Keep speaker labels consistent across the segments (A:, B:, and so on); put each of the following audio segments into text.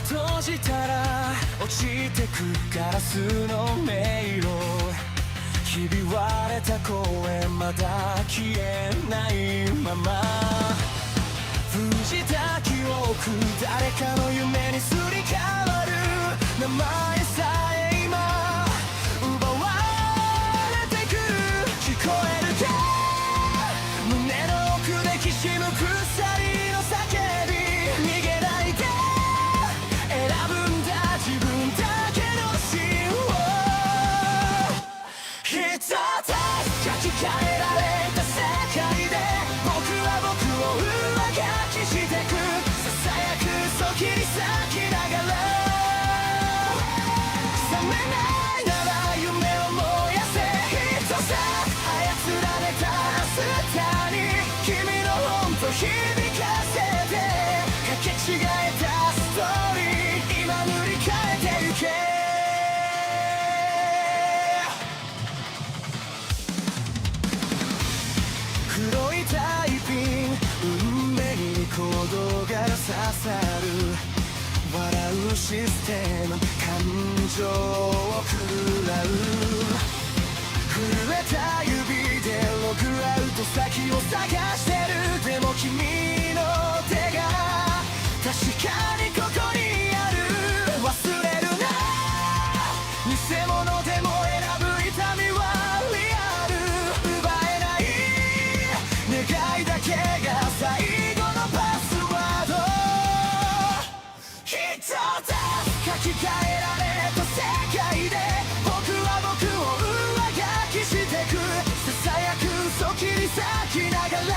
A: 閉じたら落ちてくガラスの迷路、ひび割れた公園まだ消えないまま、藤滝を置く誰かの夢にすり替わる名前さえ今奪われてく、聞こえるか胸の奥できしむ鎖の叫び、逃げないで選ぶんだ自分だけの芯を、一つ書き換えられた世界で僕は僕を上書きしてく、ささやく嘘切り裂きながら覚めないなら夢を燃やせ、一つ操られた明日に君の本と響かせて、かけ違えたストーリー今塗り替えてゆけ、黒いタイピン運命に鼓動が刺さる、笑うシステム感情を食らう、震えた指でログアウト先を探してる、でも君の手が確かにここにある、忘れるな偽物でも選ぶ痛みはリアル、奪えない願いだけが最後のパスワード、一つ書き換えられた世界で僕は僕を上書きしてく、ささやく嘘切り裂きながら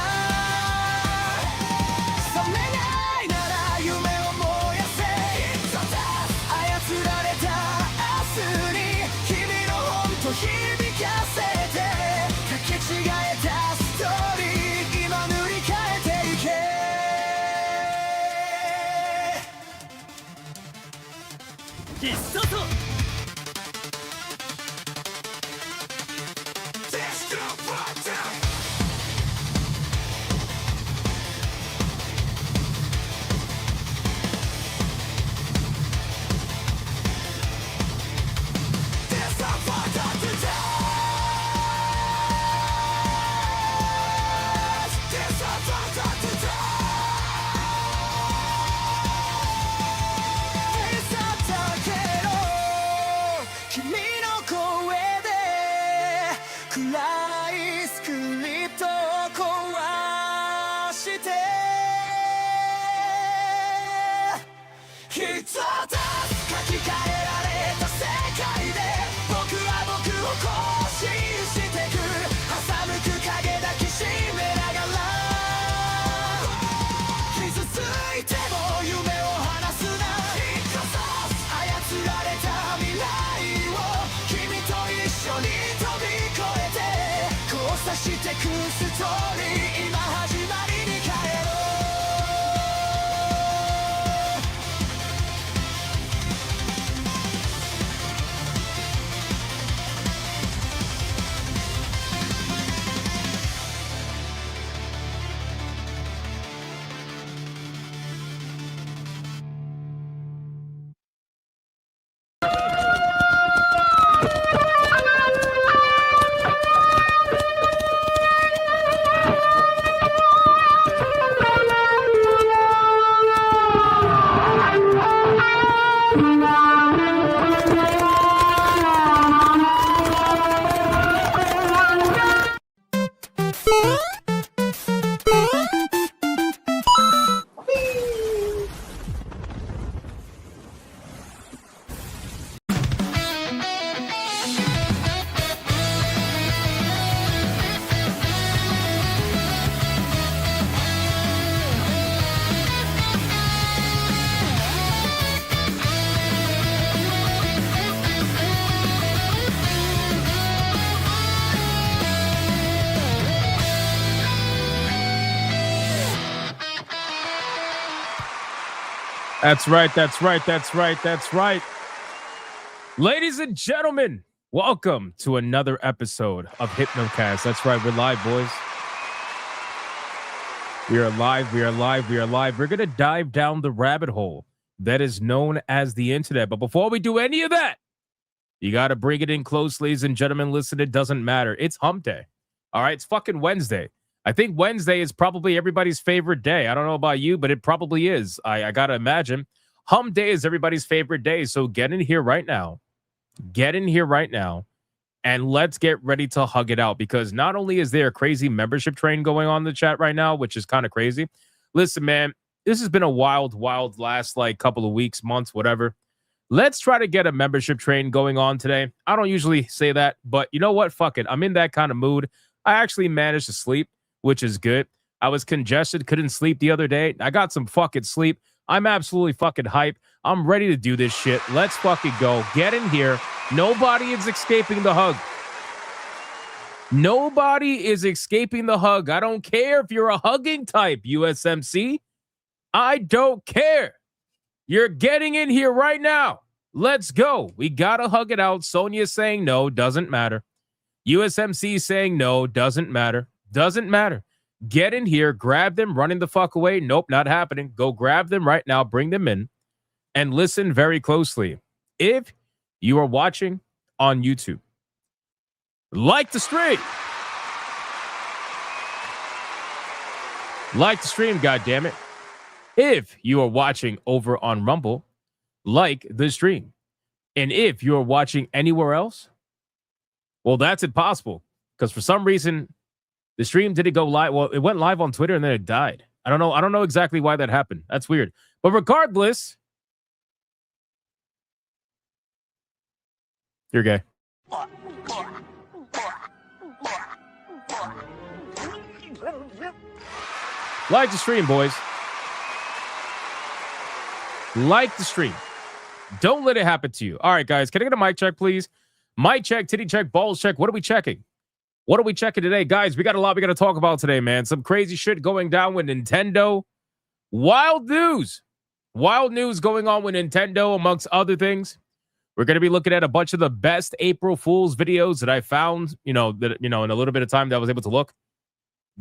A: して一つ書き換えられた世界で僕は僕を更新してく挟むく影抱きしめながら傷ついても夢を離すな操られた未来を君と一緒に飛び越えて交差してくストーリー今始まりに帰ろう
B: That's right. That's right. That's right. That's right. Ladies and gentlemen, welcome to another episode of Hypnocast. That's right. We're live, boys. We are live. We are live. We are live. We're going to dive down the rabbit hole that is known as the internet. But before we do any of that, you got to bring it in close, ladies and gentlemen. Listen, it doesn't matter. It's hump day. All right. It's fucking Wednesday. I think Wednesday is probably everybody's favorite day. I don't know about you, but it probably is. I got to imagine. Hump day is everybody's favorite day. So get in here right now. Get in here right now. And let's get ready to hug it out. Because not only is there a crazy membership train going on in the chat right now, which is kind of crazy. Listen, man, this has been a wild last like couple of weeks, months, whatever. Let's try to get a membership train going on today. I don't usually say that, but you know what? Fuck it. I'm in that kind of mood. I actually managed to sleep, which is good. I was congested, couldn't sleep the other day. I got some fucking sleep. I'm absolutely fucking hype. I'm ready to do this shit. Let's fucking go. Get in here. Nobody is escaping the hug. Nobody is escaping the hug. I don't care if you're a hugging type, USMC. I don't care. You're getting in here right now. Let's go. We gotta hug it out. Sonia's saying no. Doesn't matter. USMC saying no. Doesn't matter. Doesn't matter. Get in here, grab them, running the fuck away. Nope, not happening. Go grab them right now, bring them in, and listen very closely. If you are watching on YouTube, like the stream. Like the stream, goddammit. If you are watching over on Rumble, like the stream. And if you are watching anywhere else, well, that's impossible. Because for some reason, the stream didn't go live. Well, it went live on Twitter and then it died. I don't know. I don't know exactly why that happened. That's weird. But regardless, you're gay. Like the stream, boys. Like the stream. Don't let it happen to you. All right, guys. Can I get a mic check, please? Mic check, titty check, balls check. What are we checking? What are we checking today? Guys, we got a lot we got to talk about today, man. Some crazy shit going down with Nintendo. Wild news. Wild news going on with Nintendo, amongst other things. We're going to be looking at a bunch of the best April Fool's videos that I found, in a little bit of time that I was able to look.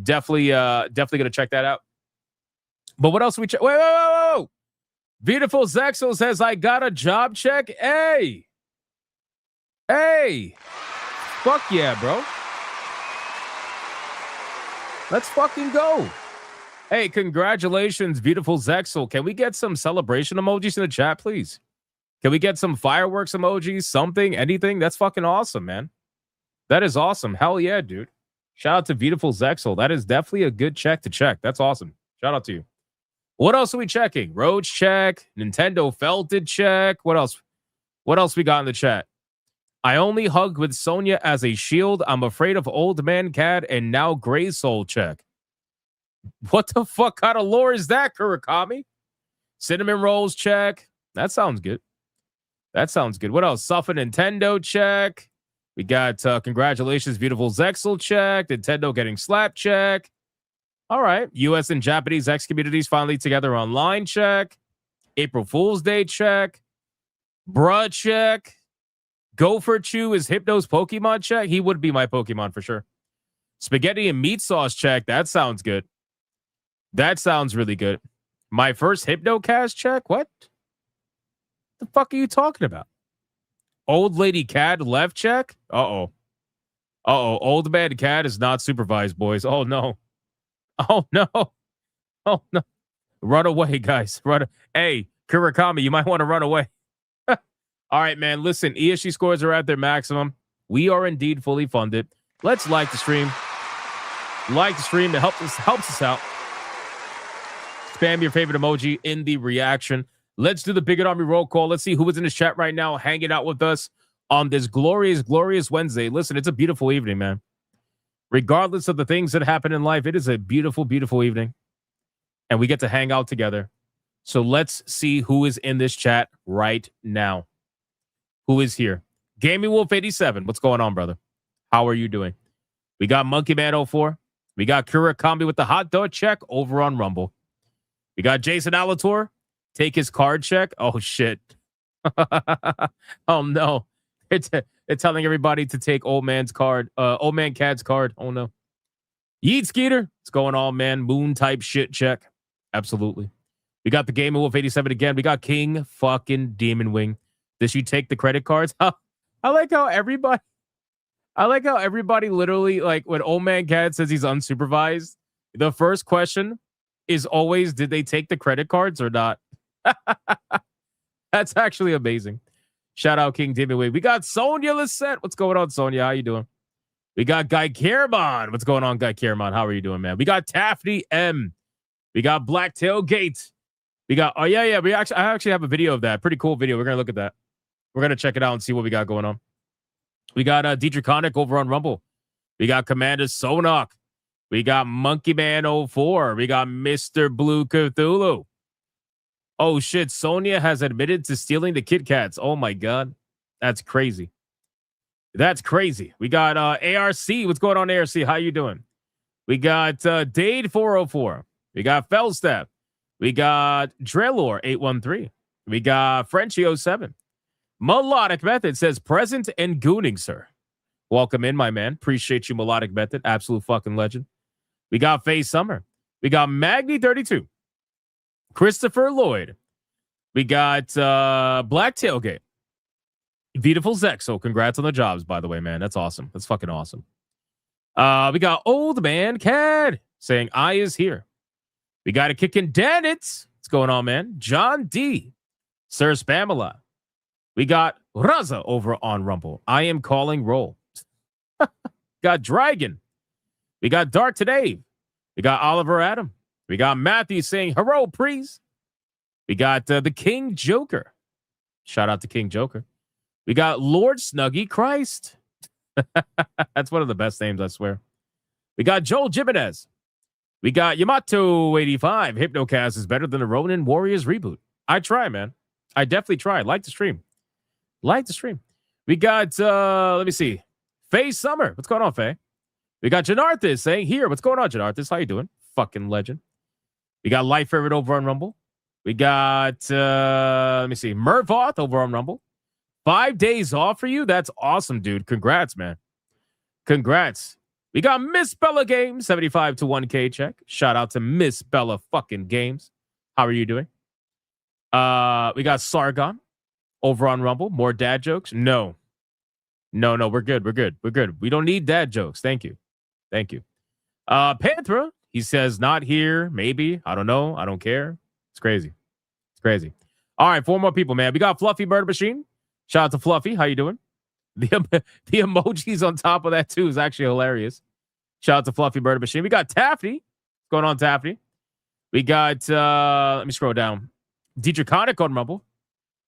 B: Definitely going to check that out. But what else we check? Whoa. Beautiful Zexel says, I got a job check. Hey. Fuck yeah, bro. Let's fucking go. Hey, congratulations, beautiful Zexel. Can we get some celebration emojis in the chat, please? Can we get some fireworks emojis, something, anything? That's fucking awesome, man. That is awesome. Hell yeah, dude. Shout out to Beautiful Zexel. That is definitely a good check to check. That's awesome. Shout out to you. What else are we checking? Roach check. Nintendo Felted check. What else? What else we got in the chat? I only hug with Sonya as a shield. I'm afraid of Old Man Cad and now Gray Soul check. What the fuck kind of lore is that, Kurakami? Cinnamon Rolls check. That sounds good. That sounds good. What else? Suffer Nintendo check. We got congratulations, Beautiful Zexel check. Nintendo getting slapped check. All right. US and Japanese X communities finally together online check. April Fool's Day check. Bruh check. Gopher Chew is Hypno's Pokemon check. He would be my Pokemon for sure. Spaghetti and meat sauce check. That sounds good. That sounds really good. My first Hypnocast check? What? The fuck are you talking about? Old Lady Cat left check? Uh-oh. Uh-oh. Old Man Cat is not supervised, boys. Oh, no. Oh, no. Oh, no. Run away, guys. Hey, Kurakami, you might want to run away. All right, man. Listen, ESG scores are at their maximum. We are indeed fully funded. Let's like the stream. Like the stream. It helps us out. Spam your favorite emoji in the reaction. Let's do the Bigot Army roll call. Let's see who is in the chat right now hanging out with us on this glorious, glorious Wednesday. Listen, it's a beautiful evening, man. Regardless of the things that happen in life, it is a beautiful, beautiful evening. And we get to hang out together. So let's see who is in this chat right now. Who is here? Gaming Wolf 87. What's going on, brother? How are you doing? We got Monkey Man 04. We got Kurakami with the hot dog check over on Rumble. We got Jason Alator. Take his card check. Oh, shit. Oh, no. It's telling everybody to take Old Man's card. Old Man Cad's card. Oh, no. Yeet Skeeter. What's going on, man? Moon type shit check. Absolutely. We got the Gaming Wolf 87 again. We got King fucking Demon Wing. Did you take the credit cards? I like how everybody literally, like, when Old Man Cad says he's unsupervised, the first question is always, did they take the credit cards or not? That's actually amazing. Shout out King Demon Wing. We got Sonia Lissette. What's going on, Sonia? How you doing? We got Guy Kiermon. What's going on, Guy Kiermon? How are you doing, man? We got Taffy M. We got Black Tailgate. We got, oh, yeah. I actually have a video of that. Pretty cool video. We're going to look at that. We're going to check it out and see what we got going on. We got Dietrich Connick over on Rumble. We got Commander Sonok. We got Monkey Man 04. We got Mr. Blue Cthulhu. Oh, shit. Sonia has admitted to stealing the Kit Kats. Oh, my God. That's crazy. That's crazy. We got ARC. What's going on, ARC? How you doing? We got Dade 404. We got Felstep. We got Drellor 813. We got Frenchie 07. Melodic Method says present and gooning, sir. Welcome in, my man. Appreciate you, Melodic Method. Absolute fucking legend. We got Faye Summer. We got Magni 32. Christopher Lloyd. We got Black Tailgate. Beautiful Zexo. Congrats on the jobs, by the way, man. That's awesome. That's fucking awesome. We got Old Man Cad saying I is here. We got a kicking Danitz. What's going on, man? John D. Sir Spamela. We got Raza over on Rumble. I am calling roll. Got Dragon. We got Dark Today. We got Oliver Adam. We got Matthew saying hello, please. We got the King Joker. Shout out to King Joker. We got Lord Snuggy Christ. That's one of the best names, I swear. We got Joel Jimenez. We got Yamato 85. Hypnocast is better than the Ronin Warriors reboot. I try, man. I definitely try. Like the stream. Like the stream. We got, let me see. Faye Summer. What's going on, Faye? We got Janarthis saying here. What's going on, Janarthis? How you doing? Fucking legend. We got Life Favorite over on Rumble. We got, let me see. Mervoth over on Rumble. 5 days off for you? That's awesome, dude. Congrats, man. Congrats. We got Miss Bella Games, 75 to 1K check. Shout out to Miss Bella fucking Games. How are you doing? We got Sargon over on Rumble. More dad jokes? No. We're good. We don't need dad jokes. Thank you. Panthera, he says not here. Maybe. I don't know. I don't care. It's crazy. All right, 4 more people, man. We got Fluffy Murder Machine. Shout out to Fluffy. How you doing? The emojis on top of that, too, is actually hilarious. Shout out to Fluffy Murder Machine. We got Taffy. What's going on, Taffy? We got, let me scroll down. Dietrich Connick on Rumble.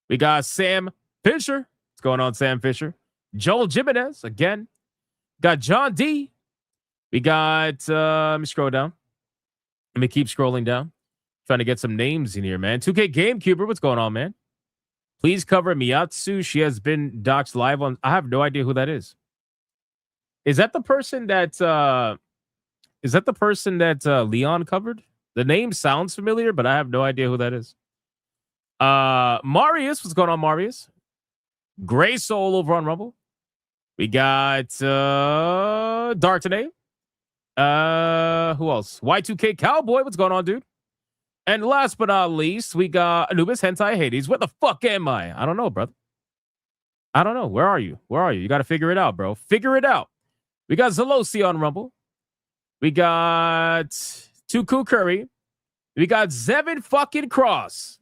B: We got Sam Fisher. What's going on, Sam Fisher? Joel Jimenez, again. Got John D. We got, let me scroll down. Let me keep scrolling down. Trying to get some names in here, man. 2K GameCuber, what's going on, man? Please cover Miyatsu. She has been doxxed live on. I have no idea who that is. Is that the person that Leon covered? The name sounds familiar, but I have no idea who that is. Marius, what's going on, Marius? Gray Soul over on Rumble. We got Dartane. Who else? Y2K Cowboy, what's going on, dude? And last but not least, we got Anubis Hentai Hades. Where the fuck am I? I don't know, brother. I don't know. Where are you? Where are you? You got to figure it out, bro. Figure it out. We got Zelosi on Rumble. We got Tuku Curry. We got Zevin fucking Cross.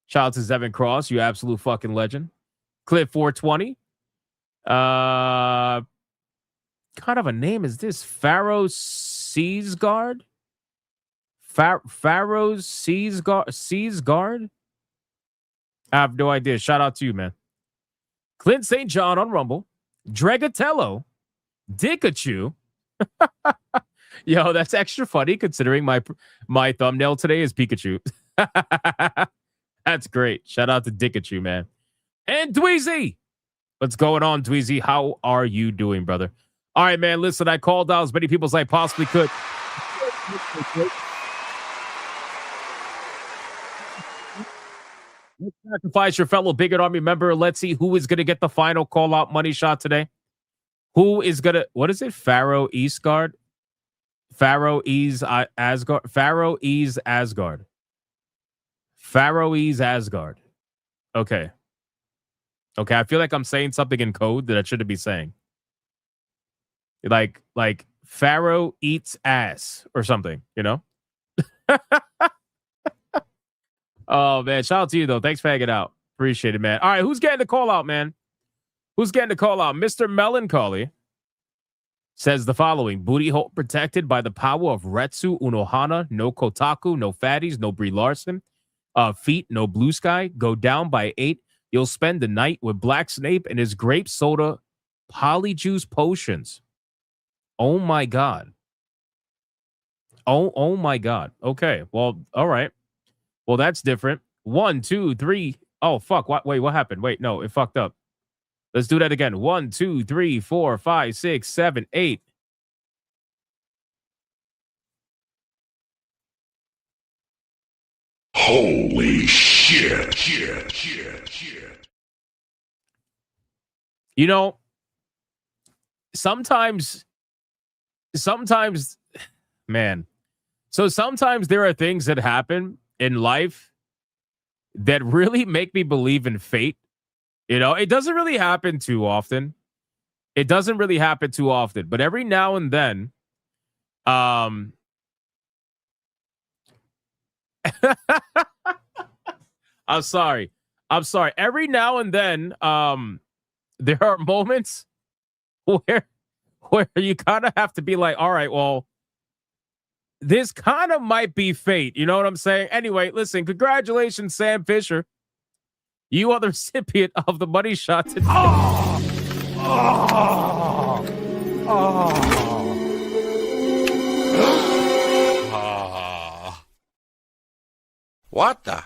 B: Shout out to Zevin Cross, you absolute fucking legend. Clip 420. Kind of a name is this? Pharaoh Seasguard? Pharaoh Seasguard? I have no idea. Shout out to you, man. Clint St. John on Rumble. Dregatello. Dikachu. Yo, that's extra funny considering my thumbnail today is Pikachu. That's great. Shout out to Dikachu, man. And Dweezy. What's going on, Dweezy? How are you doing, brother? All right, man. Listen, I called out as many people as I possibly could. Let's sacrifice your fellow Bigot Army member. Let's see who is going to get the final call-out money shot today. Who is going to... What is it? Pharaoh Eastguard? Pharaoh Ease Asgard. Pharaoh Ease Asgard. Pharaoh Ease Asgard. Okay. Okay, I feel like I'm saying something in code that I shouldn't be saying. Like Pharaoh eats ass or something, you know? Oh, man. Shout out to you, though. Thanks for hanging out. Appreciate it, man. All right, who's getting the call out, man? Who's getting the call out? Mr. Melancholy says the following. Booty hole protected by the power of Retsu Unohana. No Kotaku, no fatties, no Brie Larson. Feet, no blue sky. Go down by 8. You'll spend the night with Black Snape and his grape soda polyjuice potions. Oh, my God. Oh, my God. Okay. Well, all right. Well, that's different. 1, 2, 3. Oh, fuck. Wait, what happened? Wait, no, it fucked up. Let's do that again. 1, 2, 3, 4, 5, 6, 7, 8.
C: Holy shit.
B: You know, sometimes, man. So sometimes there are things that happen in life that really make me believe in fate. You know, it doesn't really happen too often. But every now and then, I'm sorry. Every now and then, there are moments where you kind of have to be like, all right, well, this kind of might be fate. You know what I'm saying? Anyway, listen, congratulations, Sam Fisher. You are the recipient of the money shot today.
C: What the?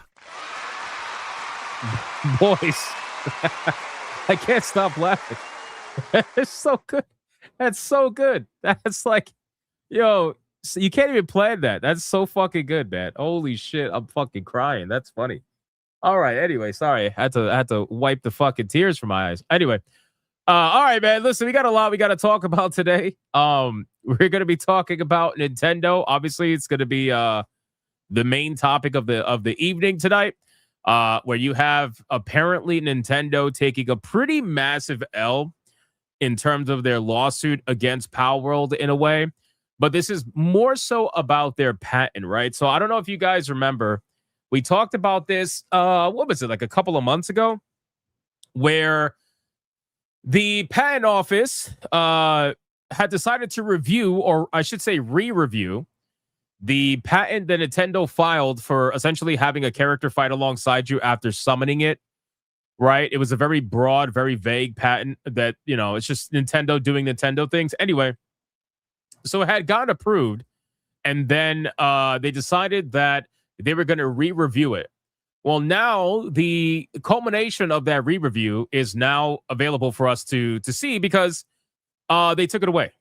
B: Boys, I can't stop laughing. It's so good. That's so good. That's like, yo, you can't even plan that. That's so fucking good, man. Holy shit, I'm fucking crying. That's funny. All right. Anyway, sorry. I had to wipe the fucking tears from my eyes. Anyway, all right, man. Listen, we got a lot we got to talk about today. We're gonna be talking about Nintendo. Obviously, it's gonna be the main topic of the evening tonight. Where you have apparently Nintendo taking a pretty massive L in terms of their lawsuit against Palworld in a way. But this is more so about their patent, right? So I don't know if you guys remember, we talked about this, what was it, like a couple of months ago, where the patent office had decided to review, or I should say re-review, the patent that Nintendo filed for essentially having a character fight alongside you after summoning it, right? It was a very broad, very vague patent that, it's just Nintendo doing Nintendo things. Anyway, so it had gotten approved, and then they decided that they were going to re-review it. Well, now the culmination of that re-review is now available for us to see because they took it away.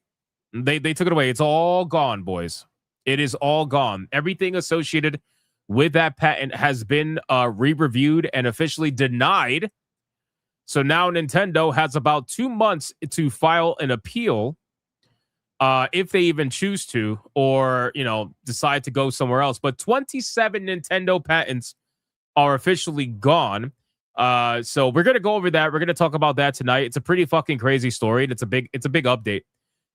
B: They took it away. It's all gone, boys. It is all gone. Everything associated with that patent has been re-reviewed and officially denied. So now Nintendo has about 2 months to file an appeal, if they even choose to, or decide to go somewhere else. But 27 Nintendo patents are officially gone. So we're gonna go over that. We're gonna talk about that tonight. It's a pretty fucking crazy story. And it's a big update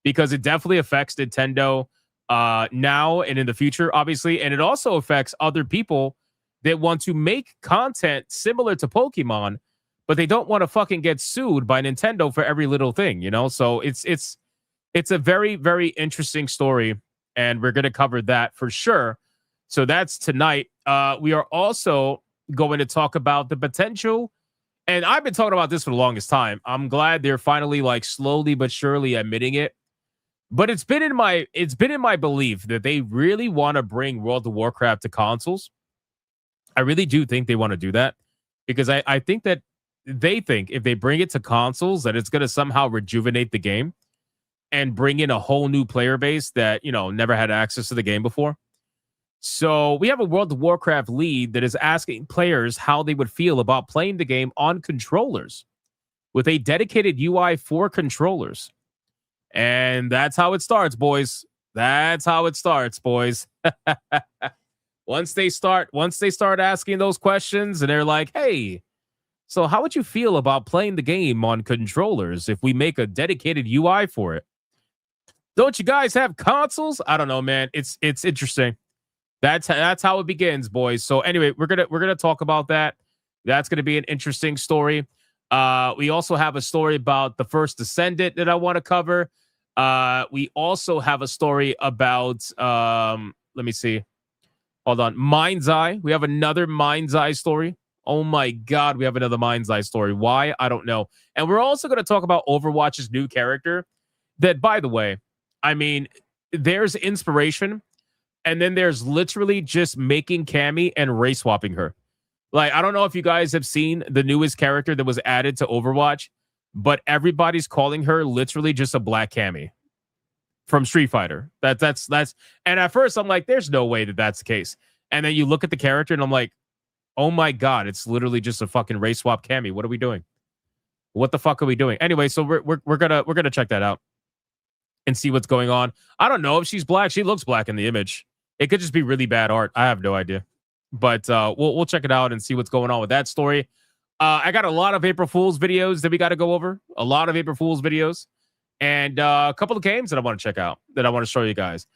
B: because it definitely affects Nintendo now and in the future, obviously, and it also affects other people that want to make content similar to Pokemon, but they don't want to fucking get sued by Nintendo for every little thing, So it's a very, very interesting story, and we're gonna cover that for sure. So that's tonight. We are also going to talk about the potential, and I've been talking about this for the longest time. I'm glad they're finally slowly but surely admitting it. But it's been in my belief that they really want to bring World of Warcraft to consoles. I really do think they want to do that because I think that they think if they bring it to consoles that it's going to somehow rejuvenate the game and bring in a whole new player base that, never had access to the game before. So we have a World of Warcraft lead that is asking players how they would feel about playing the game on controllers with a dedicated UI for controllers. And that's how it starts, boys. That's how it starts, boys. Once they start asking those questions and they're like, hey, so how would you feel about playing the game on controllers if we make a dedicated UI for it? Don't you guys have consoles? I don't know, man. It's interesting. That's how it begins, boys. So anyway, we're gonna talk about that. That's gonna be an interesting story. We also have a story about the first Descendant that I want to cover. We also have a story about let me see. Hold on. Mind's Eye. We have another Mind's Eye story. Oh my God, we have another Mind's Eye story. Why? I don't know. And we're also going to talk about Overwatch's new character that, by the way, I mean, there's inspiration, and then there's literally just making Cammy and race swapping her. Like, I don't know if you guys have seen the newest character that was added to Overwatch, but everybody's calling her literally just a black Cammy from Street Fighter. That's and at first I'm like, there's no way that that's the case. And then you look at the character and I'm like, oh my God, it's literally just a fucking race swap Cammy. What are we doing? What the fuck are we doing? Anyway, so we're gonna check that out and see what's going on. I don't know if she's black. She looks black in the image. It could just be really bad art. I have no idea. But we'll check it out and see what's going on with that story. I got a lot of April Fool's videos that we got to go over. A lot of April Fool's videos. And a couple of games that I want to check out, that I want to show you guys.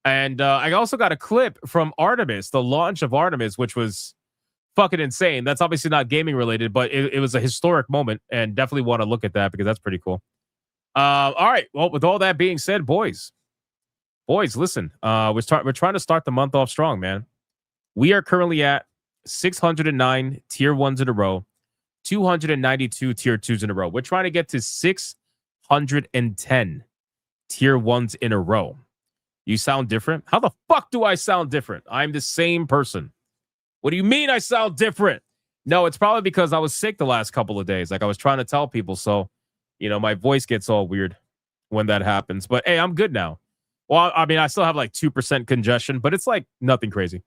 B: And I also got a clip from Artemis, the launch of Artemis, which was fucking insane. That's obviously not gaming related, but it was a historic moment, and definitely want to look at that because that's pretty cool. All right. Well, with all that being said, boys, listen, we're trying to start the month off strong, man. We are currently at 609 tier 1s in a row, 292 tier 2s in a row. We're trying to get to 610 tier 1s in a row. You sound different? How the fuck do I sound different? I'm the same person. What do you mean I sound different? No, it's probably because I was sick the last couple of days. Like I was trying to tell people. So, my voice gets all weird when that happens. But hey, I'm good now. Well, I mean, I still have like 2% congestion, but it's like nothing crazy,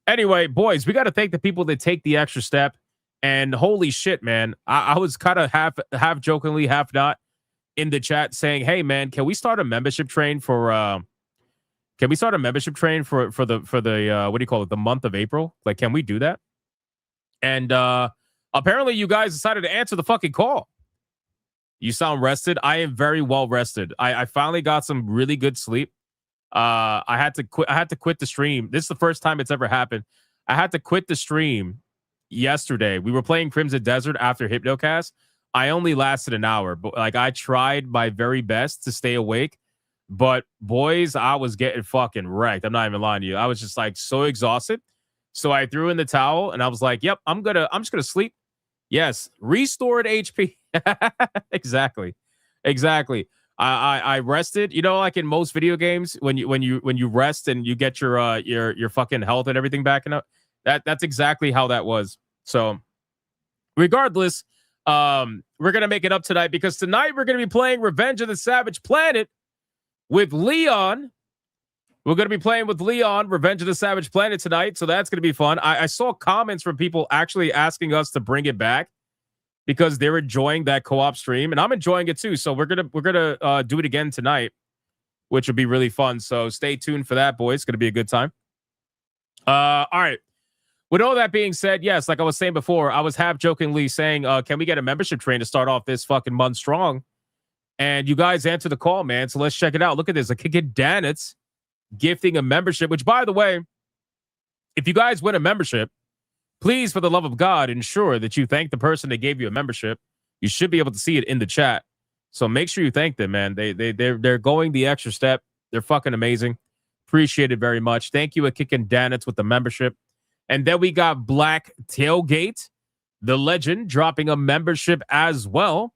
B: Anyway, boys, we got to thank the people that take the extra step. And holy shit, man, I was kind of half jokingly, half not in the chat saying, "Hey, man, can we start a membership train for the what do you call it, the month of April? Like, can we do that?" And apparently, you guys decided to answer the fucking call. You sound rested. I am very well rested. I finally got some really good sleep. I had to quit the stream. This is the first time it's ever happened. I had to quit the stream yesterday. We were playing Crimson Desert after Hypnocast. I only lasted an hour, but like I tried my very best to stay awake. But boys, I was getting fucking wrecked. I'm not even lying to you. I was just like so exhausted. So I threw in the towel and I was like, yep, I'm just gonna sleep. Yes, restored HP. Exactly. Exactly. I rested. You know, like in most video games, when you rest and you get your fucking health and everything back up. That's exactly how that was. So regardless, we're gonna make it up tonight because tonight we're gonna be playing Revenge of the Savage Planet with Leon. We're going to be playing with Leon, Revenge of the Savage Planet tonight, so that's going to be fun. I saw comments from people actually asking us to bring it back because they're enjoying that co-op stream, and I'm enjoying it too. So we're gonna do it again tonight, which will be really fun. So stay tuned for that, boys. It's going to be a good time. All right. With all that being said, yes, like I was saying before, I was half jokingly saying, can we get a membership train to start off this fucking month strong? And you guys answer the call, man. So let's check it out. Look at this. A kick it Danitz gifting a membership, which, by the way, if you guys win a membership, please, for the love of God, ensure that you thank the person that gave you a membership. You should be able to see it in the chat. So make sure you thank them, man. They're going the extra step. They're fucking amazing. Appreciate it very much. Thank you, a kicking Danitz, with the membership. And then we got Black Tailgate, the legend, dropping a membership as well.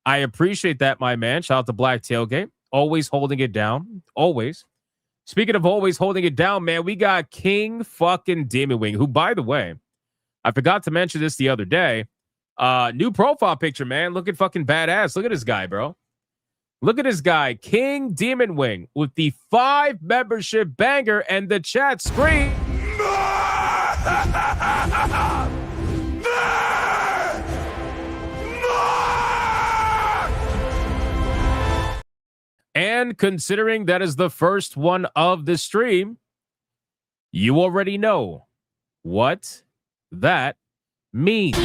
B: I appreciate that, my man. Shout out to Black Tailgate. Always holding it down. Always. Speaking of always holding it down, man, we got King fucking Demon Wing, who, by the way, I forgot to mention this the other day. New profile picture, man. Looking fucking badass. Look at this guy, bro. Look at this guy, King Demon Wing, with the 5 membership banger and the chat screen. And considering that is the first one of the stream, you already know what that means.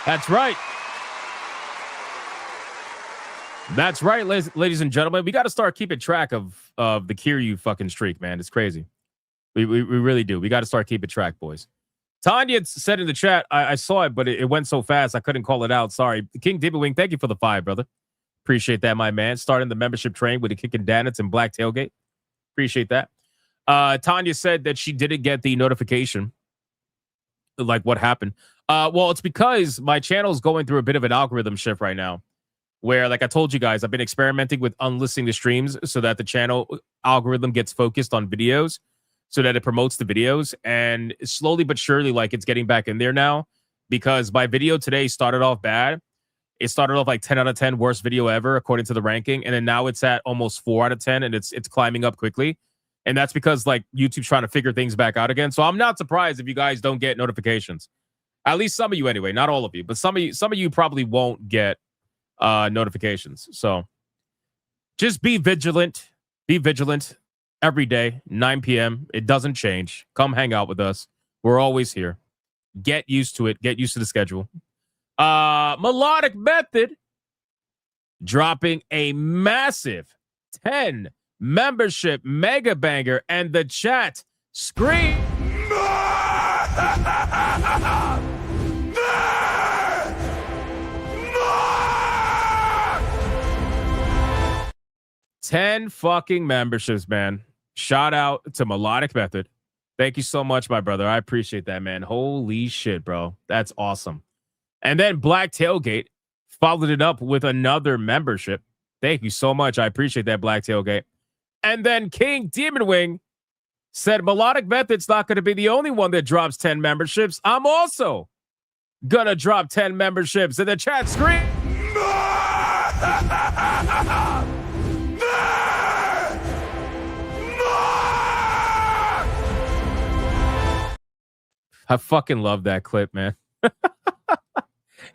B: That's right. That's right, ladies and gentlemen. We got to start keeping track of the Kiryu fucking streak, man. It's crazy. We really do. We got to start keeping track, boys. Tanya said in the chat, I saw it, but it went so fast I couldn't call it out. Sorry. King Demon Wing, thank you for the 5, brother. Appreciate that, my man. Starting the membership train with a kicking Danitz and Black Tailgate. Appreciate that. Tanya said that she didn't get the notification. Like, what happened? Well, it's because my channel is going through a bit of an algorithm shift right now, where, like I told you guys, I've been experimenting with unlisting the streams so that the channel algorithm gets focused on videos, so that it promotes the videos. And slowly but surely, like, it's getting back in there now, because my video today started off bad. It started off like 10 out of 10 worst video ever, according to the ranking. And then now it's at almost 4 out of 10, and it's climbing up quickly. And that's because, like, YouTube's trying to figure things back out again. So I'm not surprised if you guys don't get notifications. At least some of you anyway, not all of you, but some of you probably won't get notifications. So just be vigilant. Be vigilant every day, 9 p.m. It doesn't change. Come hang out with us. We're always here. Get used to it. Get used to the schedule. Melodic Method dropping a massive 10 membership mega banger, and the chat scream. 10 fucking memberships, man. Shout out to Melodic Method. Thank you so much, my brother. I appreciate that, man. Holy shit, bro. That's awesome. And then Black Tailgate followed it up with another membership. Thank you so much. I appreciate that, Black Tailgate. And then King Demon Wing said Melodic Method's not going to be the only one that drops 10 memberships. I'm also going to drop 10 memberships. In the chat screen. I fucking love that clip, man.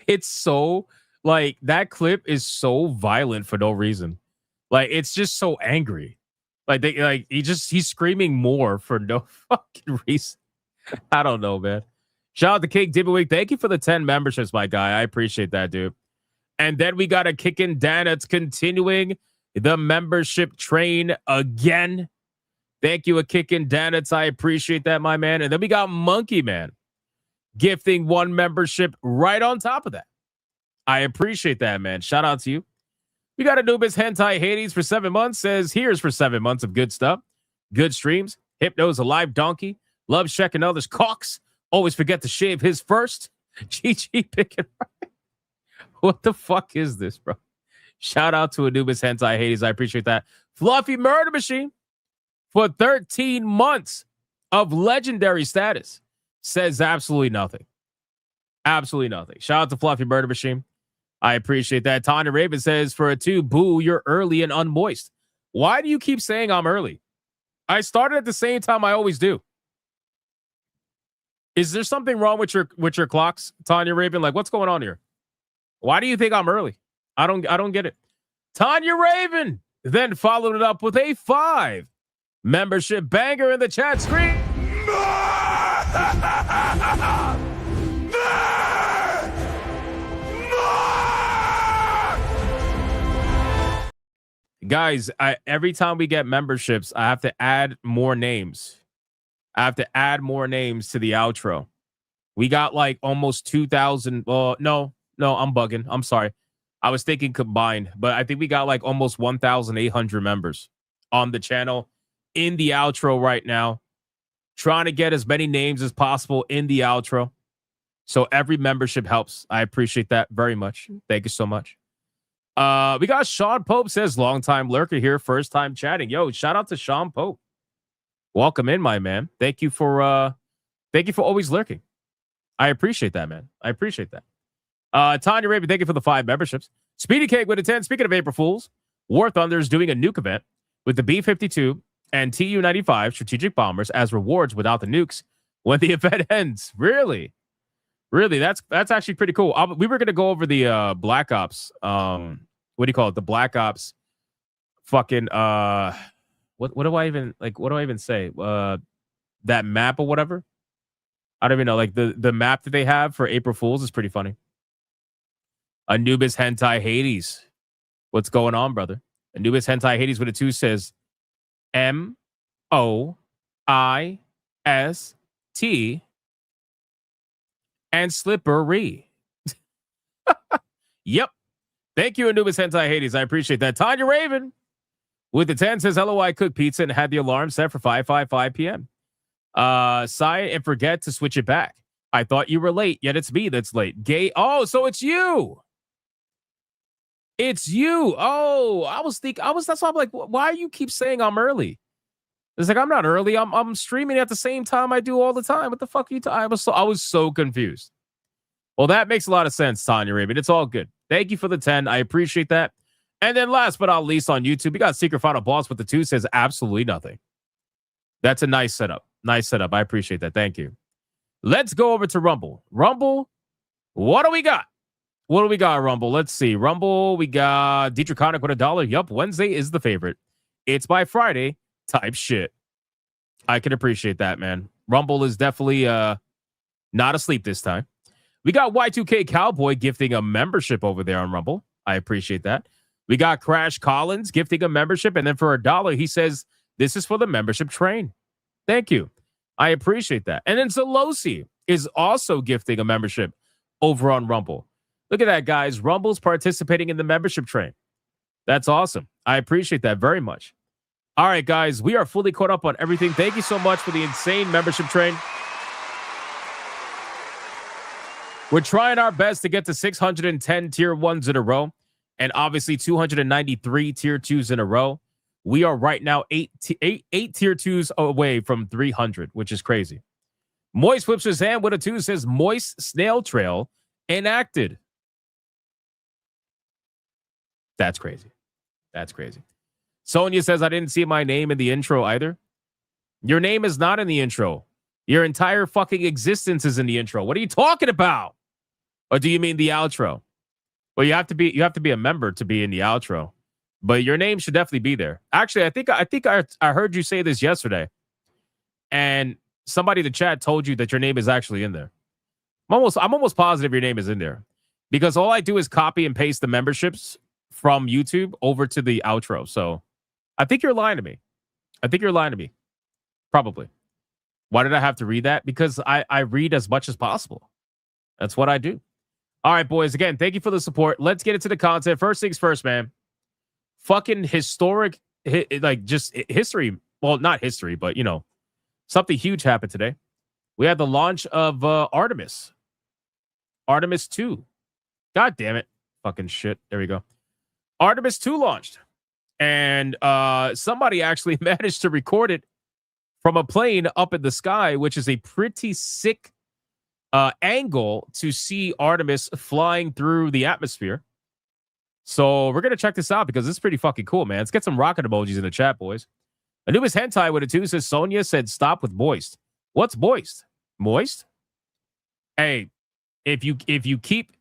B: It's so like that clip is so violent for no reason. Like it's just so angry. He's screaming more for no fucking reason. I don't know, man. Shout out to King Dibberweek. Thank you for the 10 memberships, my guy. I appreciate that, dude. And then we got a Kickin' Dan that's continuing the membership train again. Thank you, a Kickin' Danitz. I appreciate that, my man. And then we got Monkey Man gifting 1 membership right on top of that. I appreciate that, man. Shout out to you. We got Anubis Hentai Hades for 7 months. Says, here's for 7 months of good stuff. Good streams. Hypno's a live donkey. Loves checking others' cocks. Always forget to shave his first. GG picking right. What the fuck is this, bro? Shout out to Anubis Hentai Hades. I appreciate that. Fluffy Murder Machine for 13 months of legendary status. Says absolutely nothing. Absolutely nothing. Shout out to Fluffy Murder Machine. I appreciate that. Tanya Raven says, for a 2, boo, you're early and unmoist. Why do you keep saying I'm early? I started at the same time I always do. Is there something wrong with your clocks, Tanya Raven? Like, what's going on here? Why do you think I'm early? I don't get it. Tanya Raven then followed it up with a 5 membership banger in the chat screen. Guys, every time we get memberships, I have to add more names. I have to add more names to the outro. We got like almost 2,000. No, I'm bugging. I'm sorry. I was thinking combined, but I think we got like almost 1,800 members on the channel in the outro right now. Trying to get as many names as possible in the outro. So every membership helps. I appreciate that very much. Thank you so much. We got Sean Pope says, long time lurker here, first time chatting. Yo, shout out to Sean Pope. Welcome in, my man. Thank you for always lurking. I appreciate that, man. I appreciate that. Tanya Raven, thank you for the 5 memberships. Speedy Cake with a 10. Speaking of April Fools, War Thunder is doing a nuke event with the B-52 and Tu-95 strategic bombers as rewards without the nukes when the event ends. Really? That's actually pretty cool. We were going to go over the Black Ops. What do you call it? The Black Ops fucking what do I even say? That map or whatever. I don't even know. Like the map that they have for April Fools is pretty funny. Anubis Hentai Hades. What's going on, brother? Anubis Hentai Hades with a 2 says MOIST and slippery. Yep. Thank you, Anubis Hentai Hades. I appreciate that. Tanya Raven with the 10 says, hello, I cooked pizza and had the alarm set for 5:55 p.m. Sigh and forget to switch it back. I thought you were late, yet it's me that's late. Gay. Oh, so it's you. It's you. Oh, that's why I'm like, why you keep saying I'm early? It's like, I'm not early. I'm streaming at the same time I do all the time. What the fuck are you talking? I was so confused. Well, that makes a lot of sense, Tanya Raven. It's all good. Thank you for the 10. I appreciate that. And then last but not least on YouTube, we got Secret Final Boss with the 2 says absolutely nothing. That's a nice setup. Nice setup. I appreciate that. Thank you. Let's go over to Rumble. Rumble, what do we got? What do we got, Rumble? Let's see. Rumble, we got Dietrich Connick with $1. Yup, Wednesday is the favorite. It's by Friday type shit. I can appreciate that, man. Rumble is definitely not asleep this time. We got Y2K Cowboy gifting a membership over there on Rumble. I appreciate that. We got Crash Collins gifting a membership. And then for $1, he says, this is for the membership train. Thank you. I appreciate that. And then Zelosi is also gifting a membership over on Rumble. Look at that, guys. Rumble's participating in the membership train. That's awesome. I appreciate that very much. All right, guys, we are fully caught up on everything. Thank you so much for the insane membership train. We're trying our best to get to 610 tier 1s in a row and obviously 293 tier 2s in a row. We are right now eight tier 2s away from 300, which is crazy. Moist whips his hand with a 2 says Moist Snail Trail enacted. That's crazy. That's crazy. Sonia says, I didn't see my name in the intro either. Your name is not in the intro. Your entire fucking existence is in the intro. What are you talking about? Or do you mean the outro? Well, you have to be a member to be in the outro. But your name should definitely be there. Actually, I think I heard you say this yesterday. And somebody in the chat told you that your name is actually in there. I'm almost positive your name is in there. Because all I do is copy and paste the memberships from YouTube over to the outro. So I think you're lying to me. Probably. Why did I have to read that? Because I read as much as possible. That's what I do. All right, boys. Again, thank you for the support. Let's get into the content. First things first, man. Fucking historic, just history. Well, not history, but, something huge happened today. We had the launch of Artemis 2. God damn it. Fucking shit. There we go. Artemis 2 launched. And somebody actually managed to record it from a plane up in the sky, which is a pretty sick angle to see Artemis flying through the atmosphere. So we're going to check this out because this is pretty fucking cool, man. Let's get some rocket emojis in the chat, boys. Anubis Hentai with a 2 says Sonia said stop with moist. What's moist? Moist? Hey, if you keep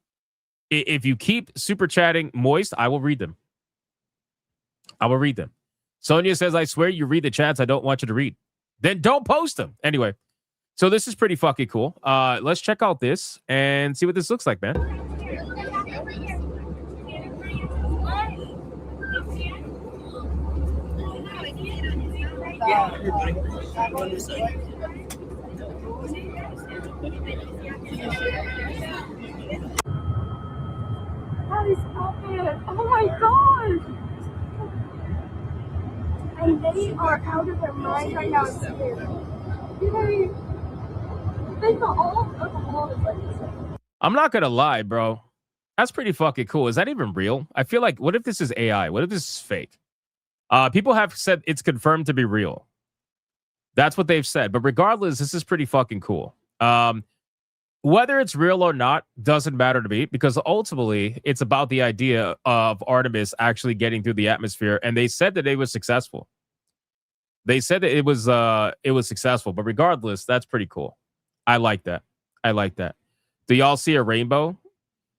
B: super chatting moist, I will read them. Sonia says, I swear you read the chats I don't want you to read. Then don't post them. Anyway, so this is pretty fucking cool. Let's check out this and see what this looks like, man.
D: Daddy, stop it! Oh my god! And they are out of their minds right now. They thought all of the world is like this.
B: I'm not gonna lie, bro. That's pretty fucking cool. Is that even real? I feel like, what if this is AI? What if this is fake? People have said it's confirmed to be real. That's what they've said. But regardless, this is pretty fucking cool. Whether it's real or not doesn't matter to me because ultimately it's about the idea of Artemis actually getting through the atmosphere. And they said that it was successful. They said that it was successful. But regardless, that's pretty cool. I like that. Do y'all see a rainbow?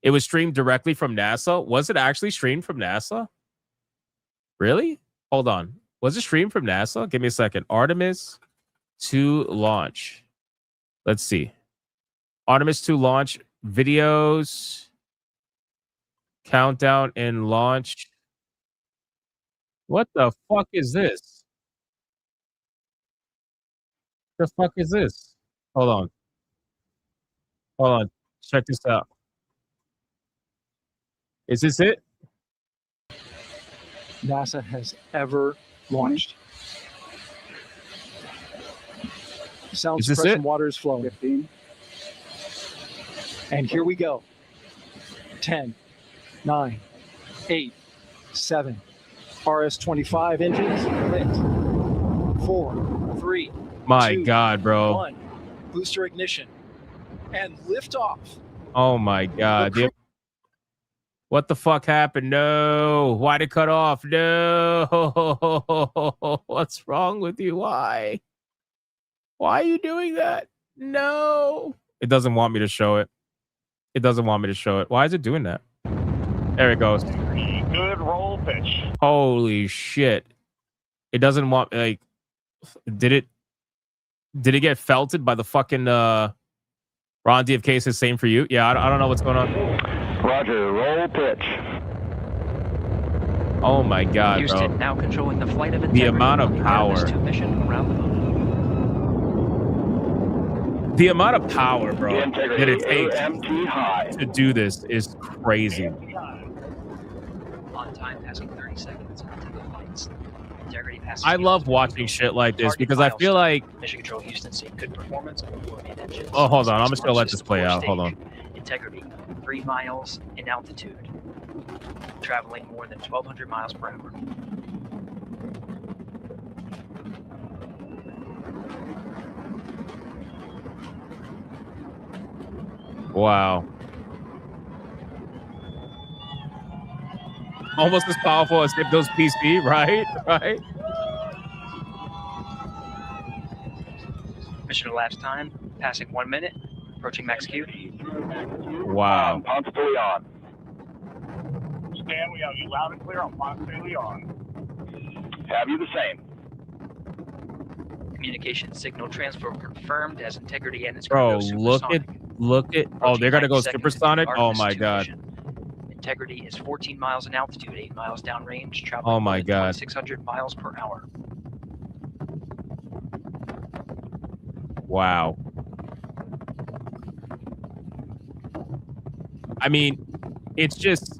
B: It was streamed directly from NASA. Was it actually streamed from NASA? Really? Hold on. Was it streamed from NASA? Give me a second. Artemis 2 launch. Let's see. Artemis 2 launch videos. Countdown and launch. What the fuck is this? The fuck is this? Hold on. Check this out. Is this it?
E: NASA has ever launched. Sound
B: Is this
E: suppression
B: it?
E: water is flowing. 15. And here we go. 10, 9, 8, 7. RS-25 engines lit. 4, 3.
B: My
E: 2,
B: God, bro.
E: 1. Booster ignition. And liftoff.
B: Oh my God. What the fuck happened? No. Why'd it cut off? No. What's wrong with you? Why? Why are you doing that? No. It doesn't want me to show it. Why is it doing that? There it goes.
F: Good roll pitch.
B: Holy shit. It doesn't want, like, did it get felted by the fucking Ron DFK says same for you? Yeah, I don't know what's going on.
F: Roger, roll pitch.
B: Oh my God,
G: Houston
B: bro.
G: now controlling the flight of
B: The
G: Integrity
B: amount of
G: on the
B: power.
G: Artemis 2 mission around the moon.
B: The amount of power, bro,
F: Integrity
B: that it takes
F: AMT high.
B: to do this is crazy.
G: On time, passing 30 seconds until the flights. Integrity passes.
B: I love watching shit like this because I feel like.
G: Mission Control Houston seeing good performance on the main engines.
B: Oh, hold on. I'm just gonna let this play out. Hold on.
G: Integrity, 3 miles in altitude, traveling more than 1,200 miles per hour.
B: Wow. Almost as powerful as Hypno's PC, right? Right?
G: Mission elapsed time, passing 1 minute, approaching max Q.
B: Wow.
F: Ponce de Leon.
H: Stan, we have you loud and clear on Ponce de Leon.
F: Have you the same?
G: Communication signal transfer confirmed as integrity and its crew
B: Bro,
G: go supersonic.
B: look at. Oh, they're gonna go
G: 90 seconds into the
B: supersonic. Oh
G: Artemis
B: my
G: 2
B: god.
G: mission. Integrity is 14 miles in altitude, 8 miles downrange, traveling
B: Oh
G: more
B: my
G: than
B: god.
G: 2,600 miles per hour.
B: Wow. I mean, it's just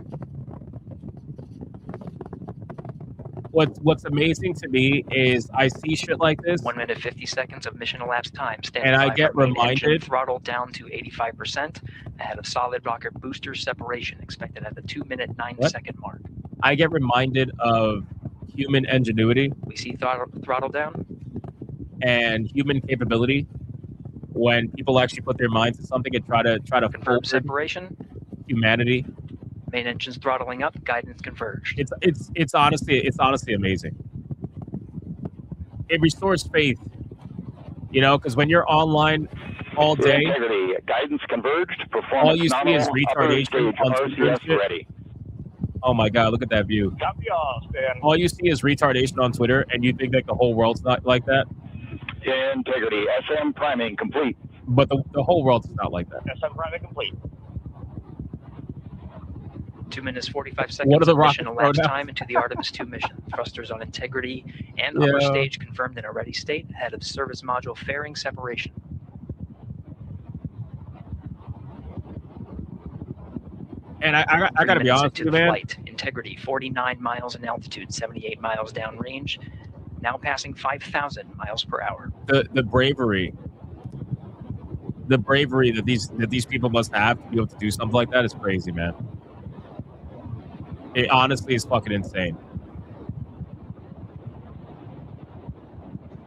B: what's amazing to me is I see shit like this
G: 1 minute 50 seconds of mission elapsed time. Standing
B: and I
G: by
B: get
G: for main engine
B: reminded
G: throttle down to 85% ahead of solid rocket booster separation expected at the 2-minute 9-second mark.
B: I get reminded of human ingenuity
G: We see throttle down.
B: and human capability when people actually put their minds to something and try to
G: Confirm
B: forward
G: separation.
B: humanity.
G: Main engine's throttling up. Guidance converged.
B: It's honestly amazing. It restores faith, you know, because when you're online all day,
F: Integrity. Guidance converged. Performance
B: all you see is
F: nominal.
B: retardation
F: Upper
B: on
F: stage
B: Twitter and
F: RCS
B: shit.
F: ready.
B: Oh my god, look at that view.
H: Copy all, Stan.
B: All you see is retardation on Twitter, and you think like the whole world's not like that.
F: Integrity. SM priming complete.
B: But the whole world's not like that.
H: SM priming complete.
G: 2 minutes 45 seconds
B: What are the
G: of mission
B: rockets
G: elapsed
B: thrown out?
G: time into the Artemis 2 mission. Thrusters on integrity and
B: Yeah.
G: upper stage confirmed in a ready state ahead of service module fairing separation.
B: And I
G: 3
B: gotta be
G: minutes
B: honest
G: into
B: with you,
G: the
B: man.
G: flight. Integrity 49 miles in altitude, 78 miles downrange, now passing 5,000 miles per hour.
B: The bravery that these people must have to be able to do something like that is crazy, man. It honestly is fucking insane.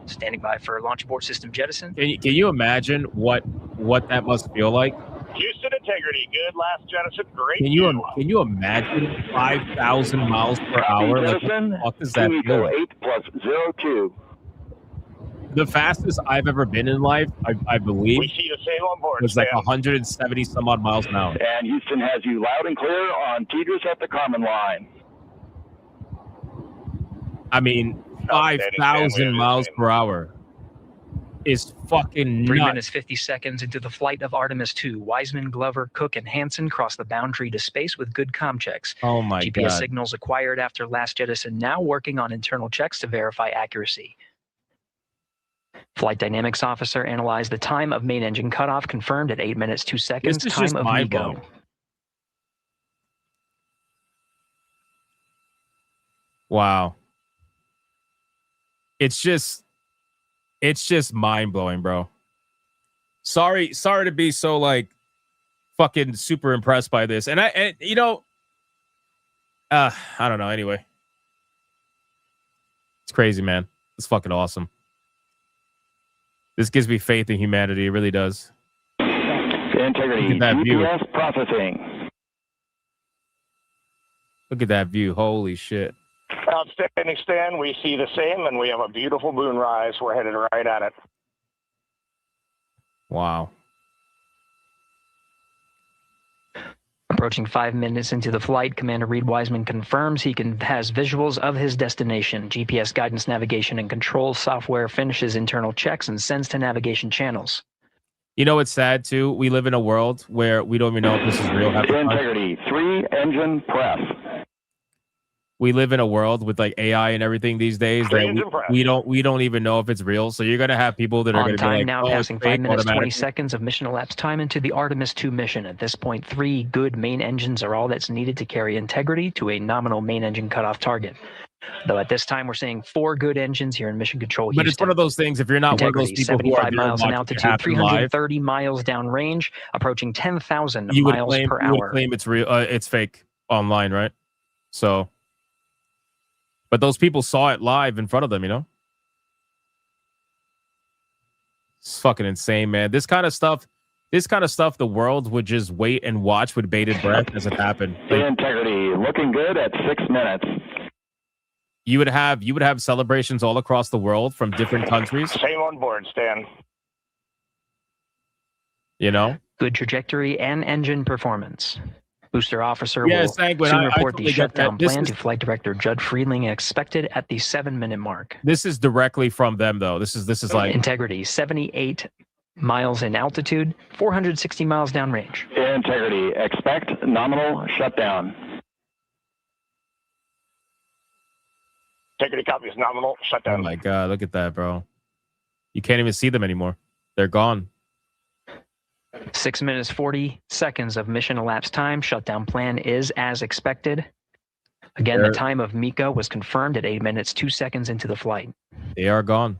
G: Standing by for launch abort system jettison.
B: Can you imagine what that must feel like?
H: Houston integrity. Good last jettison. Great.
B: Can you imagine 5,000 miles per hour? Like, what the fuck does that feel like?
F: 8 plus 02.
B: The fastest I've ever been in life, I believe,
H: We see the same on board,
B: was like
H: Stan.
B: 170 some odd miles an hour.
F: And Houston has you loud and clear on Tidris at the Carmen line.
B: I mean,
H: Outstanding, Stan. We
B: 5,000
H: have the
B: miles
H: same.
B: per hour is fucking
G: 3
B: nuts.
G: minutes 50 seconds into the flight of Artemis 2, Wiseman, Glover, Cook, and Hansen cross the boundary to space with good comm checks.
B: Oh my
G: GPS
B: god.
G: signals acquired after last jettison now working on internal checks to verify accuracy. Flight dynamics officer analyzed the time of main engine cutoff, confirmed at 8 minutes 2 seconds.
B: This is
G: Time
B: just
G: of
B: mind-blowing.
G: MECO.
B: Wow. It's just mind blowing, bro. Sorry to be so like fucking super impressed by this. And you know, I don't know. Anyway, it's crazy, man. It's fucking awesome. This gives me faith in humanity. It really does.
F: Integrity.
B: Look at that view.
F: GPS processing.
B: Look at that view. Holy shit.
H: Outstanding, Stan. We see the same, and we have a beautiful moonrise. We're headed right at it.
B: Wow.
G: Approaching 5 minutes into the flight, Commander Reed Wiseman confirms he has visuals of his destination. GPS guidance, navigation, and control software finishes internal checks and sends to navigation channels.
B: You know what's sad too? We live in a world where we don't even know if this is real half the time.
F: Integrity. 3 engine press.
B: We live in a world with like AI and everything these days that we don't even know if it's real. So you're gonna have people that are
G: On
B: gonna be
G: time
B: like,
G: now,
B: oh, it's
G: passing 5
B: fake
G: minutes 20
B: automatically.
G: seconds of mission elapsed time into the Artemis 2 mission. At this point, 3 good main engines are all that's needed to carry integrity to a nominal main engine cutoff target. Though at this time, we're seeing 4 good engines here in Mission Control Houston.
B: But it's one of those things. If you're not one of those
G: Integrity,
B: people who are
G: 75
B: there
G: miles in
B: watching it
G: altitude,
B: happen live,
G: 330 miles downrange, approaching 10,000
B: you would
G: miles
B: claim
G: per
B: you would
G: hour.
B: claim it's real. It's fake online, right? So, but those people saw it live in front of them. You know, it's fucking insane, man. This kind of stuff. The world would just wait and watch with bated breath as it happened. Like,
F: Integrity. Looking good at 6 minutes.
B: you would have celebrations all across the world from different countries.
H: Same on board, Stan.
B: You know,
G: Good trajectory and engine performance. Booster officer
B: Yeah,
G: will
B: Sanguine,
G: soon
B: I
G: report the
B: totally get that.
G: shutdown
B: This
G: plan
B: is-
G: to Flight Director Judd Friedling, expected at the 7-minute mark.
B: This is directly from them, though. This is like
G: Integrity, 78 miles in altitude, 460 miles downrange.
F: Integrity, expect nominal shutdown.
H: Integrity copies nominal
B: oh
H: shutdown.
B: my god, look at that, bro. You can't even see them anymore. They're gone.
G: 6 minutes 40 seconds of mission elapsed time. Shutdown plan is as expected. Again, the time of Miko was confirmed at 8 minutes 2 seconds into the flight.
B: They are gone.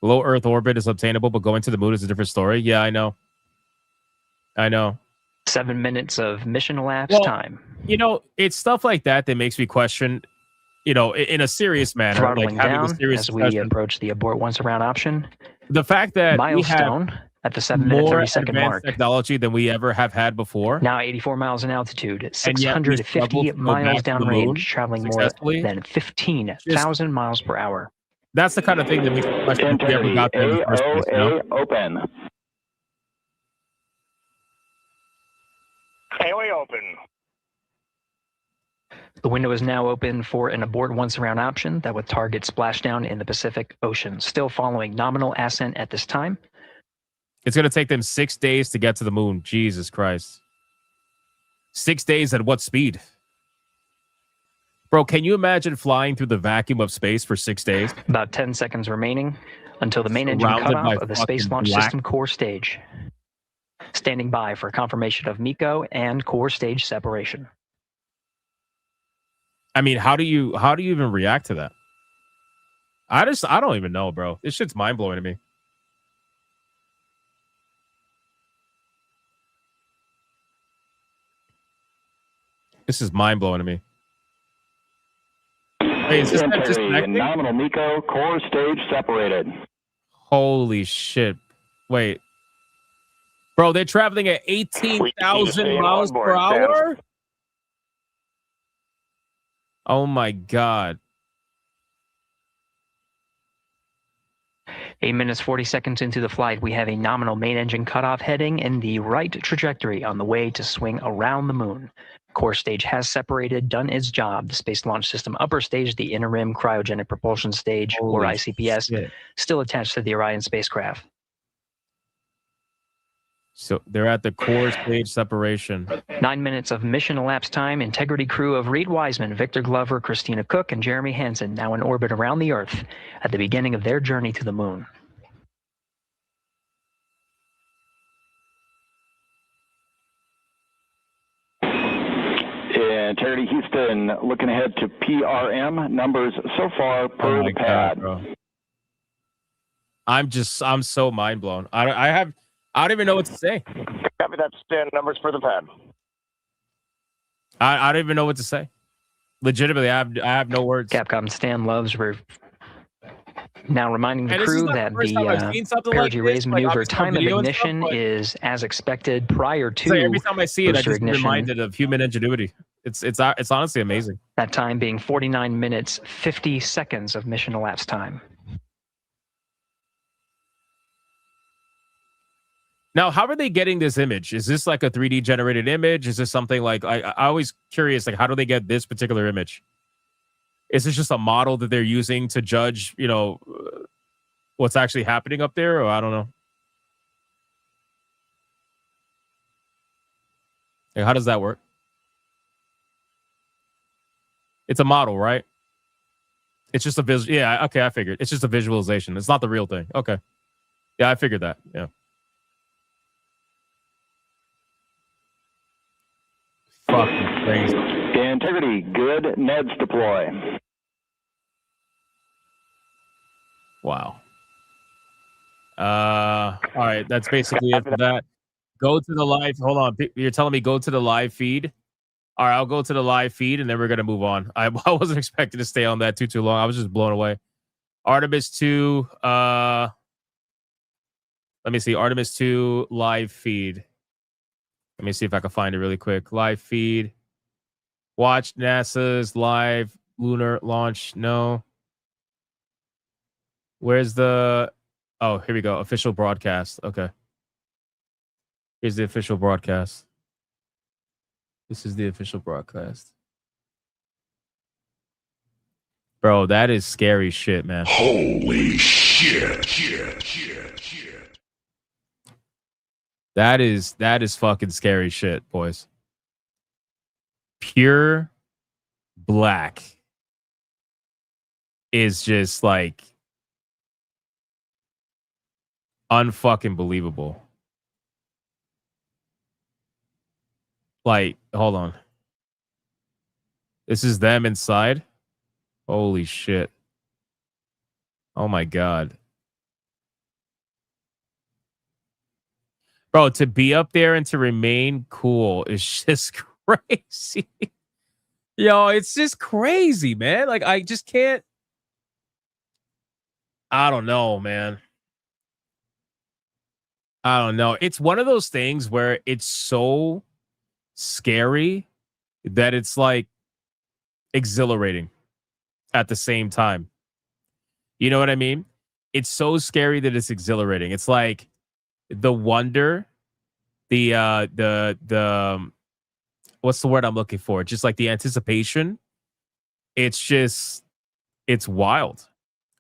B: Low Earth orbit is obtainable, but going to the moon is a different story. Yeah, I know.
G: 7 minutes of mission elapsed time.
B: You know, it's stuff like that that makes me question, you know, in a serious manner,
G: Throttling
B: like having a
G: down
B: serious
G: as we
B: discussion.
G: approach the abort once around option.
B: The fact that
G: Milestone
B: we have
G: at the 7 minute
B: more
G: 30 second
B: advanced
G: mark.
B: technology than we ever have had before.
G: Now 84 miles in altitude,
B: And yet we struggle
G: 650
B: to go
G: miles
B: back to the moon
G: downrange, traveling more
B: successfully.
G: than 15,000 miles per hour.
B: That's the kind of thing that makes me question if we ever
F: Integrity,
B: got there in the first place. You know?
F: AOA open.
H: AOA open.
G: The window is now open for an abort once around option that would target splashdown in the Pacific Ocean. Still following nominal ascent at this time.
B: It's going to take them 6 days to get to the moon. Jesus Christ. 6 days at what speed? Bro, can you imagine flying through the vacuum of space for 6 days?
G: About 10 seconds remaining until the main engine
B: Surrounded by
G: cutoff of the Space
B: fucking
G: Launch
B: black-
G: System core stage. Standing by for confirmation of Miko and core stage separation.
B: I mean, how do you even react to that? I don't even know, bro. This shit's mind blowing to me. This is mind blowing to me. Wait, is this not
F: Integrity,
B: disconnecting?
F: nominal Miko, core stage separated.
B: Holy shit. Wait. Bro, they're traveling at
H: We
B: 18,000
H: need to
B: miles
H: stay on
B: per
H: board, Sam.
B: hour? Oh my god.
G: 8 minutes 40 seconds into the flight, we have a nominal main engine cutoff heading in the right trajectory on the way to swing around the moon. Core stage has separated, done its job. The Space Launch System upper stage, the interim cryogenic propulsion stage, or
B: Holy
G: ICPS,
B: shit.
G: still attached to the Orion spacecraft.
B: So they're at the core stage separation.
G: 9 minutes of mission elapsed time. Integrity crew of Reed Wiseman, Victor Glover, Christina Cook, and Jeremy Hansen now in orbit around the Earth at the beginning of their journey to the moon.
F: Integrity Houston, looking ahead to PRM numbers so far per the pad.
B: bro. I'm so mind blown. I don't even know what to say.
H: Copy that, stand numbers for the pad.
B: I don't even know what to say. Legitimately, I have no words.
G: Capcom Stan Loves now reminding the
B: And this is
G: crew
B: not the
G: that
B: first time I've seen something like
G: perigee raise
B: this, like,
G: maneuver
B: obviously on
G: time of
B: video and
G: ignition
B: stuff, but-
G: is as expected prior to
B: So every time I see it, I
G: booster
B: just get
G: ignition.
B: reminded of human ingenuity. It's honestly amazing.
G: that time being 49 minutes 50 seconds of mission elapsed time.
B: Now, how are they getting this image? Is this like a 3D generated image? Is this something like I always curious, like how do they get this particular image? Is this just a model that they're using to judge, you know, what's actually happening up there? Or I don't know. Like, how does that work? It's a model, right? It's just a visual. Yeah, okay, I figured. It's just a visualization. It's not the real thing. Okay. Yeah, I figured that. Yeah. Fucking crazy.
F: Integrity, good. Neds deploy.
B: Wow. All right, that's basically it for that. Go to the live. Hold on. You're telling me go to the live feed? All right, I'll go to the live feed and then we're going to move on. I wasn't expecting to stay on that too long. I was just blown away. Artemis 2, let me see. Artemis 2 live feed. Let me see if I can find it really quick. Live feed. Watch NASA's live lunar launch. No. Where's the... Oh, here we go. Official broadcast. Okay. Here's the official broadcast. This is the official broadcast. Bro, that is scary shit, man.
C: Holy shit.
B: That is fucking scary shit, boys. Pure black is just like unfucking believable. Like, hold on. This is them inside? Holy shit. Oh my God. Bro, to be up there and to remain cool is just crazy. Yo, it's just crazy, man. Like, I just can't. I don't know, man. I don't know. It's one of those things where it's so scary that it's like exhilarating at the same time. You know what I mean? It's so scary that it's exhilarating. It's like the wonder, the what's the word I'm looking for? Just like the anticipation. It's wild.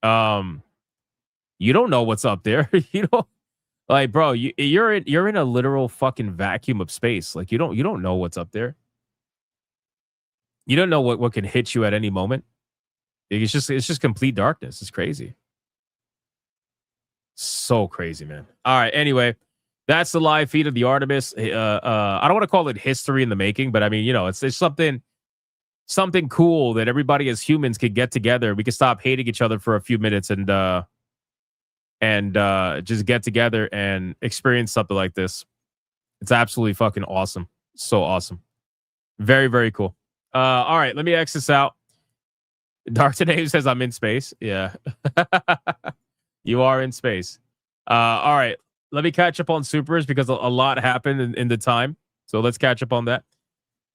B: You don't know what's up there. You don't, like, bro, you're in a literal fucking vacuum of space. Like, you don't know what's up there. You don't know what can hit you at any moment. It's just complete darkness. It's crazy. So crazy, man. All right. Anyway, that's the live feed of the Artemis. I don't want to call it history in the making, but I mean, you know, it's something cool that everybody as humans could get together. We could stop hating each other for a few minutes and just get together and experience something like this. It's absolutely fucking awesome. So awesome. Very, very cool. All right, let me X this out. Dark Today says I'm in space. Yeah. You are in space. All right, let me catch up on supers because a lot happened in the time. So let's catch up on that.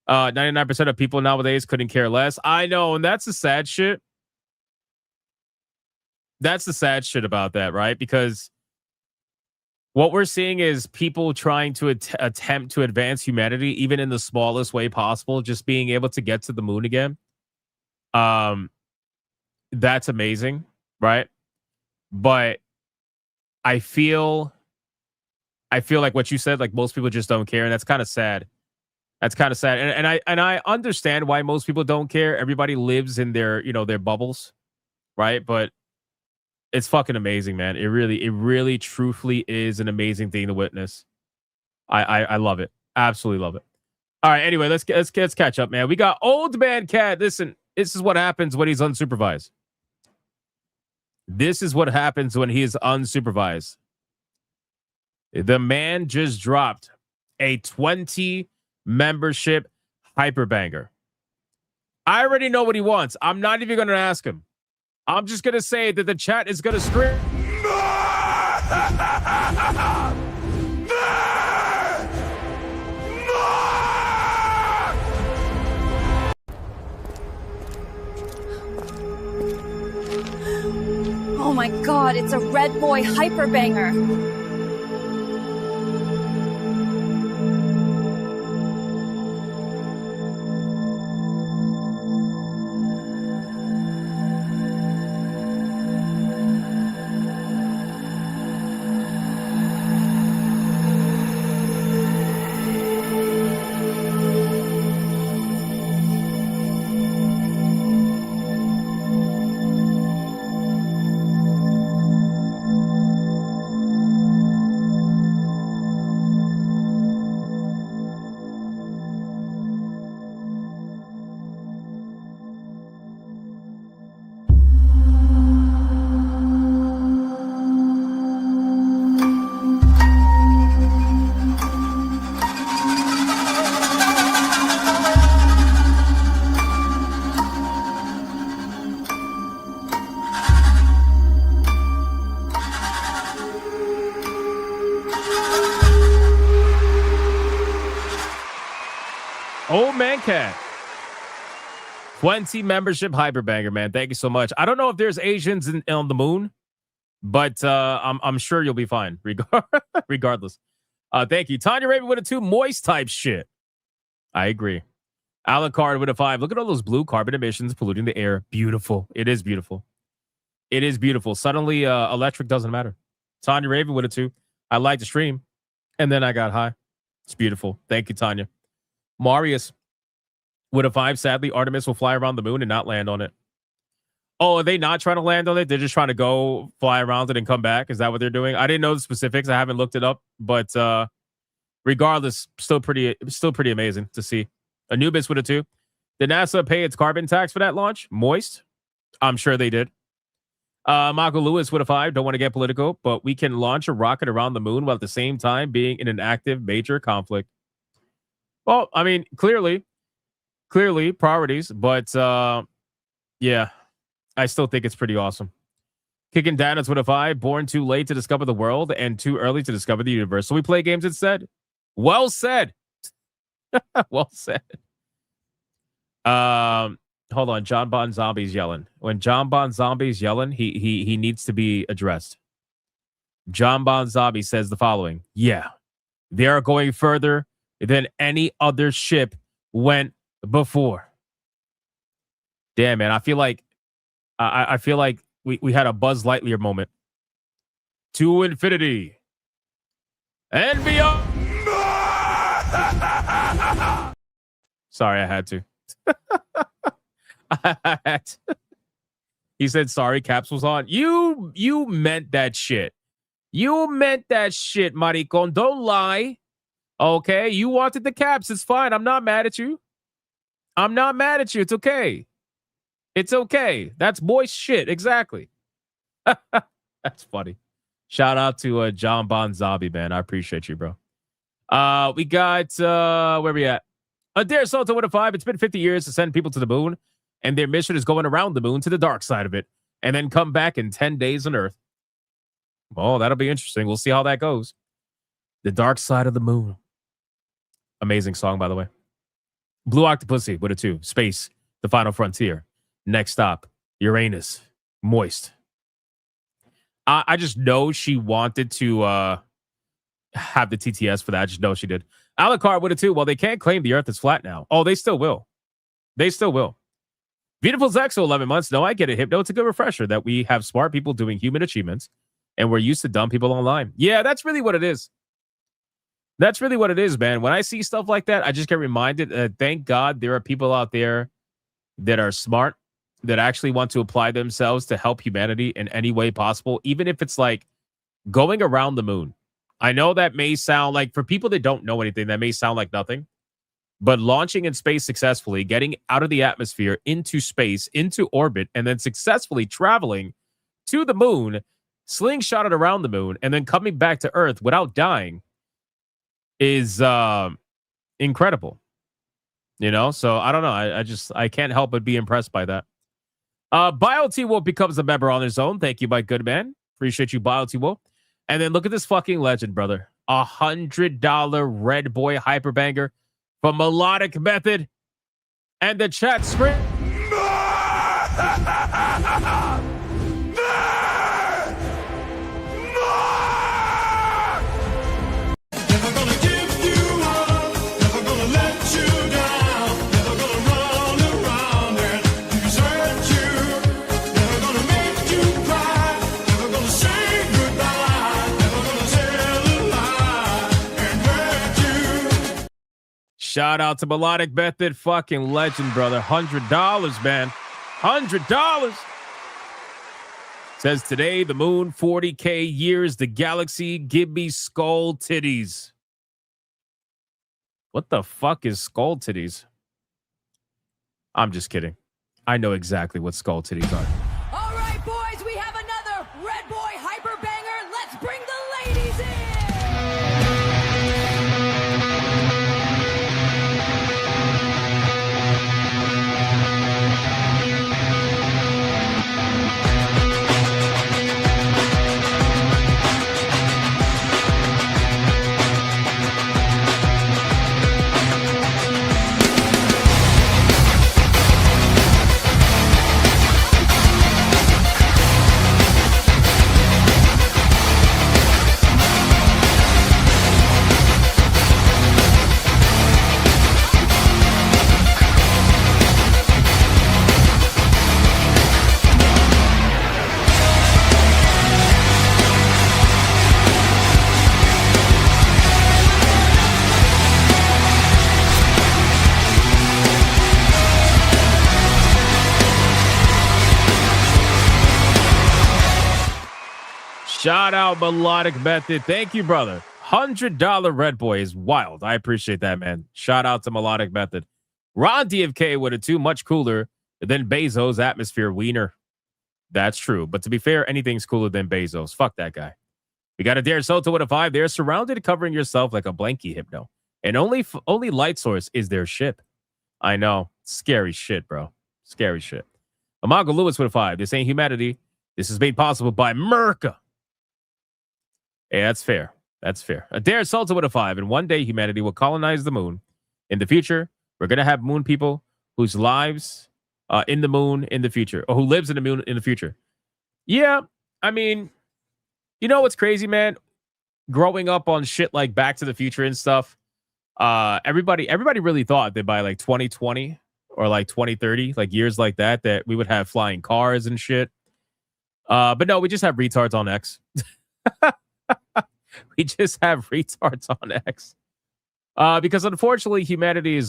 B: 99% of people nowadays couldn't care less. I know, and that's the sad shit. That's the sad shit about that, right? Because what we're seeing is people trying to attempt to advance humanity, even in the smallest way possible, just being able to get to the moon again. That's amazing, right? But I feel like what you said, like most people just don't care, and that's kind of sad. That's kind of sad, and I understand why most people don't care. Everybody lives in their their bubbles, right? But it's fucking amazing, man. It really, truthfully is an amazing thing to witness. I love it, absolutely love it. All right, anyway, let's catch up, man. We got Old Man Cat. Listen, this is what happens when he's unsupervised. This is what happens when he is unsupervised. The man just dropped a 20 membership hyperbanger. I already know what he wants. I'm not even going to ask him. I'm just going to say that the chat is going to scream.
D: Oh my god, it's a Red Boy hyperbanger.
B: Old Man Cat. 20 membership hyperbanger, man. Thank you so much. I don't know if there's Asians on the moon. But I'm sure you'll be fine regardless. Thank you. Tanya Raven with a 2, moist type shit. I agree. Alucard with a 5. Look at all those blue carbon emissions polluting the air. Beautiful. It is beautiful. It is beautiful. Suddenly, electric doesn't matter. Tanya Raven with a 2. I like the stream. And then I got high. It's beautiful. Thank you, Tanya. Marius with a 5. Sadly, Artemis will fly around the moon and not land on it. Oh, are they not trying to land on it? They're just trying to go fly around it and come back? Is that what they're doing? I didn't know the specifics. I haven't looked it up. But regardless, still pretty amazing to see. Anubis with a 2. Did NASA pay its carbon tax for that launch? Moist? I'm sure they did. Marco Lewis with a 5. Don't want to get political, but we can launch a rocket around the moon while at the same time being in an active major conflict. Well, I mean, clearly priorities, but yeah, I still think it's pretty awesome. Kicking Danos with a 5. Born too late to discover the world and too early to discover the universe. So we play games instead. Well said. Well said. Hold on. John Bon Zombie's yelling. When John Bon Zombie's yelling, he needs to be addressed. John Bon Zombie says the following. Yeah, they are going further than any other ship went before. Damn, man. I feel like I feel like we had a Buzz Lightyear moment. To infinity and beyond. Sorry, I had to. He said sorry, Caps was on. You meant that shit. You meant that shit, maricon. Don't lie. Okay, you wanted the Caps. It's fine. I'm not mad at you. I'm not mad at you. It's okay. It's okay. That's boy shit. Exactly. That's funny. Shout out to John Bon Zombie, man. I appreciate you, bro. We got where we at? Adair Soto with a 5. It's been 50 years to send people to the moon, and their mission is going around the moon to the dark side of it, and then come back in 10 days on Earth. Oh, that'll be interesting. We'll see how that goes. The dark side of the moon. Amazing song, by the way. Blue Octopussy with a 2. Space, the final frontier. Next stop, Uranus. Moist. I just know she wanted to have the TTS for that. I just know she did. Alucard with a 2. Well, they can't claim the Earth is flat now. Oh, they still will. They still will. Beautiful Zexo, 11 months. No, I get it, Hypno. It's a good refresher that we have smart people doing human achievements, and we're used to dumb people online. Yeah, that's really what it is. That's really what it is, man. When I see stuff like that, I just get reminded, thank God there are people out there that are smart, that actually want to apply themselves to help humanity in any way possible, even if it's like going around the moon. I know that may sound like, for people that don't know anything, that may sound like nothing, but launching in space successfully, getting out of the atmosphere into space, into orbit, and then successfully traveling to the moon, slingshotted around the moon, and then coming back to Earth without dying is incredible. You know, so I don't know. I can't help but be impressed by that. BioT Wolf becomes a member on his own. Thank you, my good man. Appreciate you, BioT Wolf. And then look at this fucking legend, brother. $100 Red Boy Hyperbanger from Melodic Method. And the chat screen. Shout out to Melodic Method, fucking legend, brother. $100, man. $100. Says today, the moon, 40K years, the galaxy, give me skull titties. What the fuck is skull titties? I'm just kidding. I know exactly what skull titties are.
I: All right, boys, we have another Red Boy Hyper Banger. Let's bring the ladies in.
B: Shout out Melodic Method. Thank you, brother. $100 Red Boy is wild. I appreciate that, man. Shout out to Melodic Method. Ron DFK with a 2, much cooler than Bezos' atmosphere wiener. That's true. But to be fair, anything's cooler than Bezos. Fuck that guy. We got a Dare Soto with a 5. They're surrounded, covering yourself like a blankie hypno. And only light source is their ship. I know. Scary shit, bro. Scary shit. Amago Lewis with a 5. This ain't humanity. This is made possible by Merca. Hey, that's fair. That's fair. A Dare Salta with a 5. And one day humanity will colonize the moon. In the future, we're going to have moon people whose lives in the moon in the future, or who lives in the moon in the future. Yeah, I mean, you know what's crazy, man? Growing up on shit like Back to the Future and stuff, everybody really thought that by like 2020 or like 2030, like years like that we would have flying cars and shit. But no, we just have retards on X. We just have retards on X. Because unfortunately, humanity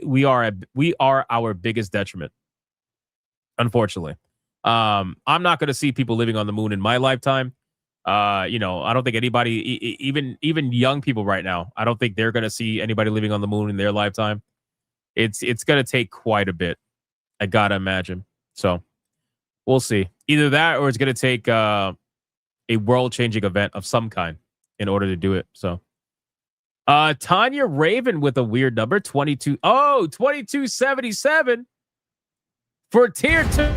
B: we are our biggest detriment. Unfortunately, I'm not going to see people living on the moon in my lifetime. I don't think anybody, even young people right now, I don't think they're going to see anybody living on the moon in their lifetime. It's going to take quite a bit. I gotta imagine. So we'll see. Either that, or it's going to take a world-changing event of some kind in order to do it. So. Tanya Raven with a weird number, 22. Oh, 2277 for tier 2.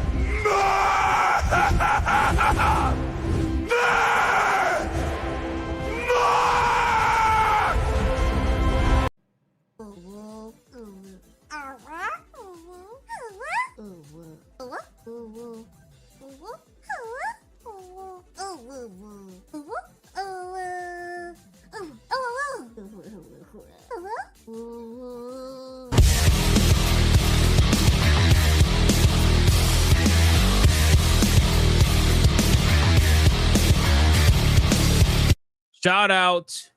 B: Shout out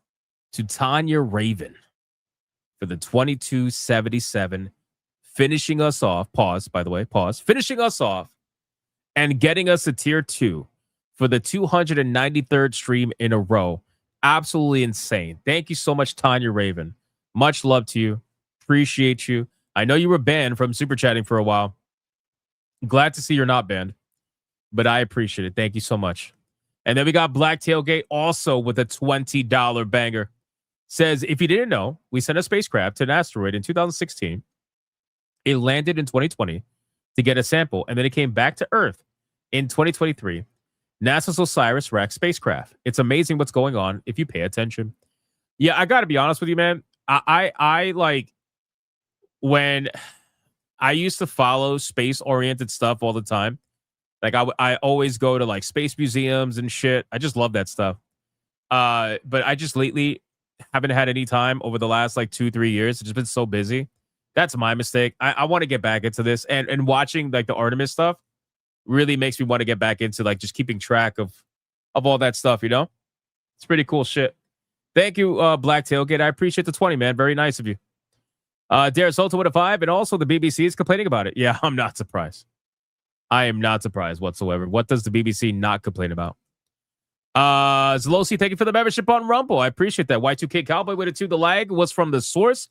B: to Tanya Raven for the 2277, finishing us off. Pause, by the way, pause. Finishing us off and getting us a tier 2 for the 293rd stream in a row. Absolutely insane. Thank you so much, Tanya Raven. Much love to you. Appreciate you. I know you were banned from super chatting for a while. Glad to see you're not banned, but I appreciate it. Thank you so much. And then we got Black Tailgate also with a $20 banger. Says, if you didn't know, we sent a spacecraft to an asteroid in 2016. It landed in 2020 to get a sample, and then it came back to Earth in 2023. NASA's OSIRIS-REx spacecraft. It's amazing what's going on if you pay attention. Yeah, I got to be honest with you, man. I like when I used to follow space-oriented stuff all the time. Like I always go to like space museums and shit. I just love that stuff. But I just lately haven't had any time over the last like 2-3 years. It's just been so busy. That's my mistake. I want to get back into this, and watching like the Artemis stuff really makes me want to get back into like just keeping track of all that stuff, you know? It's pretty cool shit. Thank you, Black Tailgate. I appreciate the 20, man. Very nice of you. Dare Solta with a 5, and also the BBC is complaining about it. Yeah, I'm not surprised. I am not surprised whatsoever. What does the BBC not complain about? Zalosi, thank you for the membership on Rumble. I appreciate that. Y2K Cowboy with it too. The lag was from the source.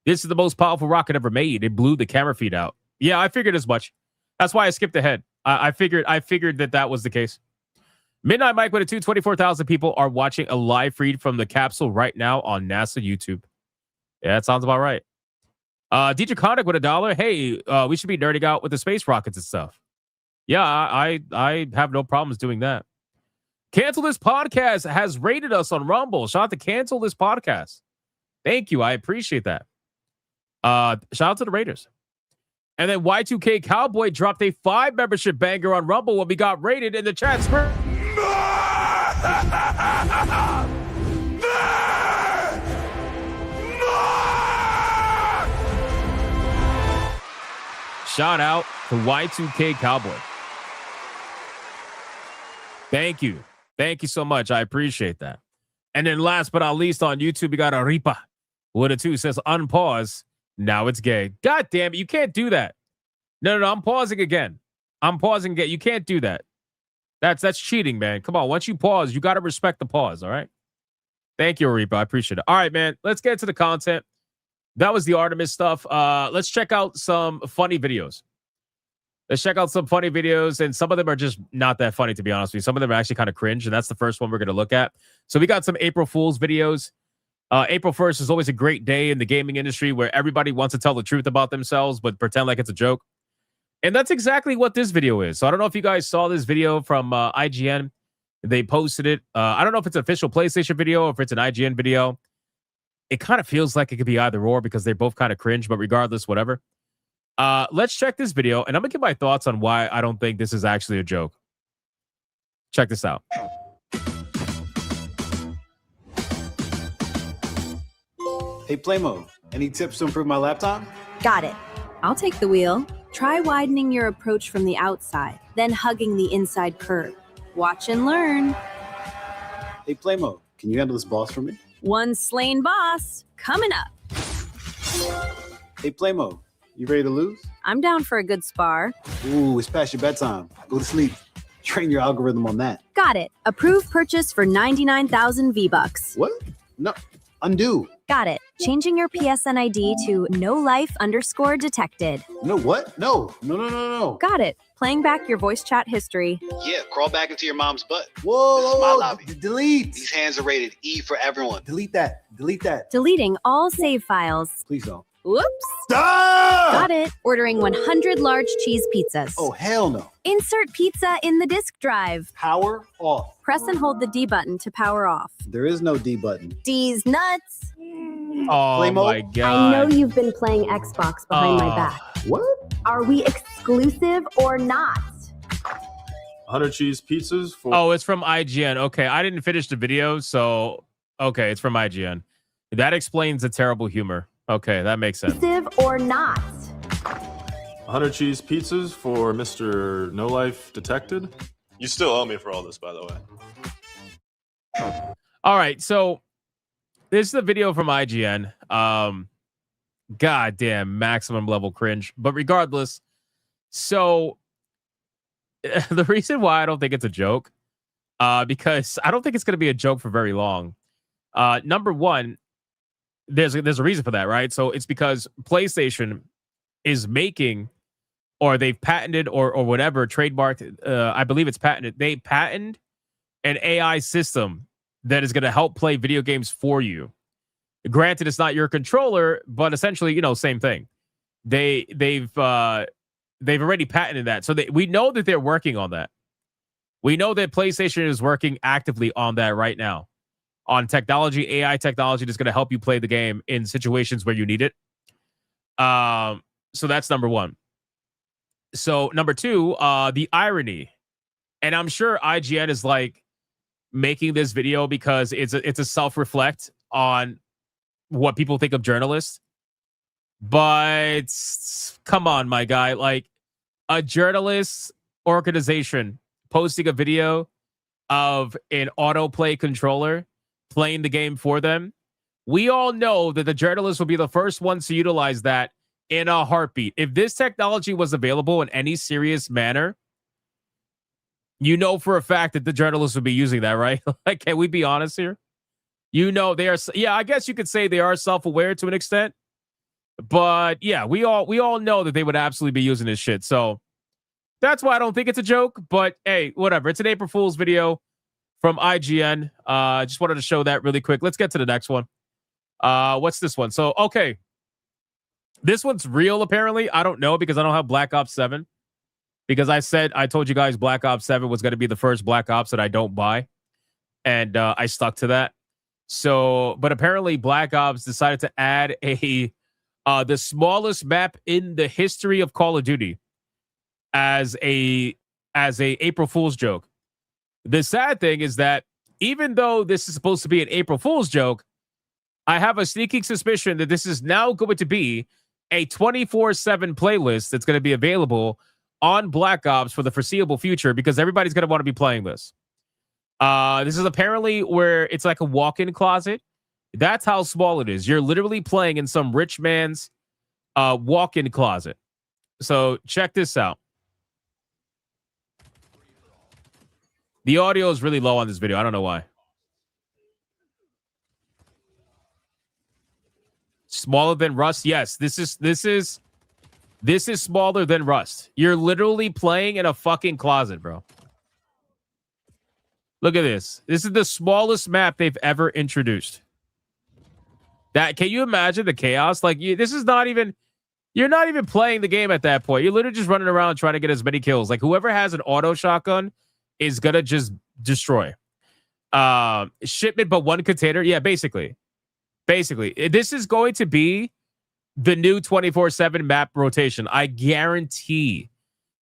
B: This is the most powerful rocket ever made. It blew the camera feed out. Yeah, I figured as much. That's why I skipped ahead. I figured that was the case. Midnight Mike with a 24,000 people are watching a live feed from the capsule right now on NASA YouTube. Yeah, that sounds about right. DJ Connick with $1. Hey, we should be nerding out with the space rockets and stuff. Yeah, I have no problems doing that. Cancel This Podcast has rated us on Rumble. Shout out to Cancel This Podcast. Thank you. I appreciate that. Shout out to the Raiders. And then Y2K Cowboy dropped a 5 membership banger on Rumble when we got rated in the chat screen. Shout out to Y2K Cowboy. Thank you. Thank you so much. I appreciate that. And then last but not least on YouTube, we got Aripa with a 2. Says unpause. Now it's gay. God damn it. You can't do that. No. I'm pausing again. You can't do that. That's cheating, man. Come on. Once you pause, you got to respect the pause. All right. Thank you, Arepa. I appreciate it. All right, man. Let's get to the content. That was the Artemis stuff. Let's check out some funny videos. And some of them are just not that funny, to be honest with you. Some of them are actually kind of cringe, and that's the first one we're going to look at. So we got some April Fool's videos. April 1st is always a great day in the gaming industry where everybody wants to tell the truth about themselves, but pretend like it's a joke. And that's exactly what this video is. So I don't know if you guys saw this video from IGN. They posted it. I don't know if it's an official PlayStation video or if it's an IGN video. It kind of feels like it could be either or because they're both kind of cringe, but regardless, whatever. Let's check this video, and I'm going to give my thoughts on why I don't think this is actually a joke. Check this out.
J: Hey, Playmo, any tips to improve my laptop?
D: Got it. I'll take the wheel. Try widening your approach from the outside, then hugging the inside curve. Watch and learn.
J: Hey, Playmo, can you handle this boss for me?
D: One slain boss coming up.
J: Hey, Playmo, you ready to lose?
D: I'm down for a good spar.
J: Ooh, it's past your bedtime. Go to sleep. Train your algorithm on that.
D: Got it. Approved purchase for 99,000 V-Bucks.
J: What? No, undo.
D: Got it. Changing your PSN ID to no-life_detected.
J: No, what? No.
D: Got it. Playing back your voice chat history.
K: Yeah, crawl back into your mom's butt.
J: Whoa,
K: This is my lobby.
J: Delete.
K: These hands are rated E for everyone.
J: Delete that.
D: Deleting all save files.
J: Please don't.
D: Whoops.
J: Stop!
D: Got it. Ordering 100 large cheese pizzas.
J: Oh, hell no.
D: Insert pizza in the disk drive.
J: Power off.
D: Press and hold the D button to power off.
J: There is no D button.
D: D's nuts.
B: Oh,
J: Playmo?
B: my God.
D: I know you've been playing Xbox behind my back.
J: What?
D: Are we exclusive or not?
L: 100 cheese pizzas for...
B: Oh, it's from IGN. Okay, I didn't finish the video, so... Okay, it's from IGN. That explains the terrible humor. Okay, that makes sense.
D: Exclusive or not?
L: 100 cheese pizzas for Mr. No Life Detected. You still owe me for all this, by the way.
B: All right, so this is a video from IGN. Goddamn, maximum level cringe. But regardless, so the reason why I don't think it's a joke, because I don't think it's going to be a joke for very long. Number one, there's a reason for that, right? So it's because PlayStation is making, or they've patented or whatever, trademarked, I believe it's patented. They patented an AI system that is going to help play video games for you. Granted, it's not your controller, but essentially, same thing. They've already patented that. So we know that they're working on that. We know that PlayStation is working actively on that right now. On technology, AI technology that's going to help you play the game in situations where you need it. So that's number one. So number two, the irony. And I'm sure IGN is like making this video because it's a self-reflect on what people think of journalists. But come on, my guy. Like, a journalist organization posting a video of an autoplay controller playing the game for them. We all know that the journalists will be the first ones to utilize that in a heartbeat. If this technology was available in any serious manner, you know for a fact that the journalists would be using that, right? Like, can we be honest here? They are. Yeah, I guess you could say they are self-aware to an extent. But yeah, we all know that they would absolutely be using this shit. So that's why I don't think it's a joke. But hey, whatever. It's an April Fool's video from IGN. Just wanted to show that really quick. Let's get to the next one. What's this one? So, okay. This one's real, apparently. I don't know because I don't have Black Ops 7. Because I told you guys Black Ops 7 was going to be the first Black Ops that I don't buy. And I stuck to that. So, but apparently Black Ops decided to add the smallest map in the history of Call of Duty as a April Fool's joke. The sad thing is that even though this is supposed to be an April Fool's joke, I have a sneaking suspicion that this is now going to be a 24/7 playlist that's going to be available on Black Ops for the foreseeable future because everybody's going to want to be playing this. This is apparently where it's like a walk-in closet. That's how small it is. You're literally playing in some rich man's walk-in closet. So check this out. The audio is really low on this video. I don't know why. Smaller than Rust? Yes, this is smaller than Rust. You're literally playing in a fucking closet, bro. Look at this. This is the smallest map they've ever introduced. Can you imagine the chaos? Like, this is not even, you're not even playing the game at that point. You're literally just running around trying to get as many kills. Like, whoever has an auto shotgun is gonna just destroy. Shipment, but one container. Yeah, basically. This is going to be the new 24/7 map rotation. I guarantee.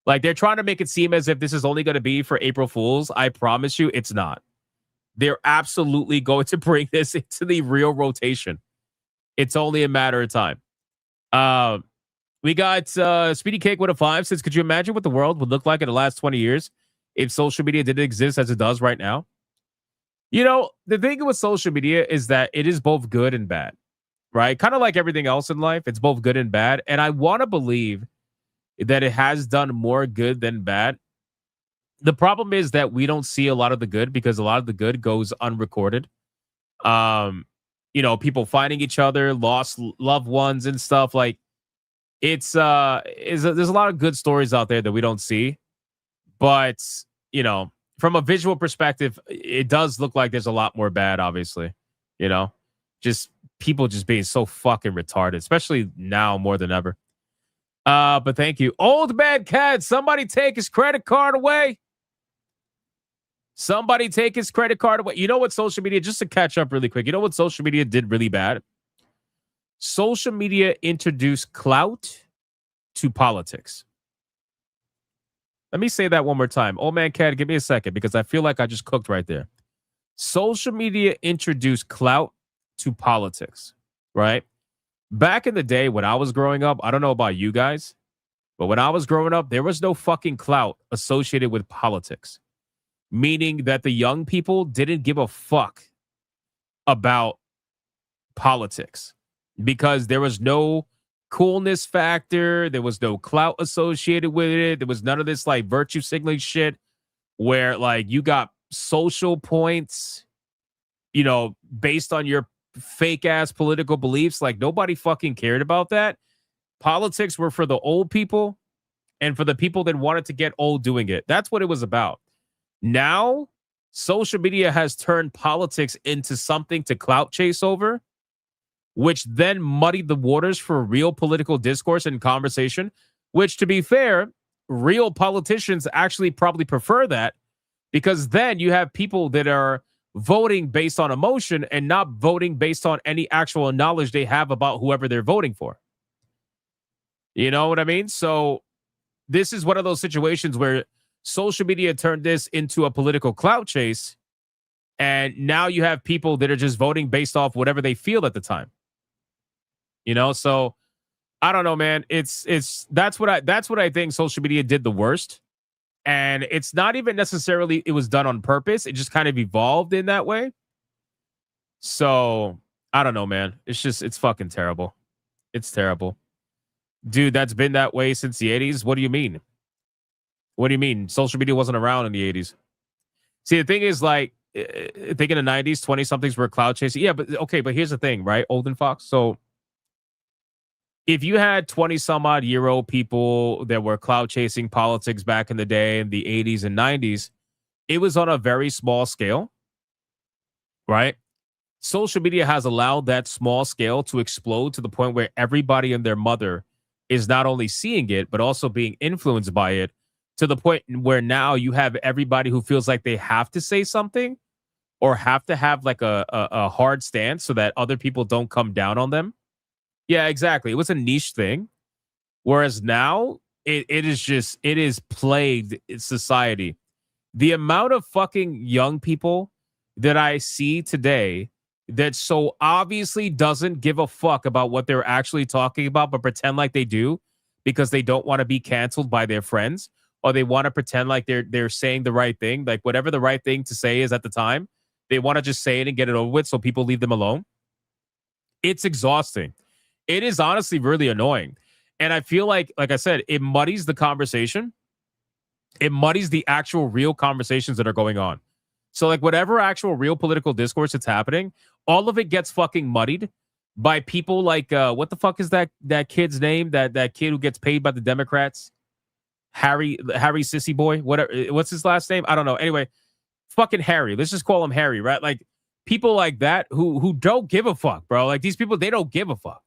B: Like, they're trying to make it seem as if this is only going to be for April Fools. I promise you it's not. They're absolutely going to bring this into the real rotation. It's only a matter of time. We got Speedy Cake with a 5 says, could you imagine what the world would look like in the last 20 years if social media didn't exist as it does right now? You know, the thing with social media is that it is both good and bad, right? Kind of like everything else in life. It's both good and bad. And I want to believe that it has done more good than bad. The problem is that we don't see a lot of the good because a lot of the good goes unrecorded. You know, people finding each other, lost loved ones and stuff. Like, there's a lot of good stories out there that we don't see. But, you know, from a visual perspective, it does look like there's a lot more bad, obviously. You know, just people just being so fucking retarded, especially now more than ever. But thank you. Old Bad Cat, somebody take his credit card away. Somebody take his credit card away. You know what social media, just to catch up really quick, you know what social media did really bad? Social media introduced clout to politics. Let me say that one more time. Old Man Cat, give me a second because I feel like I just cooked right there. Social media introduced clout to politics, right? Back in the day when I was growing up, I don't know about you guys, but when I was growing up, there was no fucking clout associated with politics. Meaning that the young people didn't give a fuck about politics because there was no coolness factor. There was no clout associated with it. There was none of this like virtue signaling shit where like you got social points, you know, based on your fake ass political beliefs. Like, nobody fucking cared about that. Politics were for the old people and for the people that wanted to get old doing it. That's what it was about. Now, social media has turned politics into something to clout chase over, which then muddied the waters for real political discourse and conversation, which, to be fair, real politicians actually probably prefer that because then you have people that are voting based on emotion and not voting based on any actual knowledge they have about whoever they're voting for. You know what I mean? So this is one of those situations where social media turned this into a political clout chase, and now you have people that are just voting based off whatever they feel at the time. You know, so I don't know, man. That's what I think social media did the worst. And it's not even necessarily it was done on purpose. It just kind of evolved in that way. So I don't know, man. It's fucking terrible. It's terrible. Dude, that's been that way since the 80s. What do you mean? What do you mean? Social media wasn't around in the 80s. See, the thing is, like, I think in the 90s, 20-somethings were cloud chasing. Yeah, but okay, but here's the thing, right? Olden Fox. So if you had 20-some-odd-year-old people that were cloud chasing politics back in the day in the 80s and 90s, it was on a very small scale, right? Social media has allowed that small scale to explode to the point where everybody and their mother is not only seeing it, but also being influenced by it, to the point where now you have everybody who feels like they have to say something or have to have like a hard stance so that other people don't come down on them. Yeah, exactly. It was a niche thing. Whereas now it is plagued society. The amount of fucking young people that I see today that so obviously doesn't give a fuck about what they're actually talking about, but pretend like they do because they don't want to be canceled by their friends, or they want to pretend like they're saying the right thing, like whatever the right thing to say is at the time. They want to just say it and get it over with so people leave them alone. It's exhausting. It is honestly really annoying. And I feel like I said, it muddies the conversation. It muddies the actual real conversations that are going on. So like whatever actual real political discourse that's happening, all of it gets fucking muddied by people like what the fuck is that kid's name? That kid who gets paid by the Democrats? Harry Sissy Boy? What's his last name? I don't know. Anyway, fucking Harry. Let's just call him Harry, right? Like people like that who don't give a fuck, bro. Like these people, they don't give a fuck.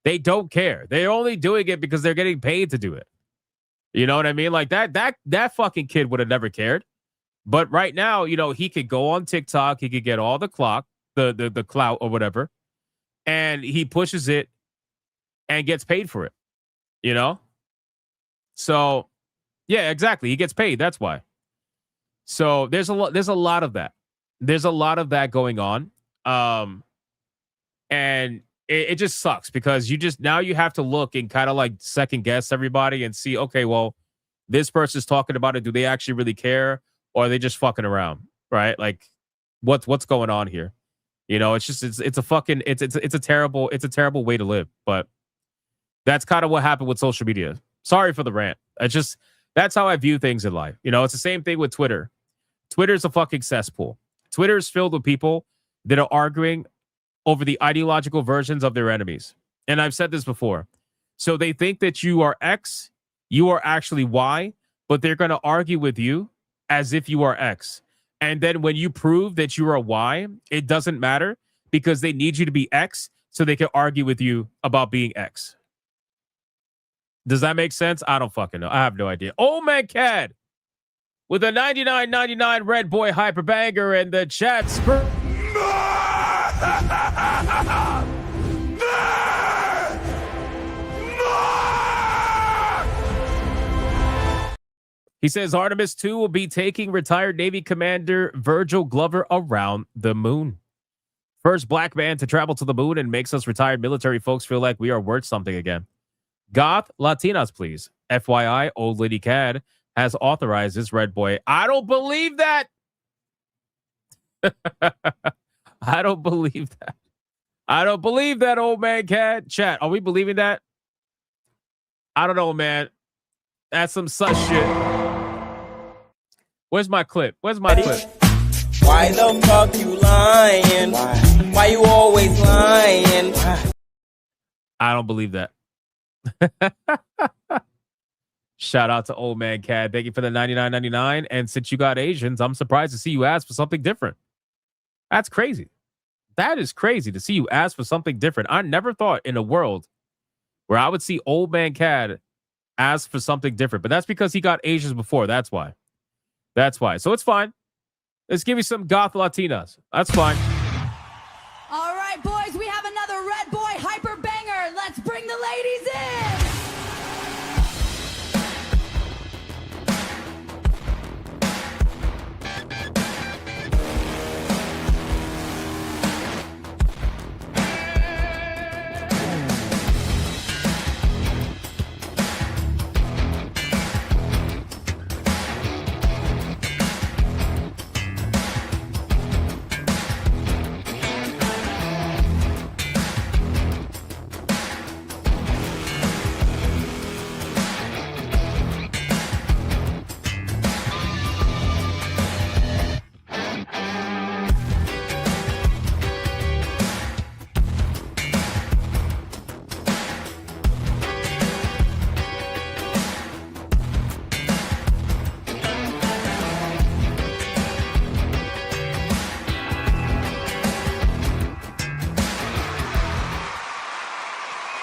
B: They don't care. They're only doing it because they're getting paid to do it. You know what I mean? Like that fucking kid would have never cared. But right now, you know, he could go on TikTok, he could get all the clout or whatever, and he pushes it and gets paid for it. You know? So, yeah, exactly. He gets paid. That's why. So there's a lot of that. There's a lot of that going on. And it just sucks because now you have to look and kind of like second guess everybody and see, okay, well, this person's talking about it. Do they actually really care? Or are they just fucking around? Right? Like what's going on here? You know, it's a terrible way to live. But that's kind of what happened with social media. Sorry for the rant. That's how I view things in life. You know, it's the same thing with Twitter. Twitter's a fucking cesspool. Twitter is filled with people that are arguing over the ideological versions of their enemies. And I've said this before. So they think that you are X, you are actually Y, but they're going to argue with you as if you are X. And then when you prove that you are Y, it doesn't matter because they need you to be X so they can argue with you about being X. Does that make sense? I don't fucking know. I have no idea. Old Man Cad with a 99.99 Red Boy Hyper Banger in the chat. He says Artemis 2 will be taking retired Navy Commander Virgil Glover around the moon. First black man to travel to the moon and makes us retired military folks feel like we are worth something again. Goth Latinas, please. FYI, Old Lady Cad has authorized this Red Boy. I don't believe that. I don't believe that. I don't believe that, Old Man Cad. Chat, are we believing that? I don't know, man. That's some such shit. Where's my clip? Where's my clip?
M: Why the fuck you lying? Why you always lying?
B: I don't believe that. Shout out to Old Man Cad. Thank you for the 99.99. And since you got Asians, I'm surprised to see you ask for something different. That's crazy. That is crazy to see you ask for something different. I never thought in a world where I would see Old Man Cad ask for something different. But that's because he got Asians before. That's why. That's why. So it's fine. Let's give you some goth Latinas. That's fine.
I: All right, boys, we have another Red Boy Hyper Banger. Let's bring the ladies in.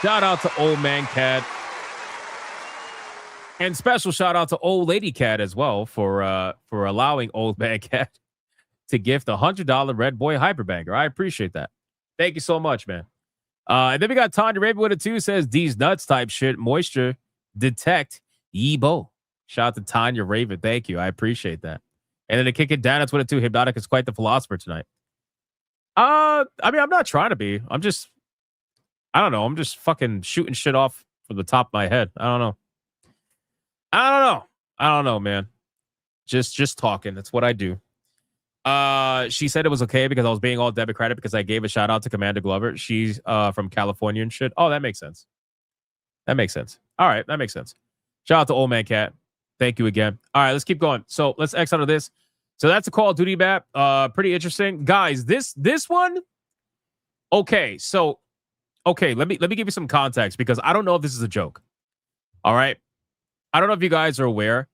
B: Shout out to Old Man Cad. And special shout out to Old Lady Cad as well for allowing Old Man Cad to gift a $100 Red Boy Hyperbanger. I appreciate that. Thank you so much, man. And then we got Tanya Raven with it too. Says these nuts type shit. Moisture detect Yibo. Shout out to Tanya Raven. Thank you. I appreciate that. And then to kick it down, that's what it too. Hypnotic is quite the philosopher tonight. I mean, I'm not trying to be. I don't know. I'm just fucking shooting shit off from the top of my head. I don't know, man. Just talking. That's what I do. She said it was okay because I was being all Democratic because I gave a shout out to Commander Glover. She's from California and shit. Oh, that makes sense. All right, that makes sense. Shout out to Old Man Cat. Thank you again. All right, let's keep going. So let's X out of this. So that's a Call of Duty map. Pretty interesting, guys. This one. Okay, so let me give you some context because I don't know if this is a joke. All right, I don't know if you guys are aware,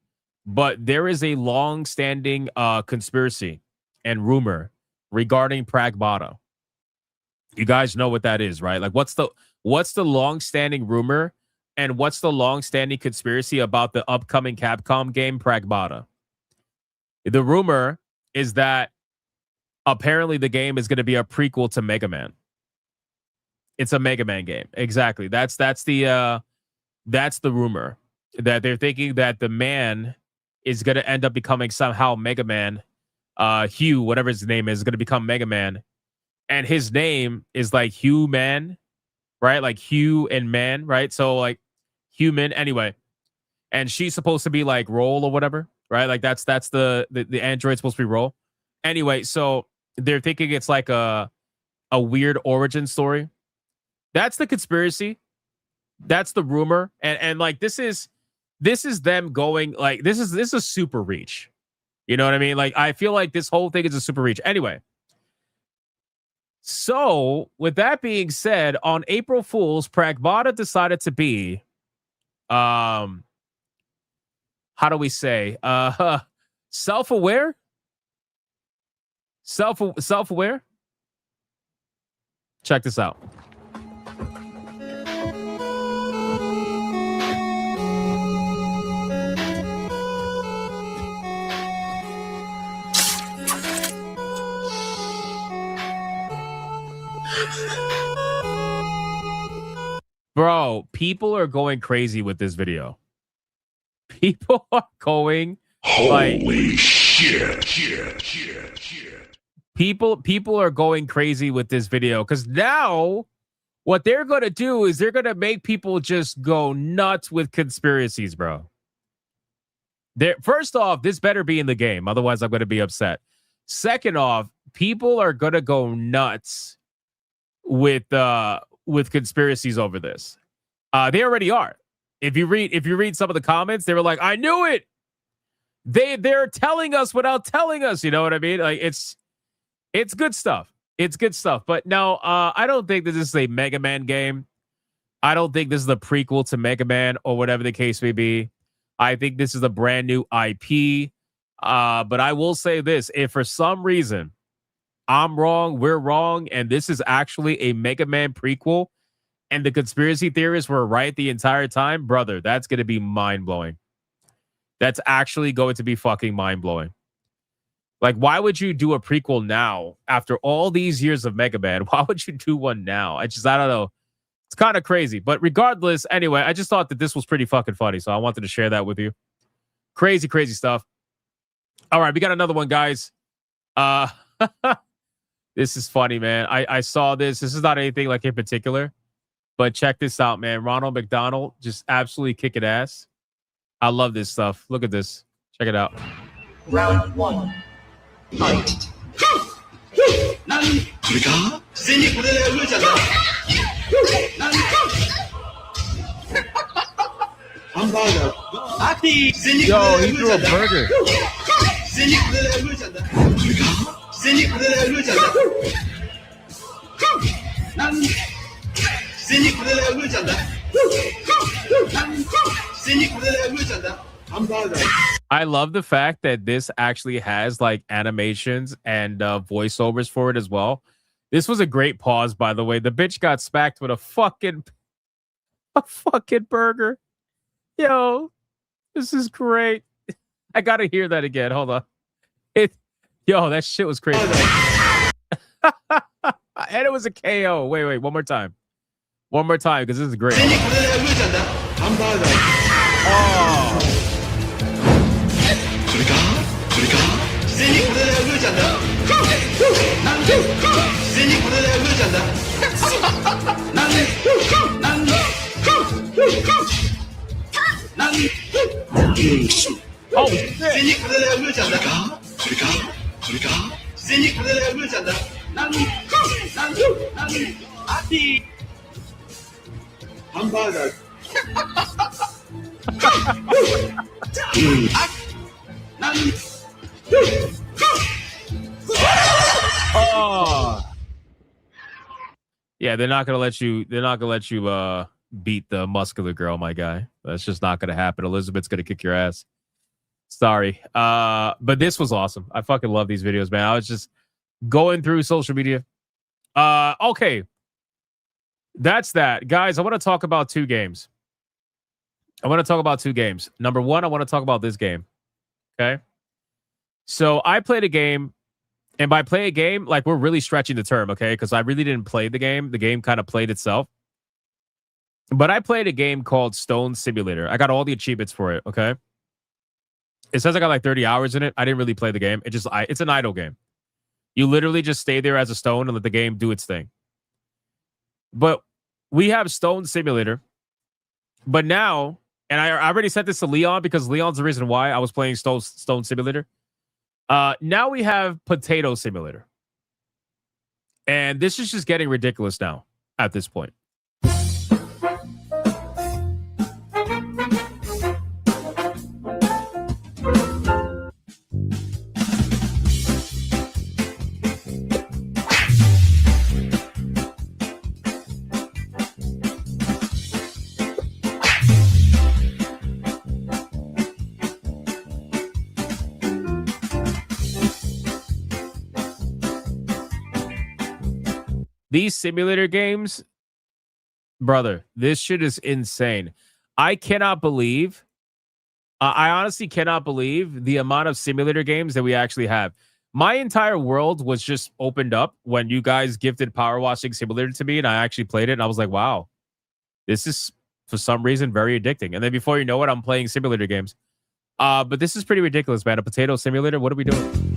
B: but there is a long-standing conspiracy and rumor regarding Pragmata. You guys know what that is, right? Like, what's the long-standing rumor and what's the long-standing conspiracy about the upcoming Capcom game Pragmata? The rumor is that apparently the game is going to be a prequel to Mega Man. It's a Mega Man game. Exactly. That's the rumor, that they're thinking that the man is going to end up becoming somehow Mega Man. Hugh, whatever his name is going to become Mega Man. And his name is like Hugh Man, right? Like Hugh and Man, right? So like human anyway. And she's supposed to be like Roll or whatever, right? Like that's the android's supposed to be Roll. Anyway, so they're thinking it's like a weird origin story. That's the conspiracy. That's the rumor. And like this is them going like this is a super reach. You know what I mean? Like I feel like this whole thing is a super reach. Anyway. So, with that being said, on April Fool's, Pragmata decided to be, how do we say, self-aware? Self-aware? Check this out. Bro, people are going crazy with this video. People are going
C: holy shit.
B: People are going crazy with this video because now what they're going to do is they're going to make people just go nuts with conspiracies, bro. First off, this better be in the game. Otherwise, I'm going to be upset. Second off, people are going to go nuts with conspiracies over this. They already are. If you read some of the comments, they were like, "I knew it." They're telling us without telling us. You know what I mean? Like it's good stuff. It's good stuff. But no, I don't think that this is a Mega Man game. I don't think this is the prequel to Mega Man or whatever the case may be. I think this is a brand new IP. But I will say this: if for some reason I'm wrong, we're wrong, and this is actually a Mega Man prequel, and the conspiracy theorists were right the entire time, brother, that's going to be mind-blowing. That's actually going to be fucking mind-blowing. Like, why would you do a prequel now after all these years of Mega Man? Why would you do one now? I don't know. It's kind of crazy. But regardless, anyway, I just thought that this was pretty fucking funny, so I wanted to share that with you. Crazy, crazy stuff. All right, we got another one, guys. This is funny, man. I saw this. This is not anything like in particular, but check this out, man. Ronald McDonald just absolutely kicking ass. I love this stuff. Look at this. Check it out.
M: Round one. Fight.
B: Yo, he threw a burger. I love the fact that this actually has like animations and voiceovers for it as well. This was a great pause, by the way. The bitch got smacked with a fucking burger. Yo, this is great. I gotta hear that again. Hold on. Yo, that shit was crazy. And it was a KO. Wait, one more time. One more time, because this is great. Oh. Oh, shit. Oh. Yeah, they're not gonna let you. They're not gonna let you beat the muscular girl, my guy. That's just not gonna happen. Elizabeth's gonna kick your ass. Sorry. But this was awesome. I fucking love these videos, man. I was just going through social media. Okay. That's that. Guys, I want to talk about two games. Number one, I want to talk about this game. Okay. So I played a game, and by play a game, like we're really stretching the term, okay? Because I really didn't play the game. The game kind of played itself. But I played a game called Stone Simulator. I got all the achievements for it, okay? It says I got like 30 hours in it. I didn't really play the game. It's an idle game. You literally just stay there as a stone and let the game do its thing. But we have Stone Simulator. But now, and I already said this to Leon because Leon's the reason why I was playing Stone Simulator. Now we have Potato Simulator. And this is just getting ridiculous now at this point. These simulator games, brother, this shit is insane. I honestly cannot believe the amount of simulator games that we actually have. My entire world was just opened up when you guys gifted Power Washing Simulator to me, and I actually played it, and I was like, wow, this is, for some reason, very addicting. And then before you know it, I'm playing simulator games. But this is pretty ridiculous, man. A potato simulator, what are we doing?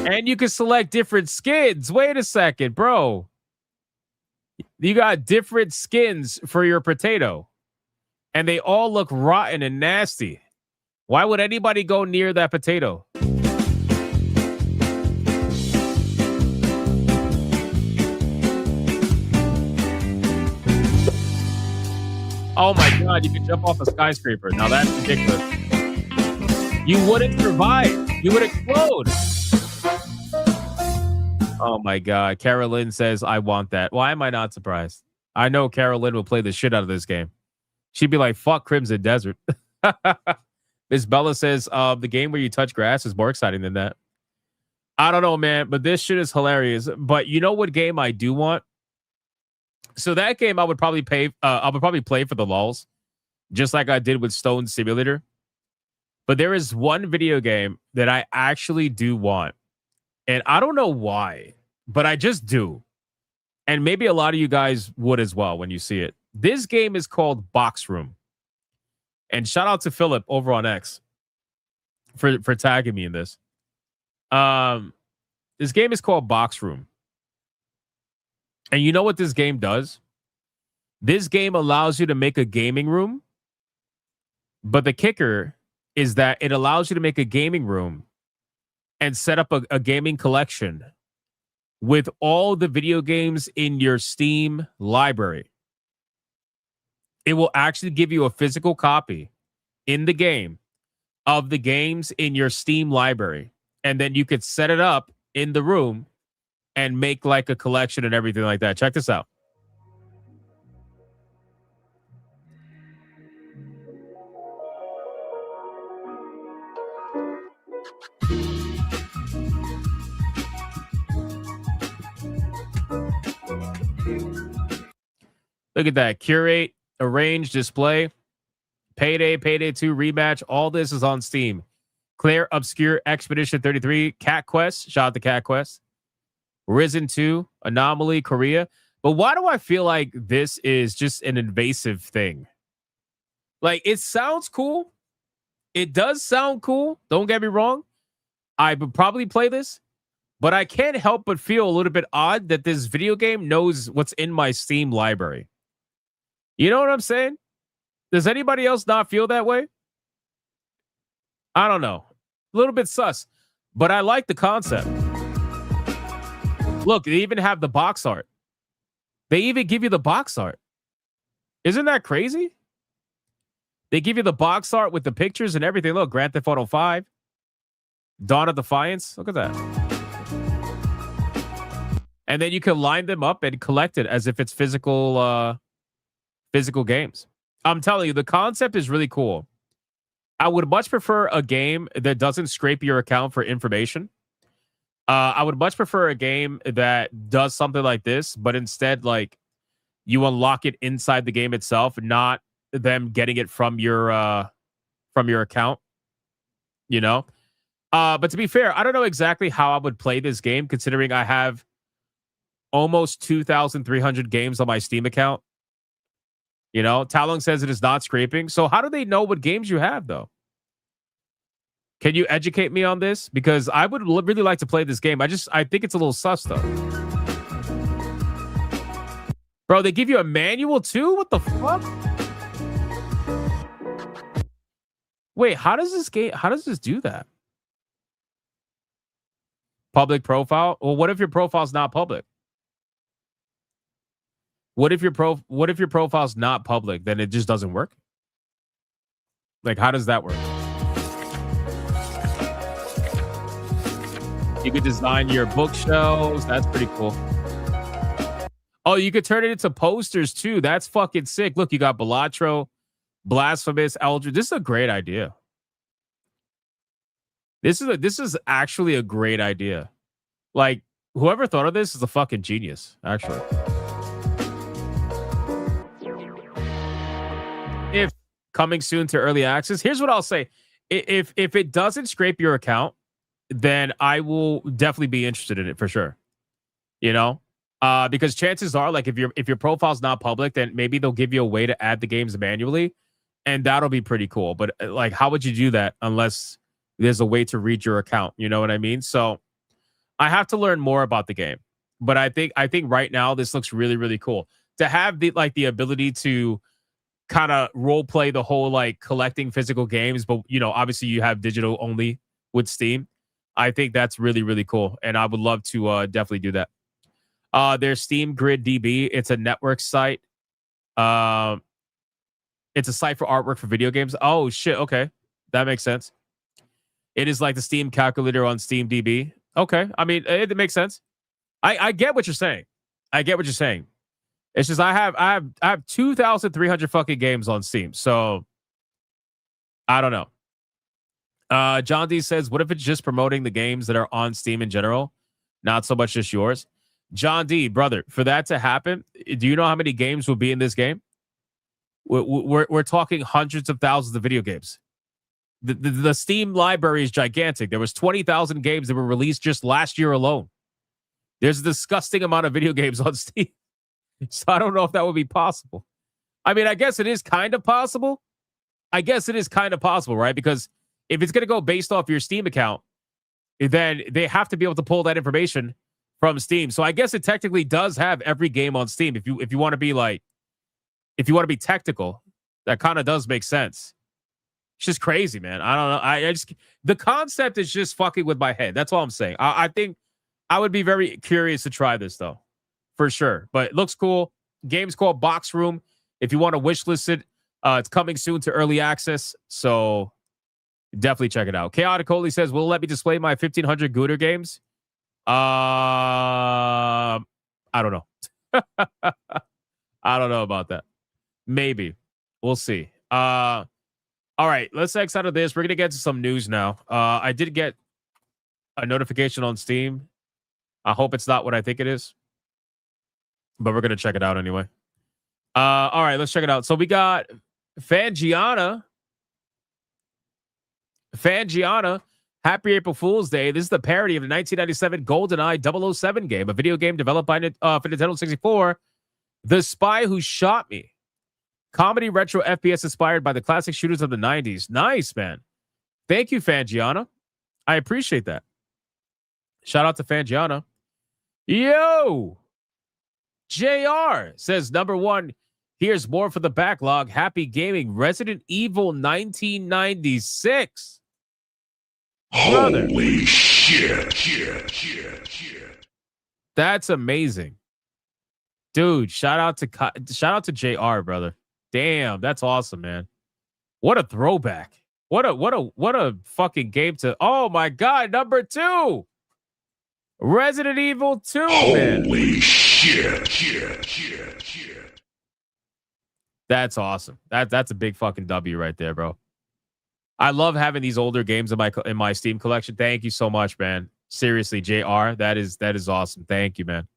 B: And you can select different skins. Wait a second, bro. You got different skins for your potato. And they all look rotten and nasty. Why would anybody go near that potato? Oh my God, you can jump off a skyscraper. Now that's ridiculous. You wouldn't survive. You would explode. Oh my God. Carolyn says, I want that. Why am I not surprised? I know Carolyn will play the shit out of this game. She'd be like, fuck Crimson Desert. Miss Bella says, the game where you touch grass is more exciting than that. I don't know, man, but this shit is hilarious. But you know what game I do want? So that game I would probably play for the lulz, just like I did with Stone Simulator. But there is one video game that I actually do want. And I don't know why, but I just do. And maybe a lot of you guys would as well when you see it. This game is called Box Room. And shout out to Philip over on X for tagging me in this. This game is called Box Room. And you know what this game does? This game allows you to make a gaming room. But the kicker is that it allows you to make a gaming room and set up a gaming collection with all the video games in your Steam library. It will actually give you a physical copy in the game of the games in your Steam library. And then you could set it up in the room and make like a collection and everything like that. Check this out. Look at that. Curate, arrange, display, Payday, Payday 2, Rematch. All this is on Steam. Claire, Obscure, Expedition 33, Cat Quest. Shout out to Cat Quest. Risen 2, Anomaly, Korea. But why do I feel like this is just an invasive thing? Like, it sounds cool. It does sound cool. Don't get me wrong. I would probably play this. But I can't help but feel a little bit odd that this video game knows what's in my Steam library. You know what I'm saying? Does anybody else not feel that way? I don't know. A little bit sus. But I like the concept. Look, they even have the box art. They even give you the box art. Isn't that crazy? They give you the box art with the pictures and everything. Look, Grand Theft Auto 5, Dawn of Defiance. Look at that. And then you can line them up and collect it as if it's physical games. I'm telling you, the concept is really cool. I would much prefer a game that doesn't scrape your account for information. I would much prefer a game that does something like this, but instead, like, you unlock it inside the game itself, not them getting it from your account. You know? But to be fair, I don't know exactly how I would play this game, considering I have almost 2,300 games on my Steam account. You know, Talon says it is not scraping. So how do they know what games you have, though? Can you educate me on this? Because I would really like to play this game. I think it's a little sus, though. Bro, they give you a manual, too? What the fuck? Wait, how does this do that? Public profile? Well, what if your profile's not public? What if your profile's not public? Then it just doesn't work? Like, how does that work? You could design your bookshelves. That's pretty cool. Oh, you could turn it into posters too. That's fucking sick. Look, you got Balatro, Blasphemous, Eldritch. This is a great idea. This is actually a great idea. Like, whoever thought of this is a fucking genius, actually. If coming soon to early access, here's what I'll say. If it doesn't scrape your account, then I will definitely be interested in it for sure. You know? Because chances are, like, if your profile's not public, then maybe they'll give you a way to add the games manually, and that'll be pretty cool. But like, how would you do that unless there's a way to read your account? You know what I mean? So I have to learn more about the game. But I think right now this looks really, really cool. To have the ability to kind of role play the whole like collecting physical games, but you know, obviously you have digital only with Steam. I think that's really, really cool, and I would love to definitely do that. There's Steam Grid DB. It's a network site. It's a site for artwork for video games. Oh shit, okay, that makes sense. It is like the Steam calculator on Steam DB. Okay, I mean it makes sense. I get what you're saying. I get what you're saying. It's just I have 2,300 fucking games on Steam, so I don't know. John D says, "What if it's just promoting the games that are on Steam in general, not so much just yours?" John D, brother, for that to happen, do you know how many games will be in this game? We're talking hundreds of thousands of video games. The Steam library is gigantic. There was 20,000 games that were released just last year alone. There's a disgusting amount of video games on Steam. So I don't know if that would be possible. I mean, I guess it is kind of possible. Right? Because if it's going to go based off your Steam account, then they have to be able to pull that information from Steam. So I guess it technically does have every game on Steam. If you want to be like, if you want to be technical, that kind of does make sense. It's just crazy, man. I don't know. I just, the concept is just fucking with my head. That's all I'm saying. I think I would be very curious to try this though. For sure. But it looks cool. Game's called Box Room. If you want to wishlist it, it's coming soon to early access. So definitely check it out. Chaotic Holy says, will it let me display my 1,500 Gooter games? I don't know. I don't know about that. Maybe. We'll see. All right. Let's X out of this. We're going to get to some news now. I did get a notification on Steam. I hope it's not what I think it is, but we're going to check it out anyway. All right, let's check it out. So we got Fangiana. Happy April Fool's Day. This is the parody of the 1997 GoldenEye 007 game, a video game developed by for Nintendo 64. The Spy Who Shot Me. Comedy retro FPS inspired by the classic shooters of the 90s. Nice, man. Thank you, Fangiana. I appreciate that. Shout out to Fangiana. Yo! JR says, number one, here's more for the backlog. Happy gaming. Resident Evil 1996. Brother.
C: Holy shit.
B: That's amazing. Dude, shout out to JR, brother. Damn, that's awesome, man. What a throwback. What a fucking game to. Oh my God, number 2. Resident Evil 2, man.
C: Holy shit.
B: That's awesome. That's a big fucking W right there, bro. I love having these older games in my Steam collection. Thank you so much, man. Seriously, JR, that is awesome. Thank you, man.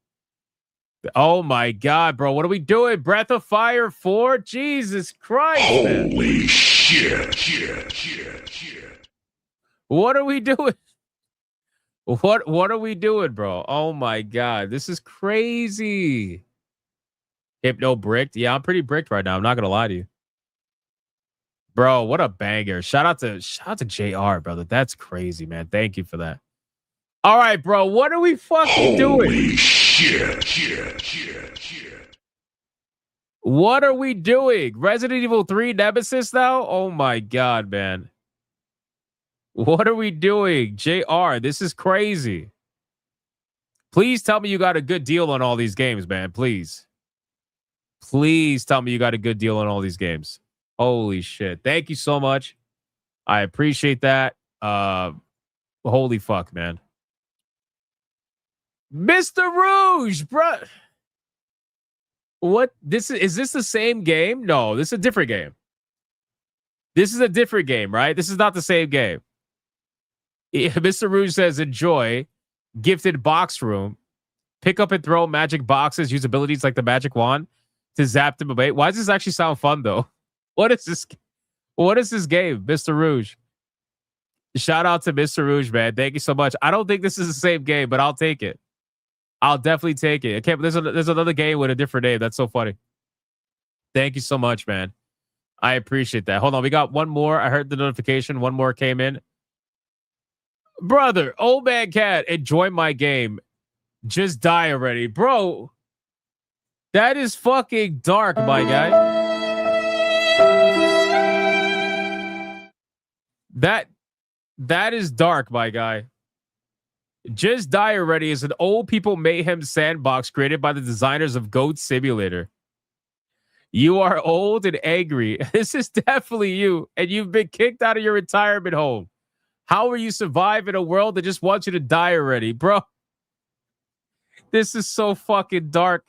B: Oh my God, bro. What are we doing? Breath of Fire 4? Jesus Christ, man.
C: Holy shit.
B: What are we doing? What are we doing, bro? Oh my God. This is crazy. Hypno bricked. Yeah, I'm pretty bricked right now. I'm not gonna lie to you. Bro, what a banger. Shout out to JR, brother. That's crazy, man. Thank you for that. All right, bro. What are we fucking doing?
C: Holy shit.
B: What are we doing? Resident Evil 3 Nemesis now? Oh my God, man. What are we doing? JR, this is crazy. Please tell me you got a good deal on all these games, man. Please. Please tell me you got a good deal on all these games. Holy shit. Thank you so much. I appreciate that. Holy fuck, man. Mr. Rouge, bro. What? Is this the same game? No, this is a different game. This is a different game, right? This is not the same game. Mr. Rouge says, enjoy. Gifted box room. Pick up and throw magic boxes. Use abilities like the magic wand to zap them away. Why does this actually sound fun, though? What is this? What is this game, Mr. Rouge? Shout out to Mr. Rouge, man. Thank you so much. I don't think this is the same game, but I'll take it. I'll definitely take it. I can't. There's another game with a different name. That's so funny. Thank you so much, man. I appreciate that. Hold on. We got one more. I heard the notification. One more came in. Brother, old man cat, enjoy my game. Just die already. Bro, that is fucking dark, my guy. That is dark, my guy. Just Die Already is an old people mayhem sandbox created by the designers of Goat Simulator. You are old and angry. This is definitely you, and you've been kicked out of your retirement home. How will you survive in a world that just wants you to die already, bro? This is so fucking dark.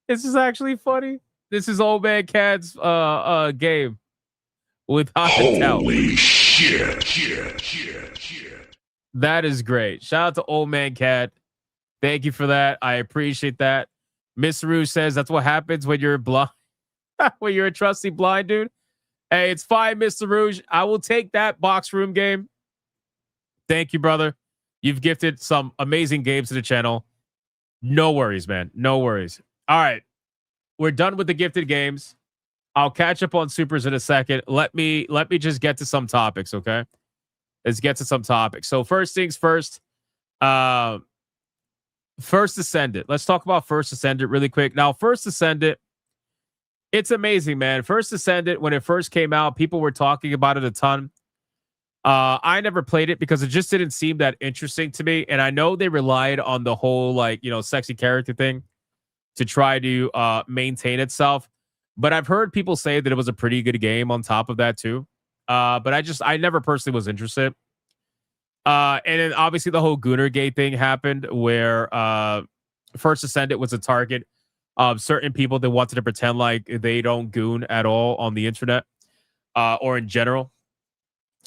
B: This is actually funny. This is Old Man Cat's game with
C: Holy shit.
B: That is great. Shout out to Old Man Cat. Thank you for that. I appreciate that. Miss Rue says that's what happens when you're blind. When you're a trusty blind dude. Hey, it's fine, Mr. Rouge. I will take that box room game. Thank you, brother. You've gifted some amazing games to the channel. No worries, man. No worries. All right. We're done with the gifted games. I'll catch up on supers in a second. Let me just get to some topics, okay? Let's get to some topics. So first things first. First Ascendant. Let's talk about First Ascendant really quick. Now, First Ascendant, it's amazing, man. First Ascendant, when it first came out, people were talking about it a ton. I never played it because it just didn't seem that interesting to me. And I know they relied on the whole, sexy character thing to try to maintain itself. But I've heard people say that it was a pretty good game on top of that too. But I never personally was interested. And then obviously the whole Goonergate thing happened where First Ascendant was a target of certain people that wanted to pretend like they don't goon at all on the internet or in general.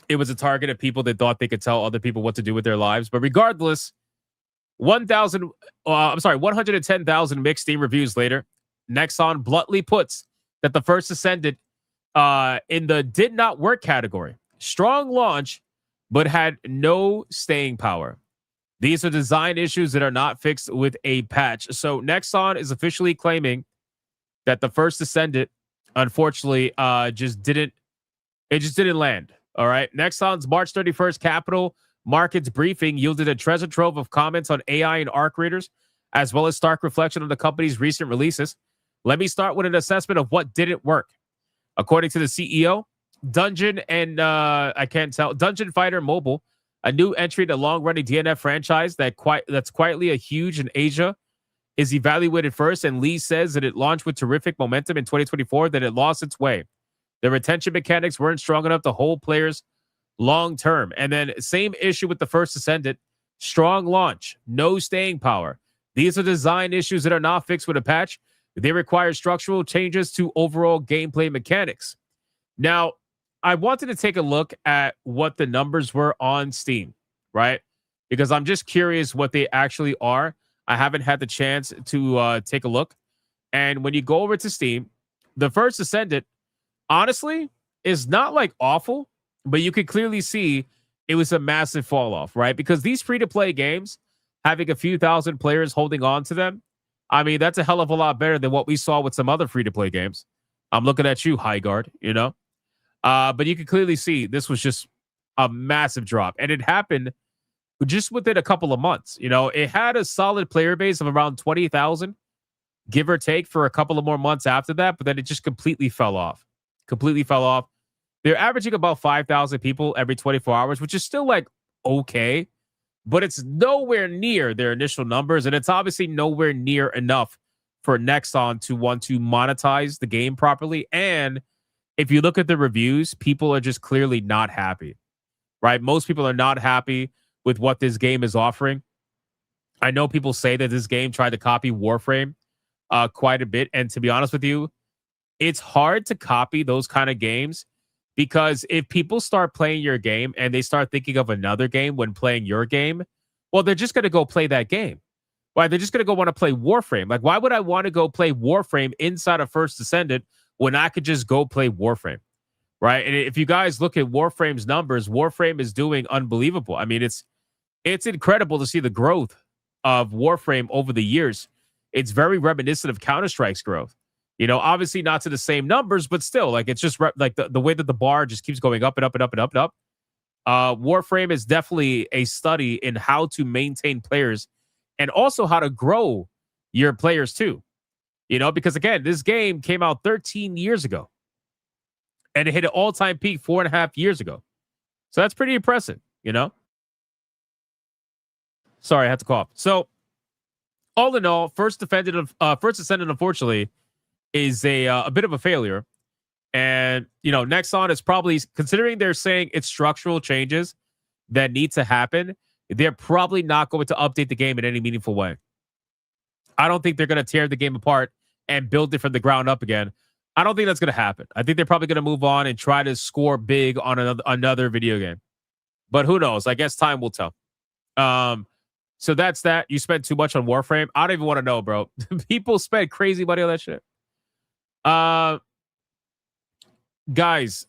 B: It was a target of people that thought they could tell other people what to do with their lives. But regardless, 110,000 mixed Steam reviews later, Nexon bluntly puts that the First Ascendant in the did not work category. Strong launch, but had no staying power. These are design issues that are not fixed with a patch. So Nexon is officially claiming that the First Ascendant, unfortunately, just didn't land. All right. Nexon's March 31st Capital Markets briefing yielded a treasure trove of comments on AI and ARC readers, as well as stark reflection on the company's recent releases. Let me start with an assessment of what didn't work. According to the CEO, Dungeon Fighter Mobile, a new entry to long-running DNF franchise that's quietly a huge in Asia, is evaluated first, and Lee says that it launched with terrific momentum in 2024, that it lost its way. The retention mechanics weren't strong enough to hold players long term. And then same issue with the first Ascendant. Strong launch, no staying power. These are design issues that are not fixed with a patch. They require structural changes to overall gameplay mechanics. Now, I wanted to take a look at what the numbers were on Steam, right? Because I'm just curious what they actually are. I haven't had the chance to take a look. And when you go over to Steam, the first Ascendant, honestly, is not like awful, but you could clearly see it was a massive fall off, right? Because these free-to-play games, having a few thousand players holding on to them, I mean, that's a hell of a lot better than what we saw with some other free-to-play games. I'm looking at you, Highguard, you know? But you can clearly see this was just a massive drop. And it happened just within a couple of months. You know, it had a solid player base of around 20,000, give or take, for a couple of more months after that. But then it just completely fell off. They're averaging about 5,000 people every 24 hours, which is still like okay, but it's nowhere near their initial numbers. And it's obviously nowhere near enough for Nexon to want to monetize the game properly. And if you look at the reviews, people are just clearly not happy, right? Most people are not happy with what this game is offering. I know people say that this game tried to copy Warframe quite a bit. And to be honest with you, it's hard to copy those kind of games, because if people start playing your game and they start thinking of another game when playing your game, well, they're just going to go play that game. Why? They're just going to go want to play Warframe. Like, why would I want to go play Warframe inside of First Descendant when I could just go play Warframe, right? And if you guys look at Warframe's numbers, Warframe is doing unbelievable. I mean, it's incredible to see the growth of Warframe over the years. It's very reminiscent of Counter-Strike's growth. You know, obviously not to the same numbers, but still, like, it's just like the way that the bar just keeps going up and up and up and up and up. Warframe is definitely a study in how to maintain players and also how to grow your players too. You know, because again, this game came out 13 years ago and it hit an all-time peak 4.5 years ago. So that's pretty impressive, you know? Sorry, I had to cough. So all in all, First Ascendant, unfortunately, is a bit of a failure. And, you know, Nexon is probably, considering they're saying it's structural changes that need to happen, they're probably not going to update the game in any meaningful way. I don't think they're going to tear the game apart and build it from the ground up again. I don't think that's going to happen. I think they're probably going to move on and try to score big on another video game. But who knows? I guess time will tell. So that's that. You spent too much on Warframe. I don't even want to know, bro. People spend crazy money on that shit. Guys,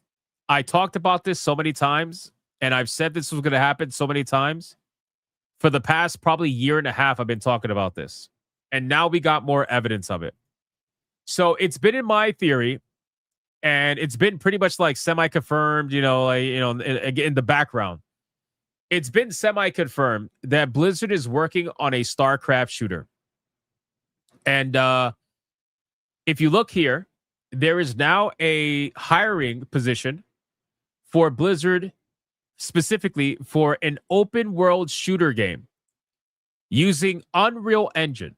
B: I talked about this so many times, and I've said this was going to happen so many times. For the past probably year and a half, I've been talking about this, and now we got more evidence of it. So it's been in my theory, and it's been pretty much like semi-confirmed, you know, like, you know, in the background. It's been semi-confirmed that Blizzard is working on a StarCraft shooter. And if you look here, there is now a hiring position for Blizzard, specifically for an open world shooter game using Unreal Engine,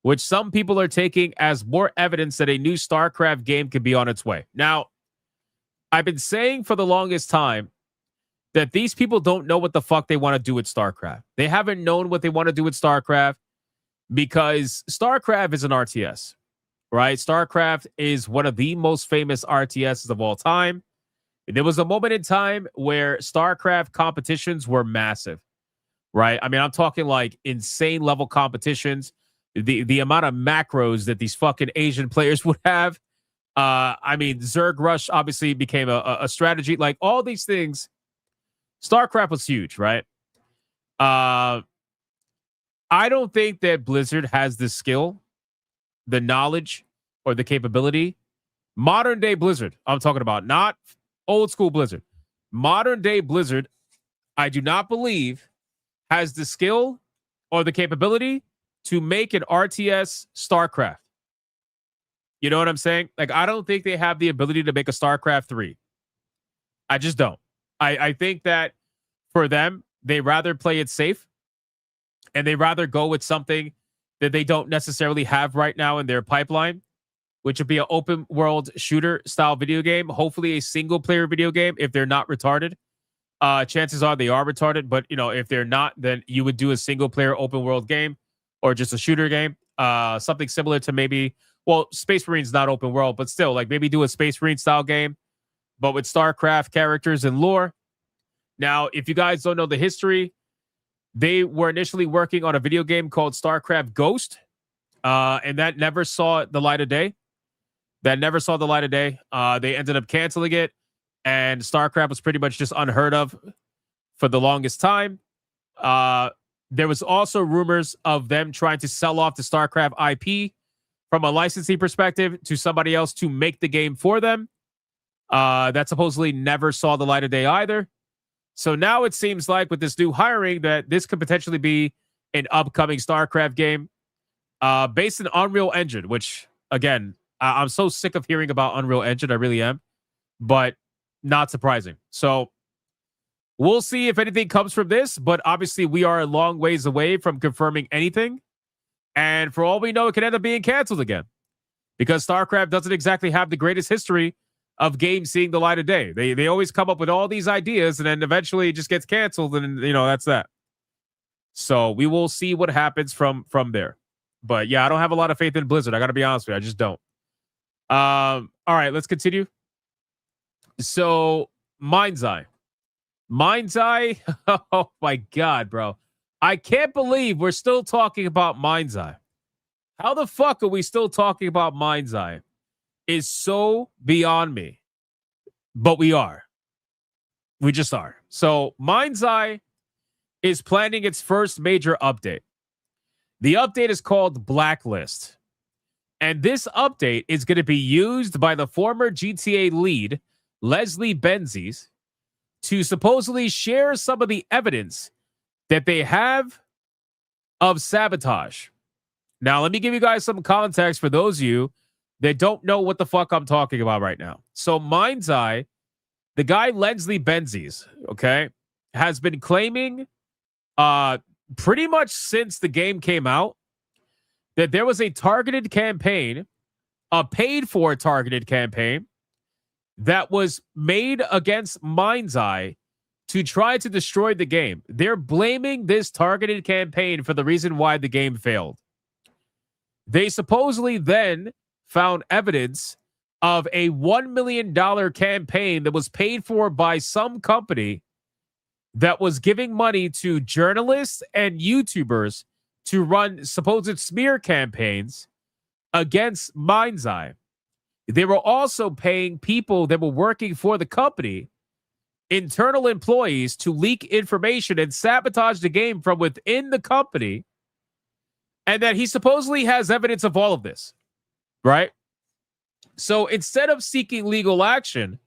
B: which some people are taking as more evidence that a new StarCraft game could be on its way. Now, I've been saying for the longest time that these people don't know what the fuck they want to do with StarCraft. They haven't known what they want to do with StarCraft because StarCraft is an RTS, right? StarCraft is one of the most famous RTSs of all time. There was a moment in time where StarCraft competitions were massive, right? I mean, I'm talking like insane level competitions. The amount of macros that these fucking Asian players would have. I mean, Zerg Rush obviously became a strategy. Like all these things, StarCraft was huge, right? I don't think that Blizzard has the skill, the knowledge, or the capability. Modern day Blizzard, I'm talking about, not old school Blizzard. Modern day Blizzard, I do not believe has the skill or the capability to make an RTS StarCraft. You know what I'm saying? Like, I don't think they have the ability to make a StarCraft 3. I just don't. I think that for them, they rather play it safe and they rather go with something that they don't necessarily have right now in their pipeline which would be an open world shooter style video game. Hopefully a single player video game if they're not retarded. Chances are they are retarded, but if they're not, then you would do a single player open world game or just a shooter game. Something similar to maybe, well, Space Marine's not open world, but still, like maybe do a Space Marine style game, but with StarCraft characters and lore. Now, if you guys don't know the history, they were initially working on a video game called StarCraft Ghost, and that never saw the light of day. They ended up canceling it, and StarCraft was pretty much just unheard of for the longest time. There was also rumors of them trying to sell off the StarCraft IP from a licensing perspective to somebody else to make the game for them. That supposedly never saw the light of day either. So now it seems like with this new hiring that this could potentially be an upcoming StarCraft game based in Unreal Engine, which, again, I'm so sick of hearing about Unreal Engine. I really am. But not surprising. So we'll see if anything comes from this. But obviously, we are a long ways away from confirming anything. And for all we know, it could end up being canceled again. Because StarCraft doesn't exactly have the greatest history of games seeing the light of day. They always come up with all these ideas and then eventually it just gets canceled, and that's that. So we will see what happens from there. But yeah, I don't have a lot of faith in Blizzard. I got to be honest with you. I just don't. All right, let's continue. So Mind's Eye. Oh my God, bro. I can't believe we're still talking about Mind's Eye. How the fuck are we still talking about Mind's Eye? Is so beyond me. But we are. We just are. So Mind's Eye is planning its first major update. The update is called Blacklist. And this update is going to be used by the former GTA lead, Leslie Benzies, to supposedly share some of the evidence that they have of sabotage. Now, let me give you guys some context for those of you that don't know what the fuck I'm talking about right now. So Mind's Eye, the guy Leslie Benzies, okay, has been claiming pretty much since the game came out that there was a targeted campaign, a paid-for targeted campaign that was made against Mind's Eye to try to destroy the game. They're blaming this targeted campaign for the reason why the game failed. They supposedly then found evidence of a $1 million campaign that was paid for by some company that was giving money to journalists and YouTubers to run supposed smear campaigns against Mind's Eye. They were also paying people that were working for the company, internal employees, to leak information and sabotage the game from within the company, and that he supposedly has evidence of all of this, right? So instead of seeking legal action,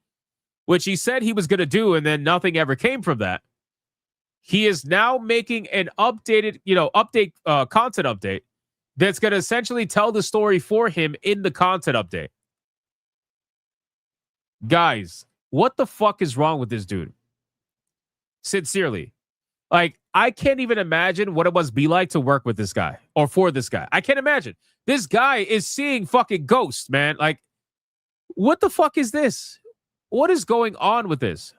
B: which he said he was going to do, and then nothing ever came from that, he is now making an updated, content update that's going to essentially tell the story for him in the content update. Guys, what the fuck is wrong with this dude? Sincerely. Like, I can't even imagine what it must be like to work with this guy or for this guy. I can't imagine. This guy is seeing fucking ghosts, man. Like, what the fuck is this? What is going on with this?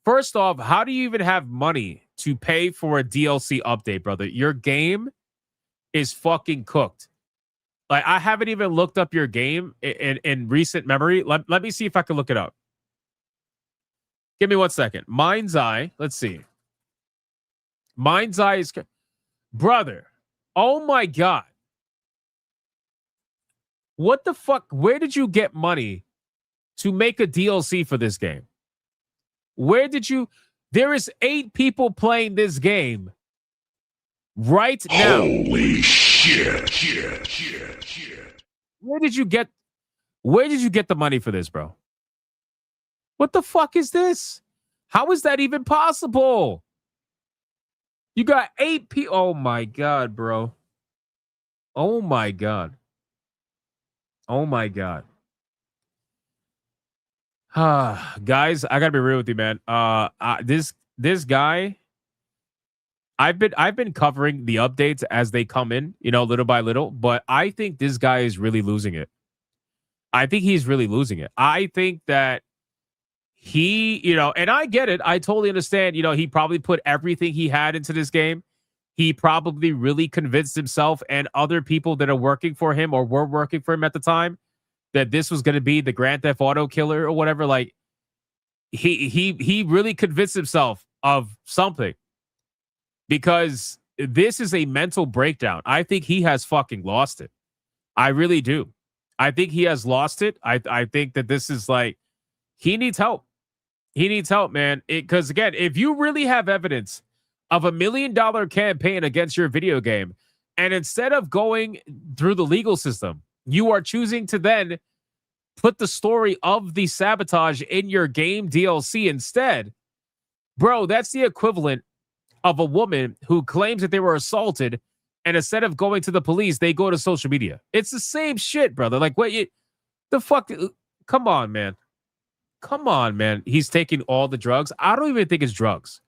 B: First off, how do you even have money to pay for a DLC update, brother? Your game is fucking cooked. Like, I haven't even looked up your game in recent memory. Let me see if I can look it up. Give me 1 second. Mind's Eye. Let's see. Mind's Eye is... Brother. Oh, my God. What the fuck? Where did you get money to make a DLC for this game? Where did you... There is 8 people playing this game right now.
C: Holy shit.
B: Where did you get the money for this, bro? What the fuck is this? How is that even possible? You got 8 people. Oh my God, bro. Oh my God. Oh my God. Guys, I gotta be real with you, man. This guy, I've been covering the updates as they come in, little by little, but I think this guy is really losing it. I think he's really losing it. I think that he, and I get it. I totally understand. He probably put everything he had into this game. He probably really convinced himself and other people that are working for him or were working for him at the time that this was going to be the Grand Theft Auto killer or whatever. Like he really convinced himself of something, because this is a mental breakdown. I think he has fucking lost it. I really do. I think he has lost it. I think that this is like, he needs help. He needs help, man. Because again, if you really have evidence of $1 million campaign against your video game, and instead of going through the legal system, you are choosing to then put the story of the sabotage in your game DLC instead, bro, that's the equivalent of a woman who claims that they were assaulted, and instead of going to the police, they go to social media. It's the same shit, brother. Like, what the fuck? Come on, man. Come on, man. He's taking all the drugs. I don't even think it's drugs.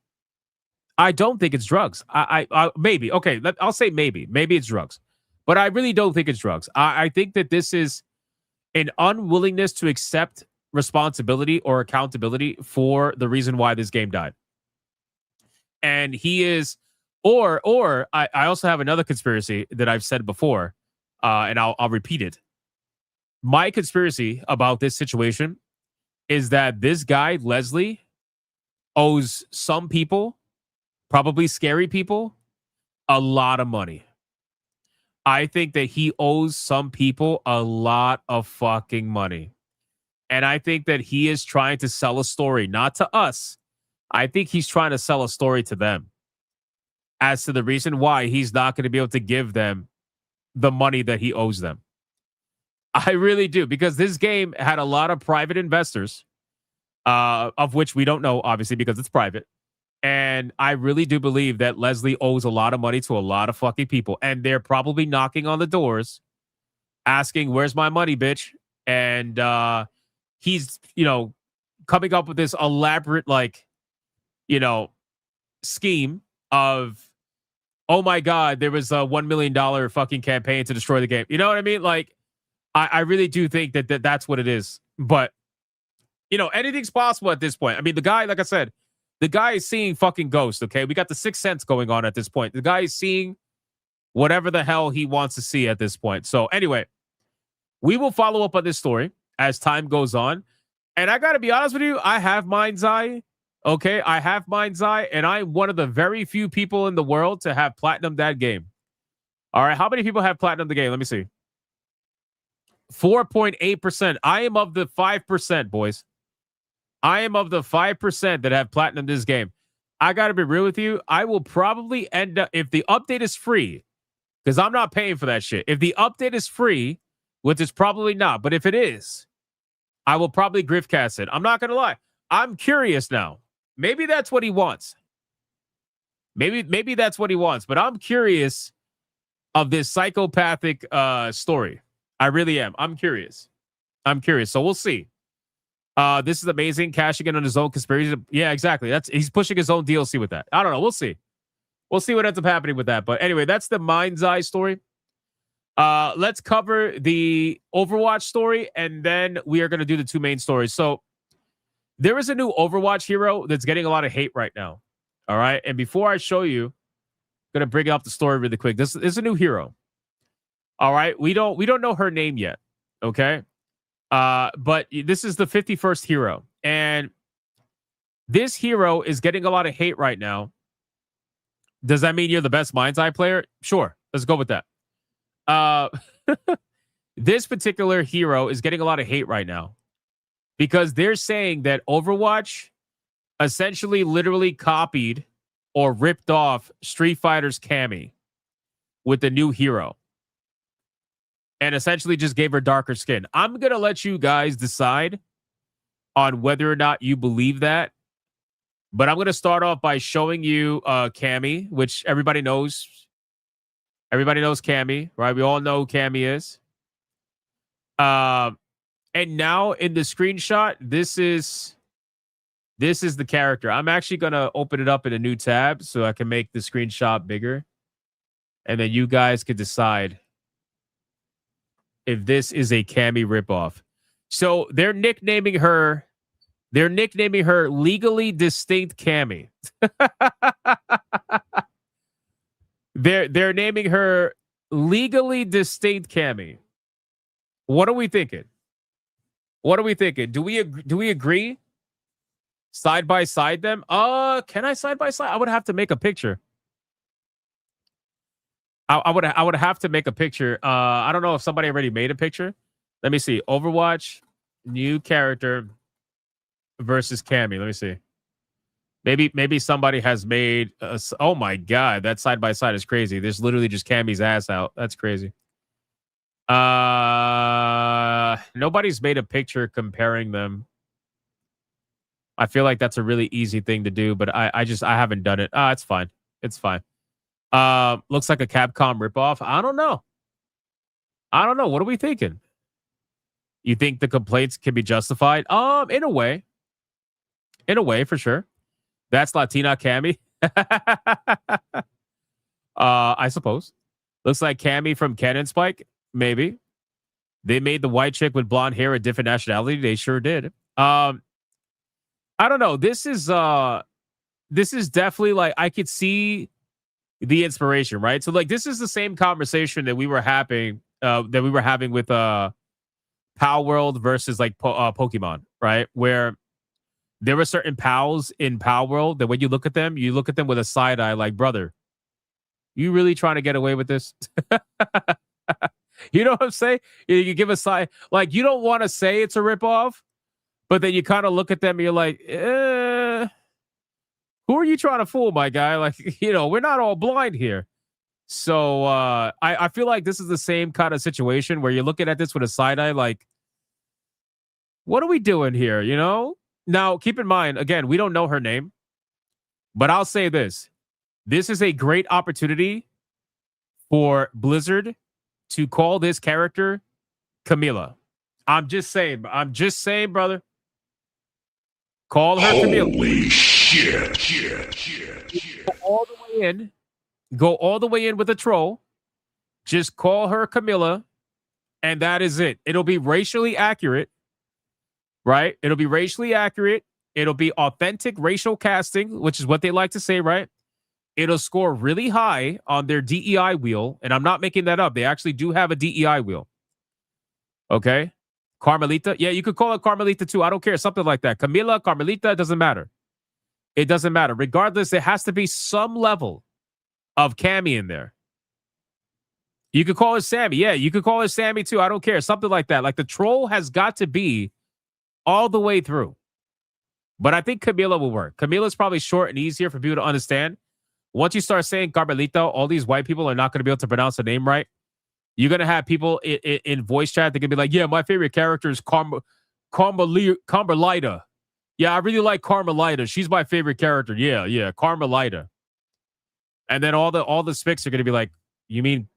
B: I don't think it's drugs. I maybe. Okay, I'll say maybe. Maybe it's drugs. But I really don't think it's drugs. I think that this is an unwillingness to accept responsibility or accountability for the reason why this game died. And he is, or I also have another conspiracy that I've said before, and I'll repeat it. My conspiracy about this situation is that this guy, Leslie, owes some people, probably scary people, a lot of money. I think that he owes some people a lot of fucking money. And I think that he is trying to sell a story, not to us. I think he's trying to sell a story to them as to the reason why he's not going to be able to give them the money that he owes them. I really do, because this game had a lot of private investors, of which we don't know, obviously, because it's private. And I really do believe that Leslie owes a lot of money to a lot of fucking people. And they're probably knocking on the doors, asking, where's my money, bitch? And he's, coming up with this elaborate, scheme of, oh my God, there was a $1 million fucking campaign to destroy the game. You know what I mean? Like, I really do think that that's what it is. But, anything's possible at this point. I mean, the guy, like I said, the guy is seeing fucking ghosts, okay? We got the Sixth Sense going on at this point. The guy is seeing whatever the hell he wants to see at this point. So anyway, we will follow up on this story as time goes on. And I got to be honest with you, I have Mind's Eye, okay? I have Mind's Eye, and I'm one of the very few people in the world to have platinumed that game. All right, how many people have platinumed the game? Let me see. 4.8%. I am of the 5%, boys. I am of the 5% that have platinum this game. I got to be real with you. I will probably end up, if the update is free, because I'm not paying for that shit. If the update is free, which it's probably not, but if it is, I will probably griftcast it. I'm not going to lie. I'm curious now. Maybe that's what he wants. Maybe that's what he wants, but I'm curious of this psychopathic story. I really am. I'm curious. So we'll see. This is amazing. Cashing in on his own conspiracy. Yeah, exactly. He's pushing his own DLC with that. I don't know. We'll see. We'll see what ends up happening with that. But anyway, that's the Mind's Eye story. Let's cover the Overwatch story, and then we are going to do the two main stories. So there is a new Overwatch hero that's getting a lot of hate right now. All right. And before I show you, I'm going to bring up the story really quick. This is a new hero. All right. We don't know her name yet. Okay. But this is the 51st hero. And this hero is getting a lot of hate right now. Does that mean you're the best Mind's Eye player? Sure. Let's go with that. This particular hero is getting a lot of hate right now because they're saying that Overwatch essentially literally copied or ripped off Street Fighter's Cammy with the new hero and essentially just gave her darker skin. I'm going to let you guys decide on whether or not you believe that. But I'm going to start off by showing you Cammy, which everybody knows. Everybody knows Cammy, right? We all know who Cammy is. And now in the screenshot, this is the character. I'm actually going to open it up in a new tab so I can make the screenshot bigger. And then you guys can decide if this is a Cammy ripoff. So they're nicknaming her legally distinct Cammy. They're naming her legally distinct Cammy. What are we thinking? What are we thinking? Do we agree? Side by side them? Can I side by side? I would have to make a picture. I would have to make a picture. I don't know if somebody already made a picture. Let me see. Overwatch, new character versus Cammy. Let me see. Maybe somebody has made. Oh my god, that side by side is crazy. There's literally just Cammy's ass out. That's crazy. Nobody's made a picture comparing them. I feel like that's a really easy thing to do, but I haven't done it. It's fine. It's fine. Looks like a Capcom ripoff. I don't know. What are we thinking? You think the complaints can be justified? In a way. In a way, for sure. That's Latina Cammy. I suppose. Looks like Cammy from Cannon Spike. Maybe. They made the white chick with blonde hair a different nationality. They sure did. I don't know. This is definitely like I could see the inspiration, right? So like this is the same conversation that we were having with Palworld versus like Pokemon, right? Where there were certain pals in Palworld that when you look at them with a side eye, like, brother, you really trying to get away with this? You know what I'm saying? You give a side, like, you don't want to say it's a ripoff, but then you kind of look at them and you're like, who are you trying to fool, my guy? Like, we're not all blind here. So I feel like this is the same kind of situation where you're looking at this with a side eye, like, what are we doing here? Now, keep in mind, again, we don't know her name, but I'll say this. This is a great opportunity for Blizzard to call this character Camila. I'm just saying, brother. Call her Camila.
C: Holy shit.
B: Go all the way in with a troll. Just call her Camila, and that is it. It'll be racially accurate. Right? It'll be racially accurate. It'll be authentic racial casting, which is what they like to say, right? It'll score really high on their DEI wheel. And I'm not making that up. They actually do have a DEI wheel. Okay? Carmelita. Yeah, you could call it Carmelita too. I don't care. Something like that. Camila, Carmelita, it doesn't matter. It doesn't matter. Regardless, there has to be some level of Cammy in there. You could call her Sammy. Yeah, you could call her Sammy too. I don't care. Something like that. Like the troll has got to be all the way through. But I think Camila will work. Camila's probably short and easier for people to understand. Once you start saying Carmelita, all these white people are not going to be able to pronounce the name right. You're going to have people in voice chat that can be like, yeah, my favorite character is Carmelita. Yeah, I really like Carmelita. She's my favorite character. Yeah, Carmelita. And then all the spics are going to be like, you mean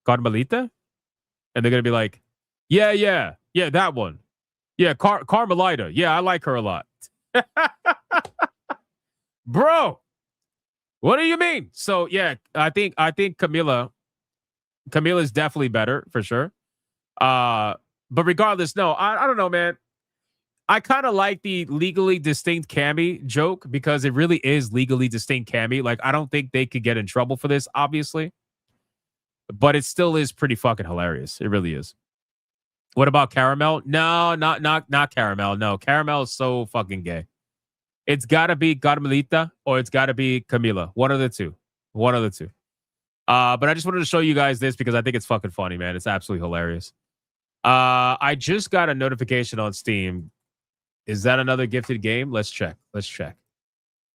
B: Carmelita? And they're going to be like, yeah, that one. Yeah, Carmelita. Yeah, I like her a lot. Bro, what do you mean? So, yeah, I think Camila is definitely better for sure. But regardless, no, I don't know, man. I kind of like the legally distinct Cammy joke because it really is legally distinct Cammy. Like, I don't think they could get in trouble for this, obviously. But it still is pretty fucking hilarious. It really is. What about Caramel? No, not Caramel. No, Caramel is so fucking gay. It's got to be Carmelita or it's got to be Camila. One of the two. But I just wanted to show you guys this because I think it's fucking funny, man. It's absolutely hilarious. I just got a notification on Steam. Is that another gifted game? Let's check.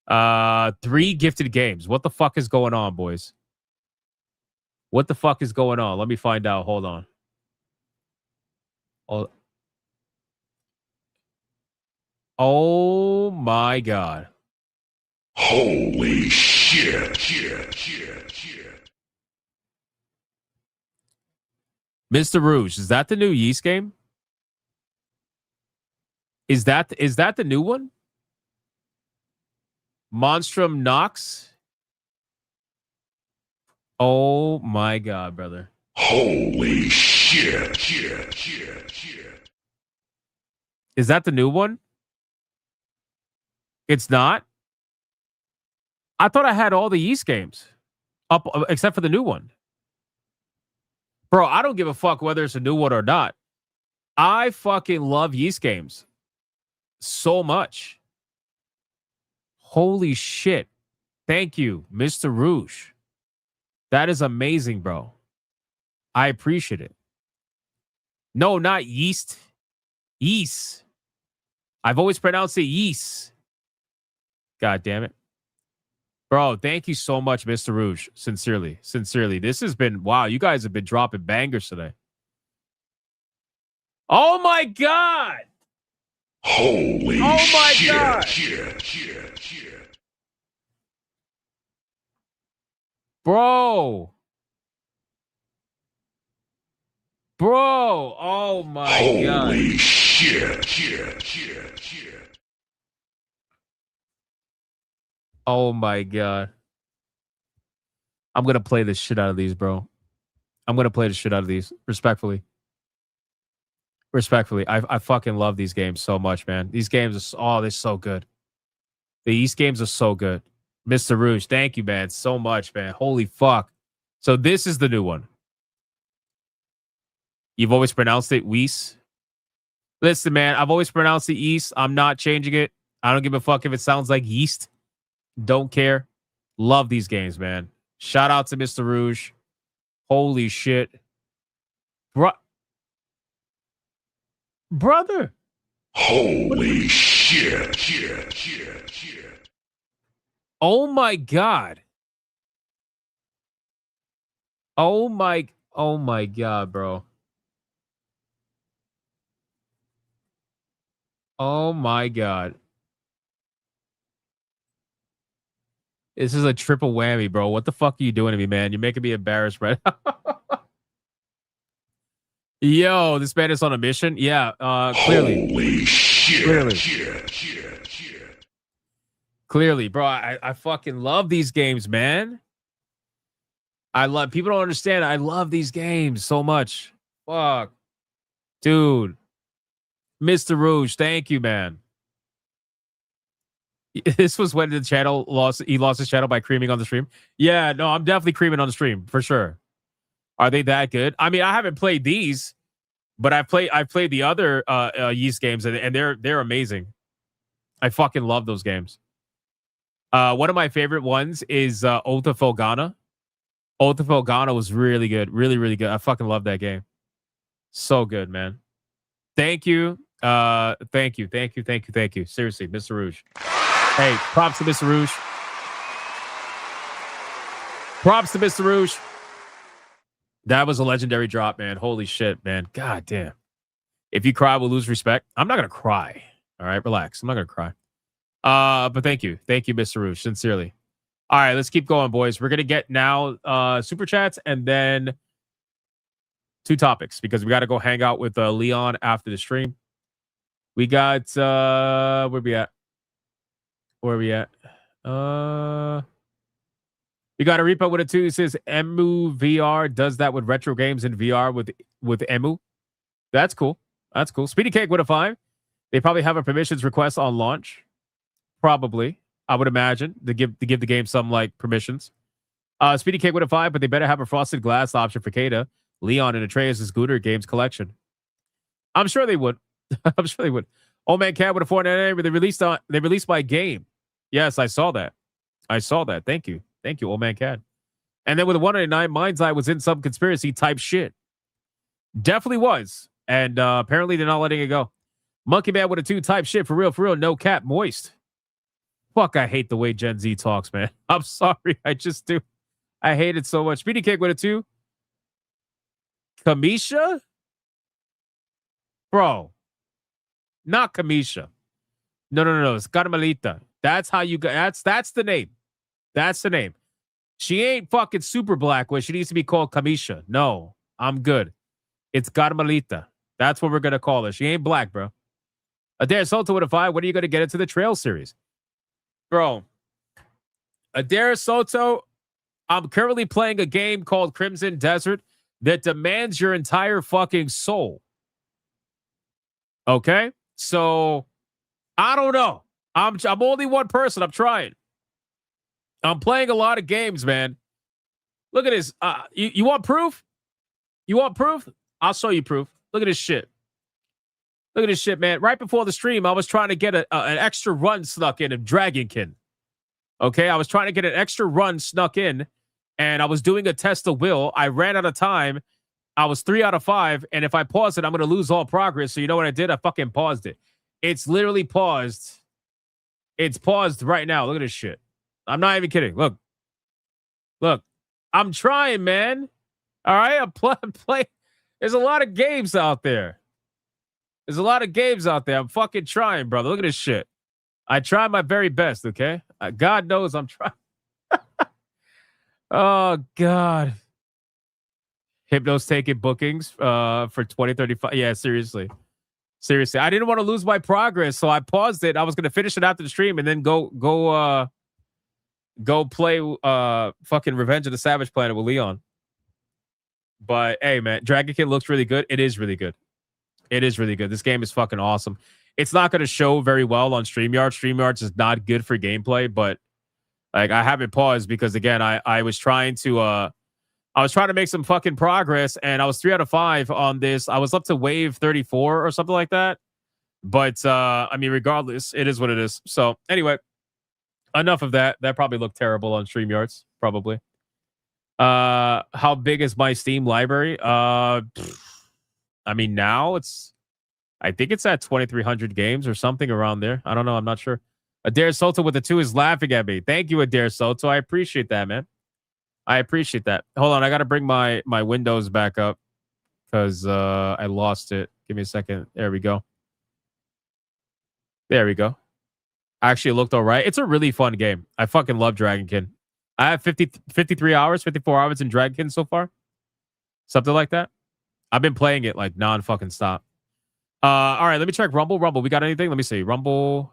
B: 3 gifted games. What the fuck is going on, boys? What the fuck is going on? Let me find out. Hold on. Oh my God.
C: Holy shit.
B: Mr. Rouge, is that the new Yeast game? Is that the new one? Monstrum Nox? Oh my God, brother.
C: Holy shit.
B: Is that the new one? It's not? I thought I had all the Yeast games up except for the new one. Bro, I don't give a fuck whether it's a new one or not. I fucking love Yeast games so much. Holy shit. Thank you, Mr. Rouge. That is amazing, bro. I appreciate it. No, not yeast. Yeast. I've always pronounced it yeast. God damn it. Bro, thank you so much, Mr. Rouge. Sincerely. Sincerely. This has been, wow, you guys have been dropping bangers today. Oh my God.
C: Holy
B: oh my
C: shit,
B: God.
C: shit.
B: Bro. Bro. Oh my God.
C: Holy shit.
B: Oh my God. I'm going to play the shit out of these, bro. I'm going to play the shit out of these. Respectfully. I fucking love these games so much, man. These games are, they're so good. These games are so good. Mr. Rouge, thank you, man, so much, man. Holy fuck. So this is the new one. You've always pronounced it Weiss. Listen, man, I've always pronounced it Yeast. I'm not changing it. I don't give a fuck if it sounds like yeast. Don't care. Love these games, man. Shout out to Mr. Rouge. Holy shit. Brother.
C: Holy shit.
B: Oh my God. Oh my God, bro. Oh my God. This is a triple whammy, bro. What the fuck are you doing to me, man? You're making me embarrassed right now. Yo, this man is on a mission? Yeah, clearly.
C: Holy shit.
B: Clearly, bro. I fucking love these games, man. People don't understand. I love these games so much. Fuck. Dude. Mr. Rouge, thank you, man. This was when the channel lost his channel by creaming on the stream. Yeah, no, I'm definitely creaming on the stream for sure. Are they that good? I mean, I haven't played these, but I've played the other Yeast games, and they're amazing. I fucking love those games. One of my favorite ones is Oath of Felghana. Oath of Felghana was really good, really, really good. I fucking love that game. So good, man. Thank you. Thank you. Seriously, Mr. Rouge. Hey, props to Mr. Rouge. Props to Mr. Rouge. That was a legendary drop, man. Holy shit, man. God damn. If you cry, we'll lose respect. I'm not going to cry. All right, relax. I'm not going to cry. But thank you. Thank you, Mr. Rouge. Sincerely. All right, let's keep going, boys. We're going to get now super chats and then 2 topics because we got to go hang out with Leon after the stream. We got, where we at? We got a repo with a 2. It says Emu VR does that with retro games in VR with Emu. That's cool. Speedy Cake with a 5. They probably have a permissions request on launch. Probably, I would imagine to give the game some like permissions. Speedy Cake with a 5, but they better have a frosted glass option for Kata, Leon, and Atreus' Scooter Games collection. I'm sure they would. Old Man Cat with a 4.99. They released my game. Yes, I saw that. Thank you, Old Man Cat. And then with a 1.99, Mind's Eye was in some conspiracy type shit. Definitely was. And apparently they're not letting it go. Monkey Man with a 2 type shit for real, no cap, moist. Fuck, I hate the way Gen Z talks, man. I'm sorry, I just do. I hate it so much. Speedy Cake with a 2. Kamisha? Bro. Not Kamisha. No. It's Carmelita. That's how you go. That's the name. That's the name. She ain't fucking super black where she needs to be called Kamisha. No, I'm good. It's Carmelita. That's what we're going to call her. She ain't black, bro. Adair Soto with a 5. When are you going to get into the Trail series? Bro, Adair Soto, I'm currently playing a game called Crimson Desert that demands your entire fucking soul. Okay? So I don't know. I'm only one person. I'm trying. I'm playing a lot of games, man. Look at this. You want proof? You want proof? I'll show you proof. Look at this shit. Look at this shit, man. Right before the stream, I was trying to get an extra run snuck in of Dragonkin. Okay, I was trying to get an extra run snuck in, and I was doing a test of will. I ran out of time. I was 3 out of 5, and if I pause it, I'm going to lose all progress. So you know what I did? I fucking paused it. It's literally paused. It's paused right now. Look at this shit. I'm not even kidding. Look. Look. I'm trying, man. All right? I'm playing. There's a lot of games out there. There's a lot of games out there. I'm fucking trying, brother. Look at this shit. I try my very best, okay? God knows I'm trying. Oh, God. Hypno's taking bookings for 2035. Yeah, seriously. Seriously. I didn't want to lose my progress, so I paused it. I was going to finish it after the stream and then go play fucking Revenge of the Savage Planet with Leon. But, hey, man, Dragon Kid looks really good. It is really good. It is really good. This game is fucking awesome. It's not going to show very well on StreamYard. StreamYard's is not good for gameplay, but like I have it paused because again, I was trying to make some fucking progress, and I was 3 out of 5 on this. I was up to wave 34 or something like that. But I mean, regardless, it is what it is. So anyway, enough of that. That probably looked terrible on StreamYards, probably. How big is my Steam library? I mean, now I think it's at 2,300 games or something around there. I don't know. I'm not sure. Adair Soto with the 2 is laughing at me. Thank you, Adair Soto. I appreciate that, man. I appreciate that. Hold on. I got to bring my Windows back up because I lost it. Give me a second. There we go. There we go. Actually, it looked all right. It's a really fun game. I fucking love Dragonkin. I have 53 hours, 54 hours in Dragonkin so far. Something like that. I've been playing it like non-fucking stop. All right, let me check Rumble. Rumble, we got anything? Let me see. Rumble,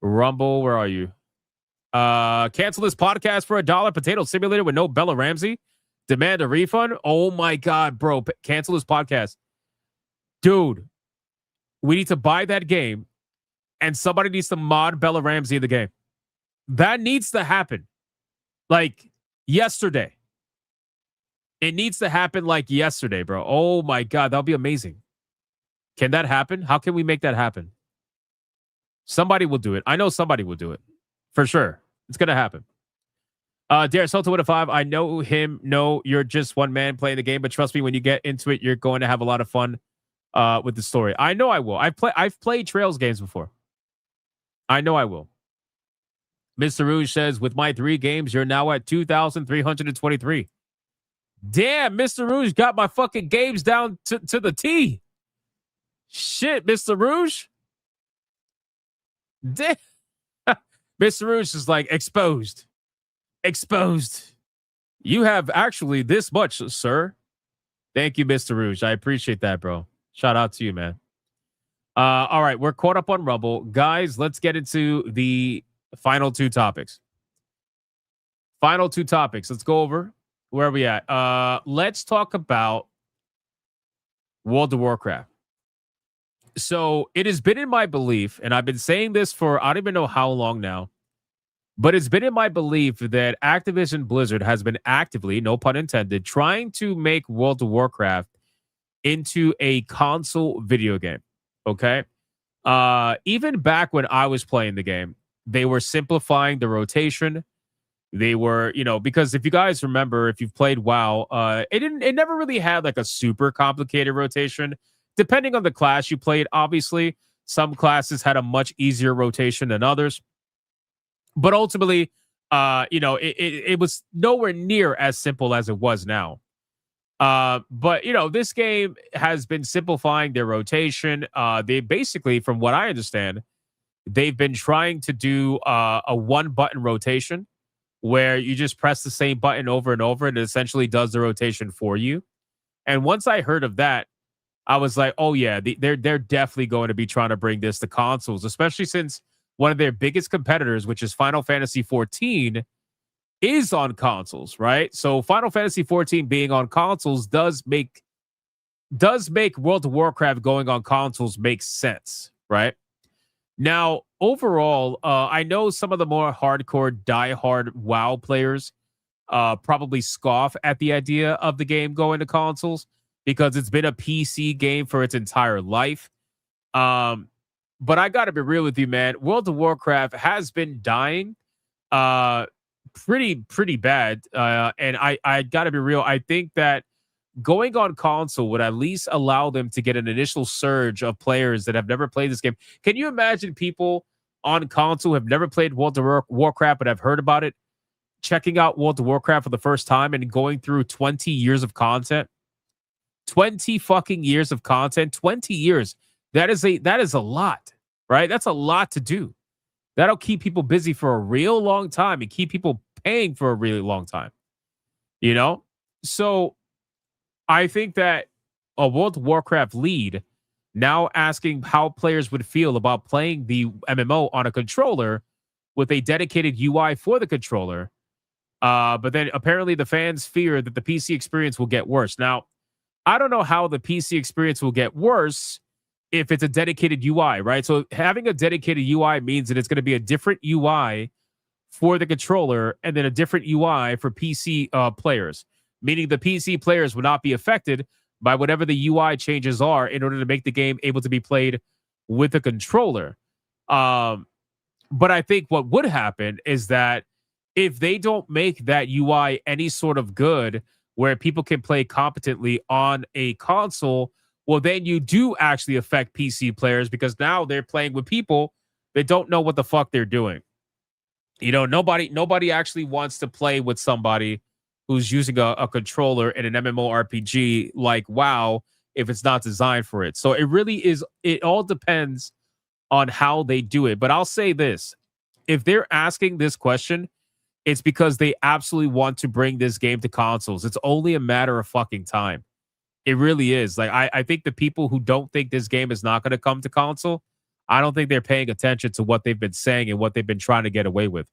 B: where are you? Cancel this podcast for $1. Potato Simulator with no Bella Ramsey. Demand a refund. Oh my God, bro. Cancel this podcast. Dude, we need to buy that game and somebody needs to mod Bella Ramsey in the game. That needs to happen. Like yesterday. It needs to happen like yesterday, bro. Oh my God, that'll be amazing. Can that happen? How can we make that happen? Somebody will do it. I know somebody will do it. For sure. It's going to happen. Dare Soto with a 5. I know him. No, you're just one man playing the game, but trust me, when you get into it, you're going to have a lot of fun with the story. I know I will. I've played Trails games before. I know I will. Mr. Rouge says, with my 3 games, you're now at 2,323. Damn, Mr. Rouge got my fucking games down to the T. Shit, Mr. Rouge. Damn. Mr. Rouge is like, exposed. Exposed. You have actually this much, sir. Thank you, Mr. Rouge. I appreciate that, bro. Shout out to you, man. All right, we're caught up on Rumble. Guys, let's get into the final 2 topics. Final 2 topics. Let's go over. Where are we at? Let's talk about World of Warcraft. So it has been in my belief, and I've been saying this for I don't even know how long now, but it's been in my belief that Activision Blizzard has been actively, no pun intended, trying to make World of Warcraft into a console video game. Okay? Even back when I was playing the game, they were simplifying the rotation. They were, because if you guys remember, if you've played WoW, it never really had like a super complicated rotation. Depending on the class you played, obviously, some classes had a much easier rotation than others. But ultimately, it was nowhere near as simple as it was now. But, this game has been simplifying their rotation. They basically, from what I understand, they've been trying to do a 1-button rotation where you just press the same button over and over and it essentially does the rotation for you. And once I heard of that, I was like, oh yeah, they're definitely going to be trying to bring this to consoles, especially since one of their biggest competitors, which is Final Fantasy XIV, is on consoles, right? So Final Fantasy XIV being on consoles does make does make World of Warcraft going on consoles make sense, right? Now, overall, I know some of the more hardcore, diehard WoW players probably scoff at the idea of the game going to consoles because it's been a PC game for its entire life. But I got to be real with you, man. World of Warcraft has been dying pretty bad. And I got to be real. I think that going on console would at least allow them to get an initial surge of players that have never played this game. Can you imagine people on console who have never played World of Warcraft but have heard about it, checking out World of Warcraft for the first time and going through 20 years of content? 20 fucking years of content, 20 years. That is a lot, right? That's a lot to do. That'll keep people busy for a real long time and keep people paying for a really long time. You know? So I think that a World of Warcraft lead now asking how players would feel about playing the MMO on a controller with a dedicated UI for the controller. But then apparently the fans fear that the PC experience will get worse. Now, I don't know how the PC experience will get worse if it's a dedicated UI, right? So having a dedicated UI means that it's going to be a different UI for the controller and then a different UI for PC players, meaning the PC players will not be affected by whatever the UI changes are in order to make the game able to be played with a controller. But I think what would happen is that if they don't make that UI any sort of good where people can play competently on a console, well, then you do actually affect PC players because now they're playing with people that don't know what the fuck they're doing. You know, nobody actually wants to play with somebody who's using a controller in an MMORPG like WoW if it's not designed for it. So it all depends on how they do it. But I'll say this, if they're asking this question, it's because they absolutely want to bring this game to consoles. It's only a matter of fucking time. It really is. Like, I think the people who don't think this game is not going to come to console, I don't think they're paying attention to what they've been saying and what they've been trying to get away with.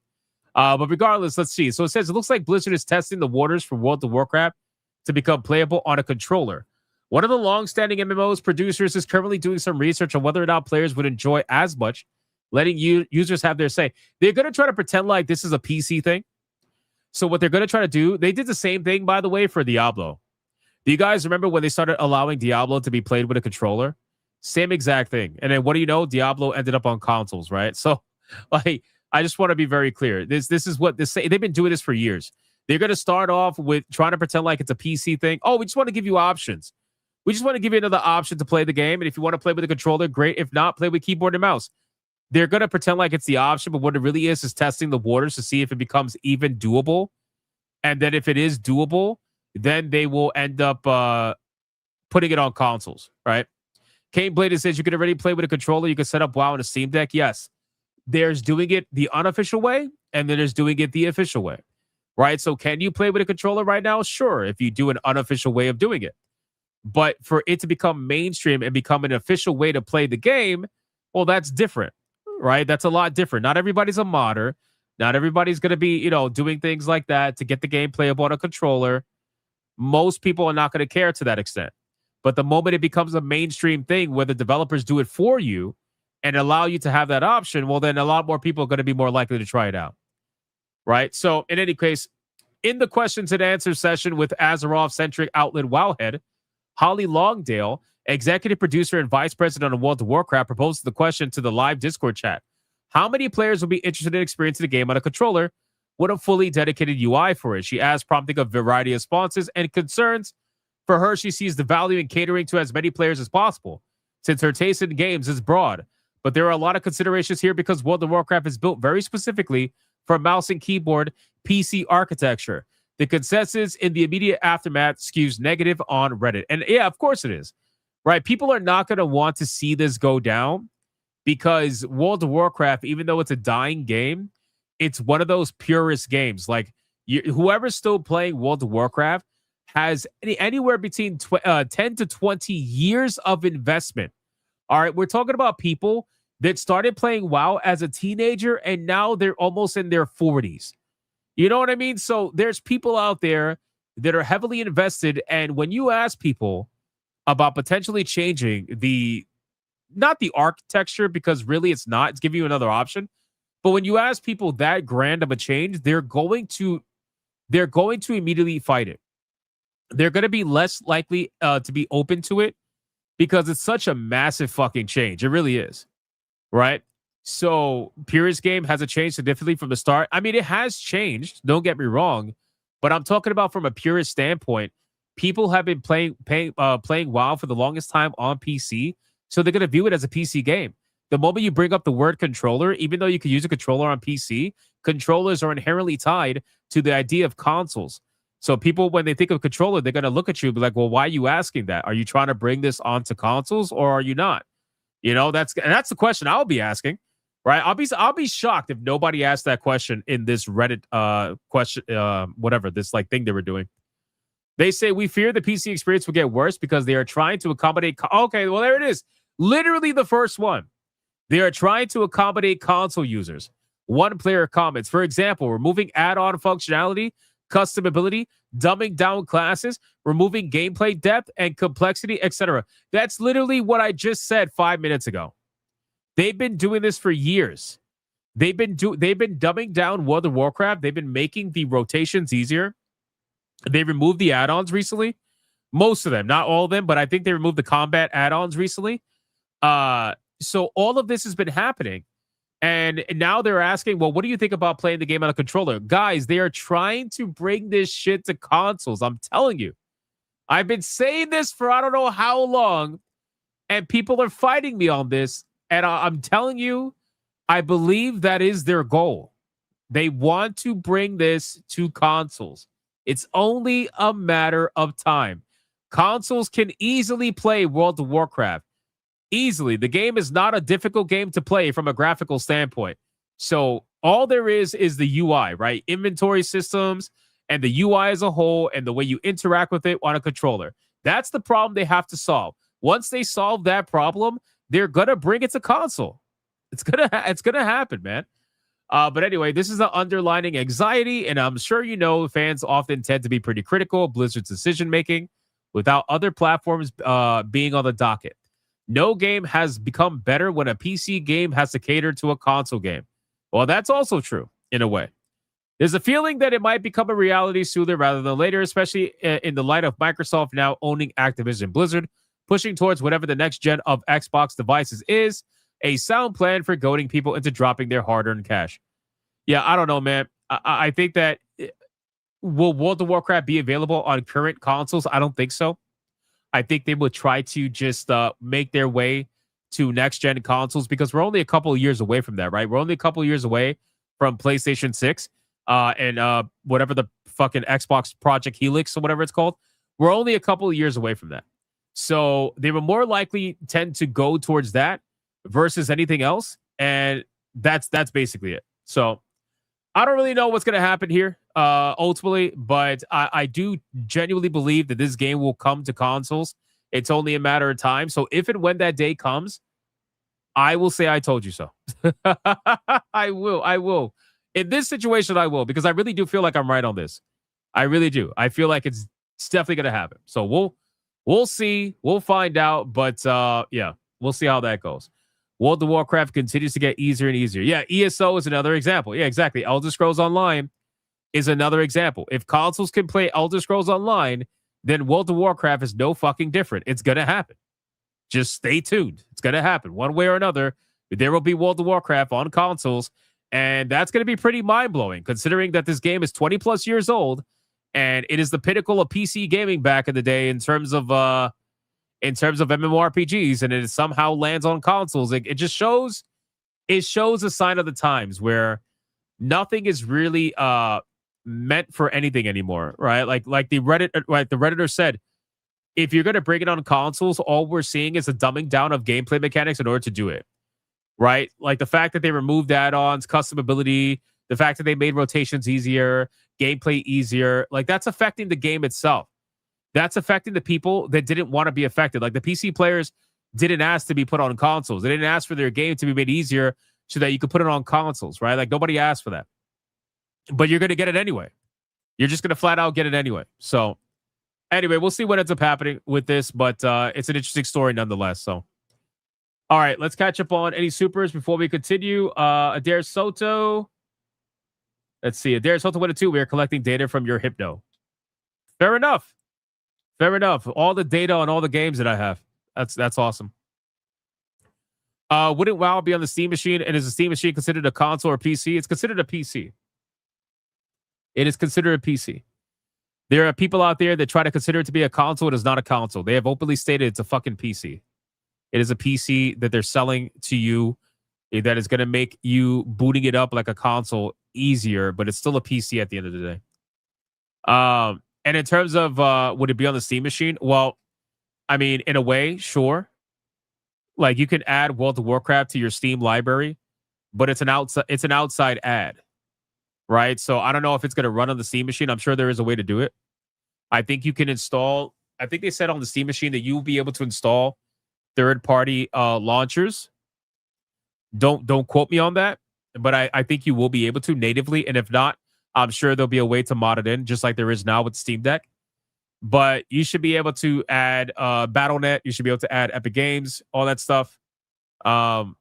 B: But regardless, let's see. So it says, it looks like Blizzard is testing the waters for World of Warcraft to become playable on a controller. One of the long-standing MMO's producers is currently doing some research on whether or not players would enjoy as much letting users have their say. They're going to try to pretend like this is a PC thing. So what they're going to try to do, they did the same thing, by the way, for Diablo. Do you guys remember when they started allowing Diablo to be played with a controller? Same exact thing. And then what do you know? Diablo ended up on consoles, right? So, like, I just want to be very clear. This is what they've been doing this for years. They're going to start off with trying to pretend like it's a PC thing. Oh, we just want to give you options. We just want to give you another option to play the game. And if you want to play with a controller, great. If not, play with keyboard and mouse. They're going to pretend like it's the option, but what it really is testing the waters to see if it becomes even doable. And then if it is doable, then they will end up putting it on consoles, right? Kane Blader says you can already play with a controller. You can set up WoW on a Steam Deck. Yes. There's doing it the unofficial way, and then there's doing it the official way, right? So can you play with a controller right now? Sure, if you do an unofficial way of doing it. But for it to become mainstream and become an official way to play the game, well, that's different, right? That's a lot different. Not everybody's a modder. Not everybody's going to be, doing things like that to get the game playable on a controller. Most people are not going to care to that extent. But the moment it becomes a mainstream thing where the developers do it for you and allow you to have that option, well, then a lot more people are going to be more likely to try it out, right? So in any case, in the questions and answers session with Azeroth-centric outlet Wowhead, Holly Longdale, executive producer and vice president of World of Warcraft, proposed the question to the live Discord chat. How many players will be interested in experiencing the game on a controller with a fully dedicated UI for it? She asked, prompting a variety of responses and concerns. For her, she sees the value in catering to as many players as possible, since her taste in games is broad. But there are a lot of considerations here because World of Warcraft is built very specifically for mouse and keyboard PC architecture. The consensus in the immediate aftermath skews negative on Reddit. And yeah, of course it is, right? People are not going to want to see this go down because World of Warcraft, even though it's a dying game, it's one of those purist games. Like, whoever's still playing World of Warcraft has anywhere between 10 to 20 years of investment. All right, we're talking about people that started playing WoW as a teenager and now they're almost in their 40s. You know what I mean? So there's people out there that are heavily invested. And when you ask people about potentially changing not the architecture, because really it's not. It's giving you another option. But when you ask people that grand of a change, they're going to immediately fight it. They're going to be less likely to be open to it because it's such a massive fucking change. It really is, right? So Purist game hasn't changed significantly from the start. I mean, it has changed. Don't get me wrong, but I'm talking about from a purist standpoint. People have been playing WoW for the longest time on PC, so they're going to view it as a PC game. The moment you bring up the word controller, even though you can use a controller on PC, controllers are inherently tied to the idea of consoles. So people, when they think of controller, they're going to look at you and be like, well, why are you asking that? Are you trying to bring this onto consoles or are you not? You know, that's the question I'll be asking, right? I'll be shocked if nobody asked that question in this Reddit question, whatever, this like thing they were doing. They say, we fear the PC experience will get worse because they are trying to accommodate. Okay, well, there it is. Literally the first one. They are trying to accommodate console users. One player comments, for example, removing add-on functionality, customability, dumbing down classes, removing gameplay depth and complexity, etc. That's literally what I just said 5 minutes ago. They've been doing this for years. They've been dumbing down World of Warcraft. They've been making the rotations easier. They removed the add-ons recently. Most of them, not all of them, but I think they removed the combat add-ons recently. So all of this has been happening. And now they're asking, well, what do you think about playing the game on a controller? Guys, they are trying to bring this shit to consoles. I'm telling you. I've been saying this for I don't know how long, and people are fighting me on this. And I'm telling you, I believe that is their goal. They want to bring this to consoles. It's only a matter of time. Consoles can easily play World of Warcraft. Easily. The game is not a difficult game to play from a graphical standpoint. So all there is the UI, right? Inventory systems and the UI as a whole and the way you interact with it on a controller. That's the problem they have to solve. Once they solve that problem, they're going to bring it to console. It's going to happen, man. But anyway, this is the underlining anxiety, and I'm sure you know fans often tend to be pretty critical of Blizzard's decision-making without other platforms being on the docket. No game has become better when a PC game has to cater to a console game. Well, that's also true, in a way. There's a feeling that it might become a reality sooner rather than later, especially in the light of Microsoft now owning Activision Blizzard, pushing towards whatever the next gen of Xbox devices is, a sound plan for goading people into dropping their hard-earned cash. Yeah, I don't know, man. I think that will World of Warcraft be available on current consoles? I don't think so. I think they will try to just make their way to next-gen consoles because we're only a couple of years away from that, right? We're only a couple of years away from PlayStation 6 and whatever the fucking Xbox Project Helix or whatever it's called. We're only a couple of years away from that. So they will more likely tend to go towards that versus anything else. And that's basically it. So I don't really know what's going to happen here ultimately, but I do genuinely believe that this game will come to consoles. It's only a matter of time. So if and when that day comes, I will say I told you so. I will. In this situation, I will, because I really do feel like I'm right on this. I really do. I feel like it's definitely going to happen. So we'll see. We'll find out. But yeah, we'll see how that goes. World of Warcraft continues to get easier and easier. Yeah, ESO is another example. Yeah, exactly. Elder Scrolls Online is another example. If consoles can play Elder Scrolls Online, then World of Warcraft is no fucking different. It's going to happen. Just stay tuned. It's going to happen one way or another. There will be World of Warcraft on consoles, and that's going to be pretty mind-blowing considering that this game is 20 plus years old and it is the pinnacle of PC gaming back in the day in terms of MMORPGs, and it somehow lands on consoles. It just shows a sign of the times where nothing is really meant for anything anymore, right? Like the Redditor said, if you're going to bring it on consoles, all we're seeing is a dumbing down of gameplay mechanics in order to do it, right? Like the fact that they removed add-ons, customability, the fact that they made rotations easier, gameplay easier, like that's affecting the game itself. That's affecting the people that didn't want to be affected. Like the PC players didn't ask to be put on consoles. They didn't ask for their game to be made easier so that you could put it on consoles, right? Like nobody asked for that. But you're going to get it anyway. You're just going to flat out get it anyway. So Anyway, we'll see what ends up happening with this, but it's an interesting story nonetheless. So, all right, let's catch up on any supers before we continue. Adair Soto. Let's see. Adair Soto 1 and 2. We are collecting data from your Hypno. Fair enough. Fair enough. All the data on all the games that I have. That's awesome. Wouldn't WoW be on the Steam machine? And is the Steam machine considered a console or PC? It's considered a PC. It is considered a PC. There are people out there that try to consider it to be a console. It is not a console. They have openly stated it's a fucking PC. It is a PC that they're selling to you that is going to make you booting it up like a console easier, but it's still a PC at the end of the day. And in terms of would it be on the Steam machine? Well, I mean, in a way, sure. Like you can add World of Warcraft to your Steam library, but it's an outside ad, right? So I don't know if it's going to run on the Steam machine. I'm sure there is a way to do it. I think you can install. I think they said on the Steam machine that you'll be able to install third-party launchers. Don't quote me on that, but I think you will be able to natively. And if not, I'm sure there'll be a way to mod it in, just like there is now with Steam Deck. But you should be able to add Battle.net. You should be able to add Epic Games, all that stuff. But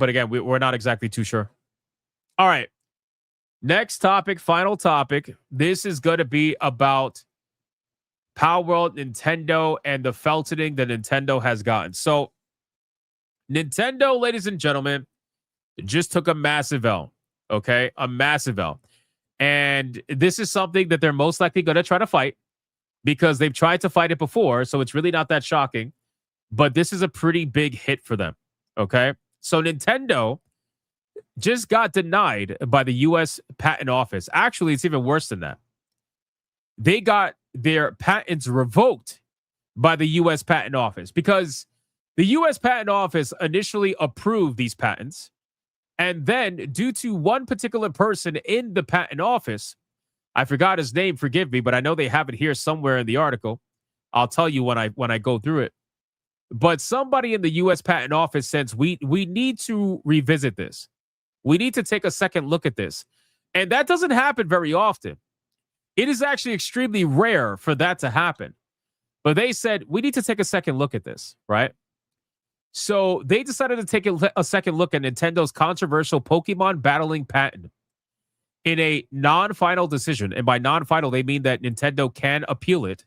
B: again, we're not exactly too sure. All right. Next topic, final topic. This is going to be about Palworld, Nintendo, and the feltoning that Nintendo has gotten. So, Nintendo, ladies and gentlemen, just took a massive L. Okay? A massive L. And this is something that they're most likely going to try to fight, because they've tried to fight it before, so it's really not that shocking. But this is a pretty big hit for them, okay? So Nintendo just got denied by the U.S. Patent Office. Actually, it's even worse than that. They got their patents revoked by the U.S. Patent Office because the U.S. Patent Office initially approved these patents, and then due to one particular person in the Patent Office, I forgot his name, forgive me, but I know they have it here somewhere in the article. I'll tell you when I go through it. But somebody in the U.S. Patent Office says we need to revisit this. We need to take a second look at this. And that doesn't happen very often. It is actually extremely rare for that to happen. But they said, we need to take a second look at this, right? So they decided to take a second look at Nintendo's controversial Pokemon battling patent in a non-final decision. And by non-final, they mean that Nintendo can appeal it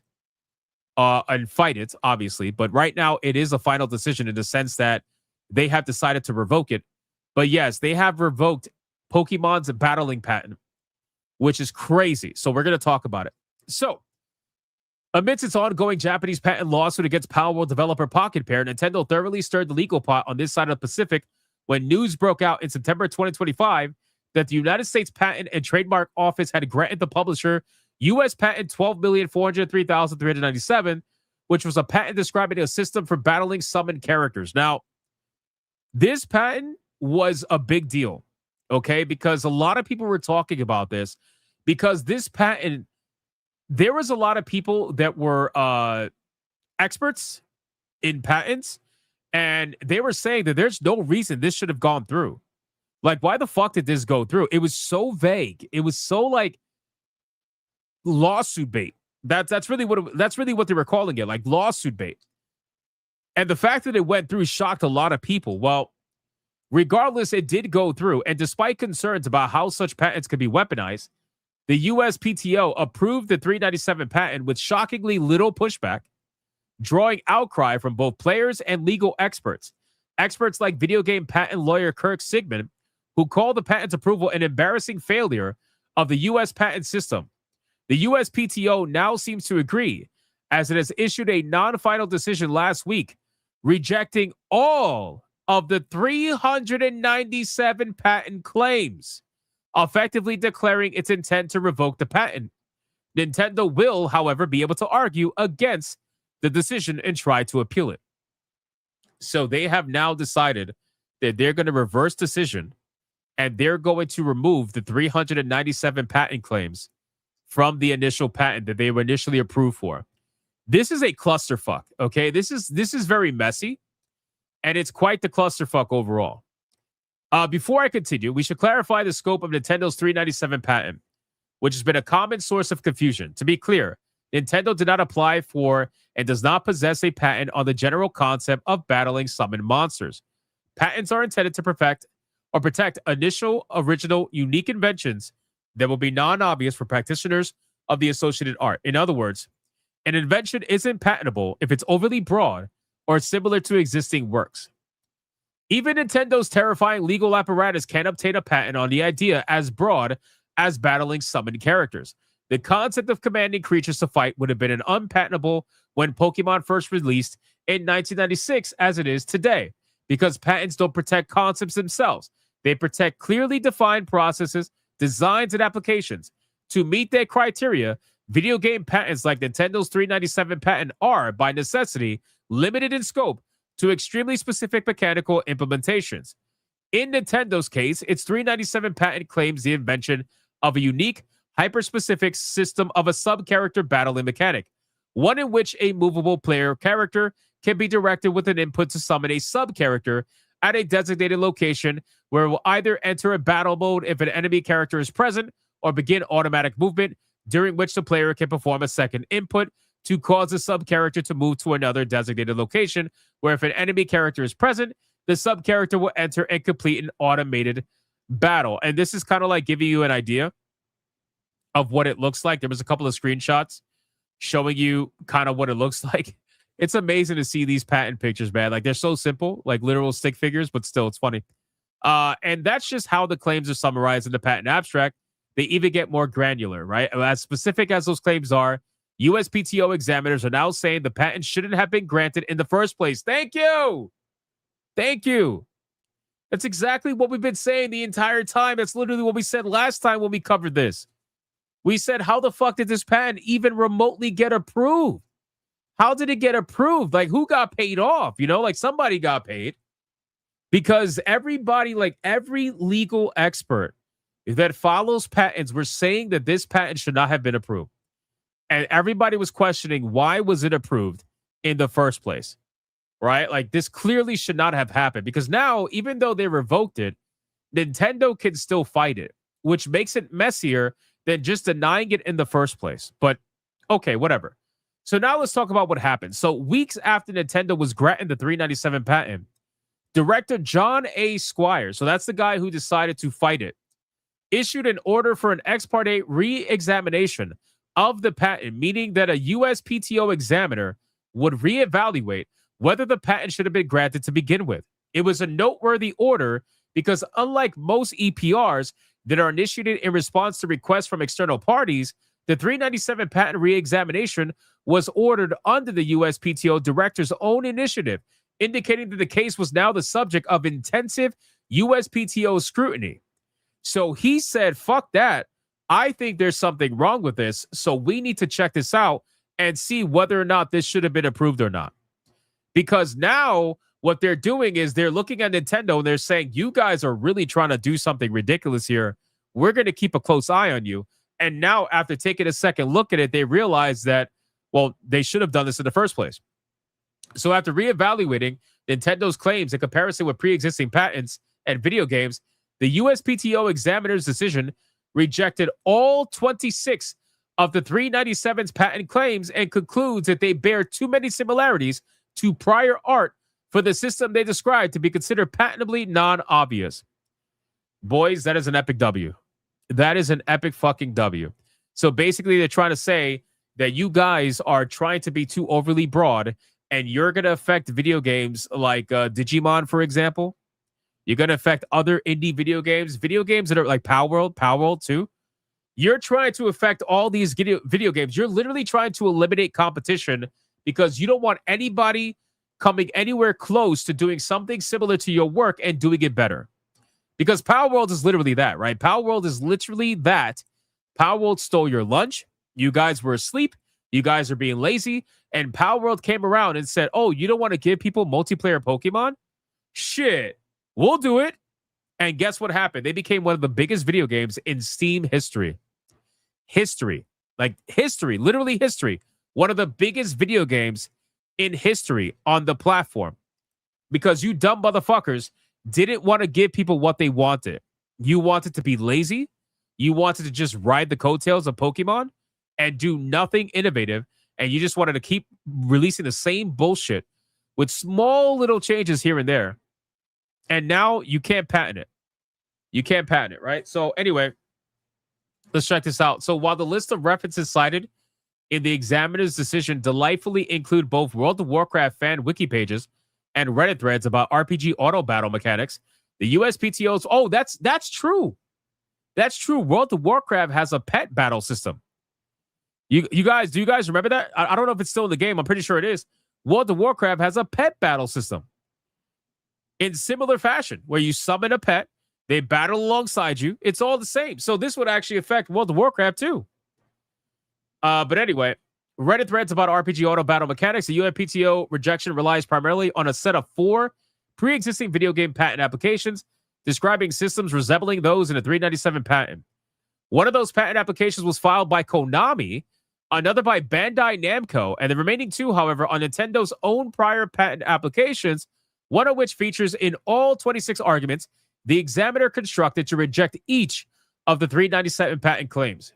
B: and fight it, obviously. But right now, it is a final decision in the sense that they have decided to revoke it. But yes, they have revoked Pokemon's battling patent, which is crazy. So we're going to talk about it. So, amidst its ongoing Japanese patent lawsuit against Palworld developer Pocketpair, Nintendo thoroughly stirred the legal pot on this side of the Pacific when news broke out in September 2025 that the United States Patent and Trademark Office had granted the publisher U.S. Patent 12,403,397, which was a patent describing a system for battling summoned characters. Now, this patent was a big deal, okay? Because a lot of people were talking about this because this patent, there was a lot of people that were experts in patents, and they were saying that there's no reason this should have gone through. Like, why the fuck did this go through? It was so vague. It was so like lawsuit bait. That's really what they were calling it, like lawsuit bait. And the fact that it went through shocked a lot of people. Well, regardless, it did go through. And despite concerns about how such patents could be weaponized, the USPTO approved the 397 patent with shockingly little pushback, drawing outcry from both players and legal experts. Experts like video game patent lawyer Kirk Sigmund, who called the patent's approval an embarrassing failure of the U.S. patent system. The USPTO now seems to agree, as it has issued a non-final decision last week, rejecting all of the 397 patent claims, effectively declaring its intent to revoke the patent. Nintendo will, however, be able to argue against the decision and try to appeal it. So they have now decided that they're going to reverse decision and they're going to remove the 397 patent claims from the initial patent that they were initially approved for. This is a clusterfuck, okay? This is very messy, and it's quite the clusterfuck overall. Before I continue, we should clarify the scope of Nintendo's 397 patent, which has been a common source of confusion. To be clear, Nintendo did not apply for and does not possess a patent on the general concept of battling summoned monsters. Patents are intended to perfect or protect initial, original, unique inventions that will be non-obvious for practitioners of the associated art. In other words, an invention isn't patentable if it's overly broad or similar to existing works. Even Nintendo's terrifying legal apparatus can't obtain a patent on the idea as broad as battling summoned characters. The concept of commanding creatures to fight would have been an unpatentable when Pokemon first released in 1996 as it is today, because patents don't protect concepts themselves. They protect clearly defined processes, designs, and applications. To meet their criteria, video game patents like Nintendo's 397 patent are, by necessity, limited in scope to extremely specific mechanical implementations. In Nintendo's case, its 397 patent claims the invention of a unique, hyper-specific system of a sub-character battling mechanic, one in which a movable player character can be directed with an input to summon a sub-character at a designated location where it will either enter a battle mode if an enemy character is present or begin automatic movement, during which the player can perform a second input to cause the sub-character to move to another designated location, where if an enemy character is present, the sub-character will enter and complete an automated battle. And this is kind of like giving you an idea of what it looks like. There was a couple of screenshots showing you kind of what it looks like. It's amazing to see these patent pictures, man. Like, they're so simple, like literal stick figures, but still, it's funny. And that's just how the claims are summarized in the patent abstract. They even get more granular, right? As specific as those claims are, USPTO examiners are now saying the patent shouldn't have been granted in the first place. Thank you. Thank you. That's exactly what we've been saying the entire time. That's literally what we said last time when we covered this. We said, how the fuck did this patent even remotely get approved? How did it get approved? Like, who got paid off? You know, like somebody got paid. Because everybody, like every legal expert that follows patents were saying that this patent should not have been approved. And everybody was questioning, why was it approved in the first place? Right? Like, this clearly should not have happened, because now, even though they revoked it, Nintendo can still fight it, which makes it messier than just denying it in the first place. But okay, whatever. So now let's talk about what happened. So weeks after Nintendo was granted the 397 patent, director John A. Squire, so that's the guy who decided to fight it, issued an order for an ex parte re-examination of the patent, meaning that a USPTO examiner would reevaluate whether the patent should have been granted to begin with. It was a noteworthy order because, unlike most EPRs that are initiated in response to requests from external parties, the 397 patent re-examination was ordered under the USPTO director's own initiative, indicating that the case was now the subject of intensive USPTO scrutiny. So he said, fuck that. I think there's something wrong with this, so we need to check this out and see whether or not this should have been approved or not. Because now what they're doing is they're looking at Nintendo and they're saying, you guys are really trying to do something ridiculous here. We're going to keep a close eye on you. And now, after taking a second look at it, they realize that, well, they should have done this in the first place. So after reevaluating Nintendo's claims in comparison with pre-existing patents and video games, the USPTO examiner's decision rejected all 26 of the 397's patent claims and concludes that they bear too many similarities to prior art for the system they described to be considered patentably non-obvious. Boys, that is an epic W. That is an epic fucking W. So basically, they're trying to say that you guys are trying to be too overly broad, and you're going to affect video games like Digimon, for example. You're going to affect other indie video games that are like Palworld too. You're trying to affect all these video games. You're literally trying to eliminate competition because you don't want anybody coming anywhere close to doing something similar to your work and doing it better. Because Palworld is literally that, right? Palworld is literally that. Palworld stole your lunch. You guys were asleep. You guys are being lazy. And Palworld came around and said, oh, you don't want to give people multiplayer Pokemon? Shit. We'll do it. And guess what happened? They became one of the biggest video games in Steam history. History. Like history. Literally history. One of the biggest video games in history on the platform. Because you dumb motherfuckers didn't want to give people what they wanted. You wanted to be lazy. You wanted to just ride the coattails of Pokemon. and do nothing innovative, and you just wanted to keep releasing the same bullshit with small little changes here and there, and now you can't patent it. You can't patent it, right? So anyway, let's check this out. So while the list of references cited in the examiner's decision delightfully include both World of Warcraft fan wiki pages and Reddit threads about RPG auto battle mechanics, the USPTO's, that's true. That's true. World of Warcraft has a pet battle system. Do you guys remember that? I don't know if it's still in the game. I'm pretty sure it is. World of Warcraft has a pet battle system in similar fashion where you summon a pet, they battle alongside you. It's all the same. So this would actually affect World of Warcraft too. But anyway, Reddit threads about RPG auto battle mechanics. The USPTO rejection relies primarily on a set of 4 pre-existing video game patent applications describing systems resembling those in a 397 patent. One of those patent applications was filed by Konami, another by Bandai Namco, and the remaining 2, however, are Nintendo's own prior patent applications, one of which features in all 26 arguments the examiner constructed to reject each of the 397 patent claims.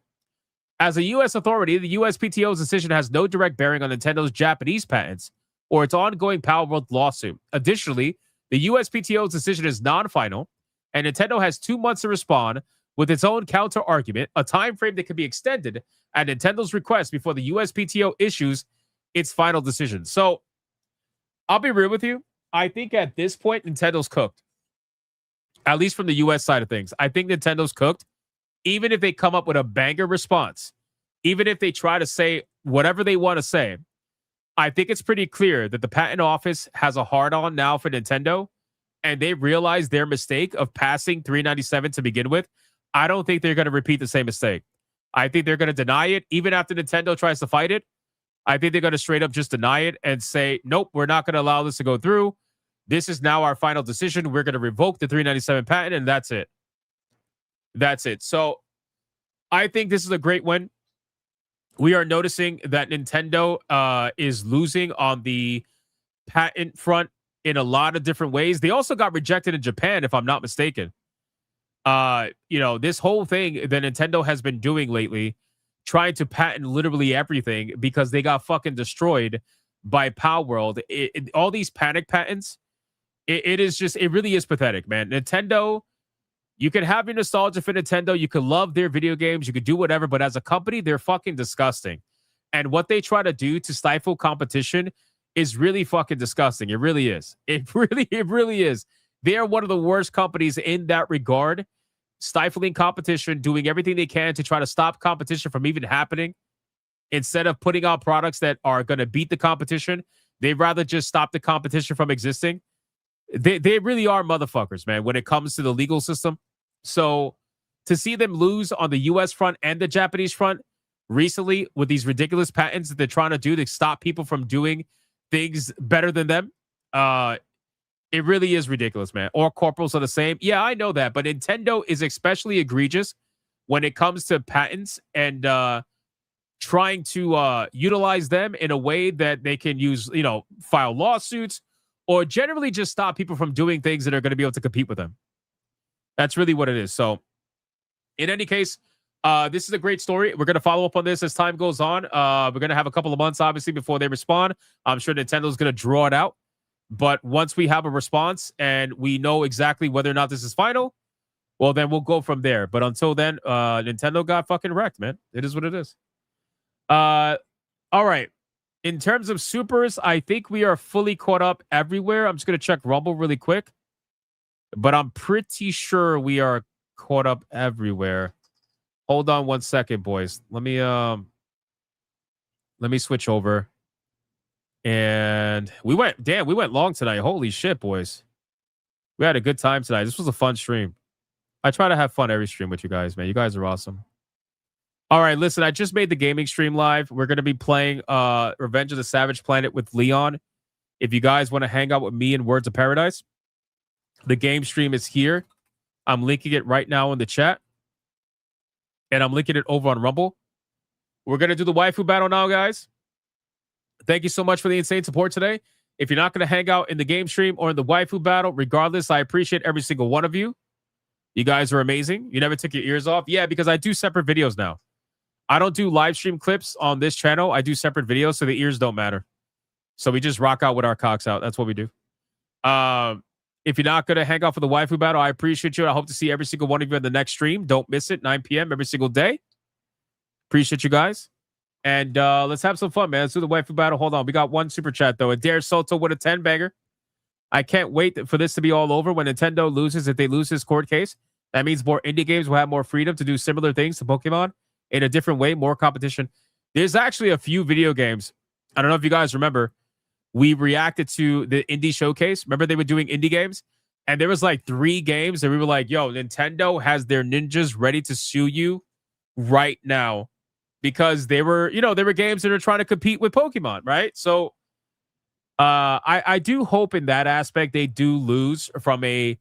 B: As a U.S. authority, the USPTO's decision has no direct bearing on Nintendo's Japanese patents or its ongoing Palworld lawsuit. Additionally, the USPTO's decision is non-final, and Nintendo has 2 months to respond with its own counter-argument, a time frame that can be extended at Nintendo's request before the USPTO issues its final decision. So, I'll be real with you. I think at this point, Nintendo's cooked. At least from the US side of things. I think Nintendo's cooked. Even if they come up with a banger response, even if they try to say whatever they want to say, I think it's pretty clear that the patent office has a hard-on now for Nintendo, and they realize their mistake of passing 397 to begin with. I don't think they're going to repeat the same mistake. I think they're going to deny it, even after Nintendo tries to fight it. I think they're going to straight up just deny it and say, nope, we're not going to allow this to go through. This is now our final decision. We're going to revoke the 397 patent, and that's it. That's it. So I think this is a great win. We are noticing that Nintendo is losing on the patent front in a lot of different ways. They also got rejected in Japan, if I'm not mistaken. This whole thing that Nintendo has been doing lately, trying to patent literally everything because they got fucking destroyed by Palworld. All these panic patents, it really is pathetic, man. Nintendo, you can have your nostalgia for Nintendo. You can love their video games. You could do whatever. But as a company, they're fucking disgusting. And what they try to do to stifle competition is really fucking disgusting. It really is. It really is. They are one of the worst companies in that regard. Stifling competition, doing everything they can to try to stop competition from even happening. Instead of putting out products that are going to beat the competition, they'd rather just stop the competition from existing. They really are motherfuckers, man, when it comes to the legal system. So to see them lose on the U.S. front and the Japanese front recently with these ridiculous patents that they're trying to do to stop people from doing things better than them, it really is ridiculous, man. Or corporals are the same. Yeah, I know that. But Nintendo is especially egregious when it comes to patents and trying to utilize them in a way that they can use, file lawsuits or generally just stop people from doing things that are going to be able to compete with them. That's really what it is. So in any case, this is a great story. We're going to follow up on this as time goes on. We're going to have a couple of months, obviously, before they respond. I'm sure Nintendo's going to draw it out. But once we have a response and we know exactly whether or not this is final, well, then we'll go from there. But until then, Nintendo got fucking wrecked, man. It is what it is. All right. In terms of supers, I think we are fully caught up everywhere. I'm just going to check Rumble really quick. But I'm pretty sure we are caught up everywhere. Hold on 1 second, boys. Let me switch over. And we went long tonight. Holy shit, boys. We had a good time tonight. This was a fun stream. I try to have fun every stream with you guys, man. You guys are awesome. All right, listen, I just made the gaming stream live. We're going to be playing Revenge of the Savage Planet with Leon. If you guys want to hang out with me in Words of Paradise, the game stream is here. I'm linking it right now in the chat. And I'm linking it over on Rumble. We're going to do the waifu battle now, guys. Thank you so much for the insane support today. If you're not going to hang out in the game stream or in the waifu battle, regardless, I appreciate every single one of you. You guys are amazing. You never took your ears off. Yeah, because I do separate videos now. I don't do live stream clips on this channel. I do separate videos, so the ears don't matter. So we just rock out with our cocks out. That's what we do. If you're not going to hang out for the waifu battle, I appreciate you. I hope to see every single one of you in the next stream. Don't miss it. 9 p.m. every single day. Appreciate you guys. And let's have some fun, man. Let's do the waifu battle. Hold on. We got one super chat, though. Adair Soto with a 10-banger. I can't wait for this to be all over when Nintendo loses. If they lose this court case, that means more indie games will have more freedom to do similar things to Pokemon in a different way, more competition. There's actually a few video games. I don't know if you guys remember. We reacted to the indie showcase. Remember they were doing indie games? And there was like 3 games that we were like, yo, Nintendo has their ninjas ready to sue you right now. Because they were games that are trying to compete with Pokemon, right? So I do hope in that aspect they do lose from a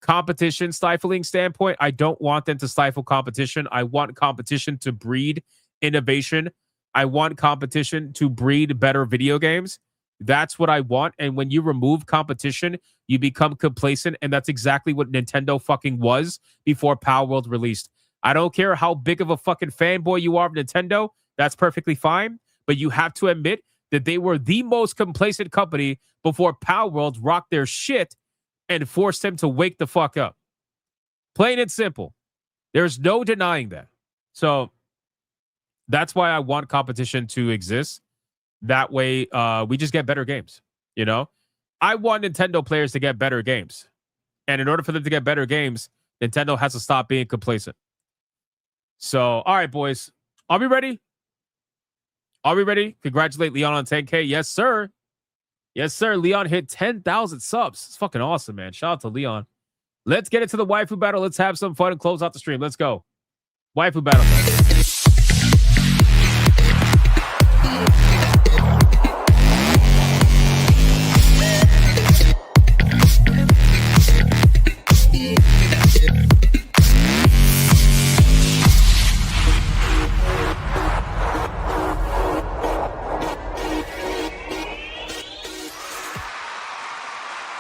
B: competition stifling standpoint. I don't want them to stifle competition. I want competition to breed innovation. I want competition to breed better video games. That's what I want. And when you remove competition, you become complacent. And that's exactly what Nintendo fucking was before Palworld released. I don't care how big of a fucking fanboy you are of Nintendo. That's perfectly fine. But you have to admit that they were the most complacent company before Palworld rocked their shit and forced them to wake the fuck up. Plain and simple. There's no denying that. So that's why I want competition to exist. That way, we just get better games. You know, I want Nintendo players to get better games. And in order for them to get better games, Nintendo has to stop being complacent. So, all right, boys. Are we ready? Are we ready? Congratulate Leon on 10K. Yes, sir. Yes, sir. Leon hit 10,000 subs. It's fucking awesome, man. Shout out to Leon. Let's get into the waifu battle. Let's have some fun and close out the stream. Let's go. Waifu battle.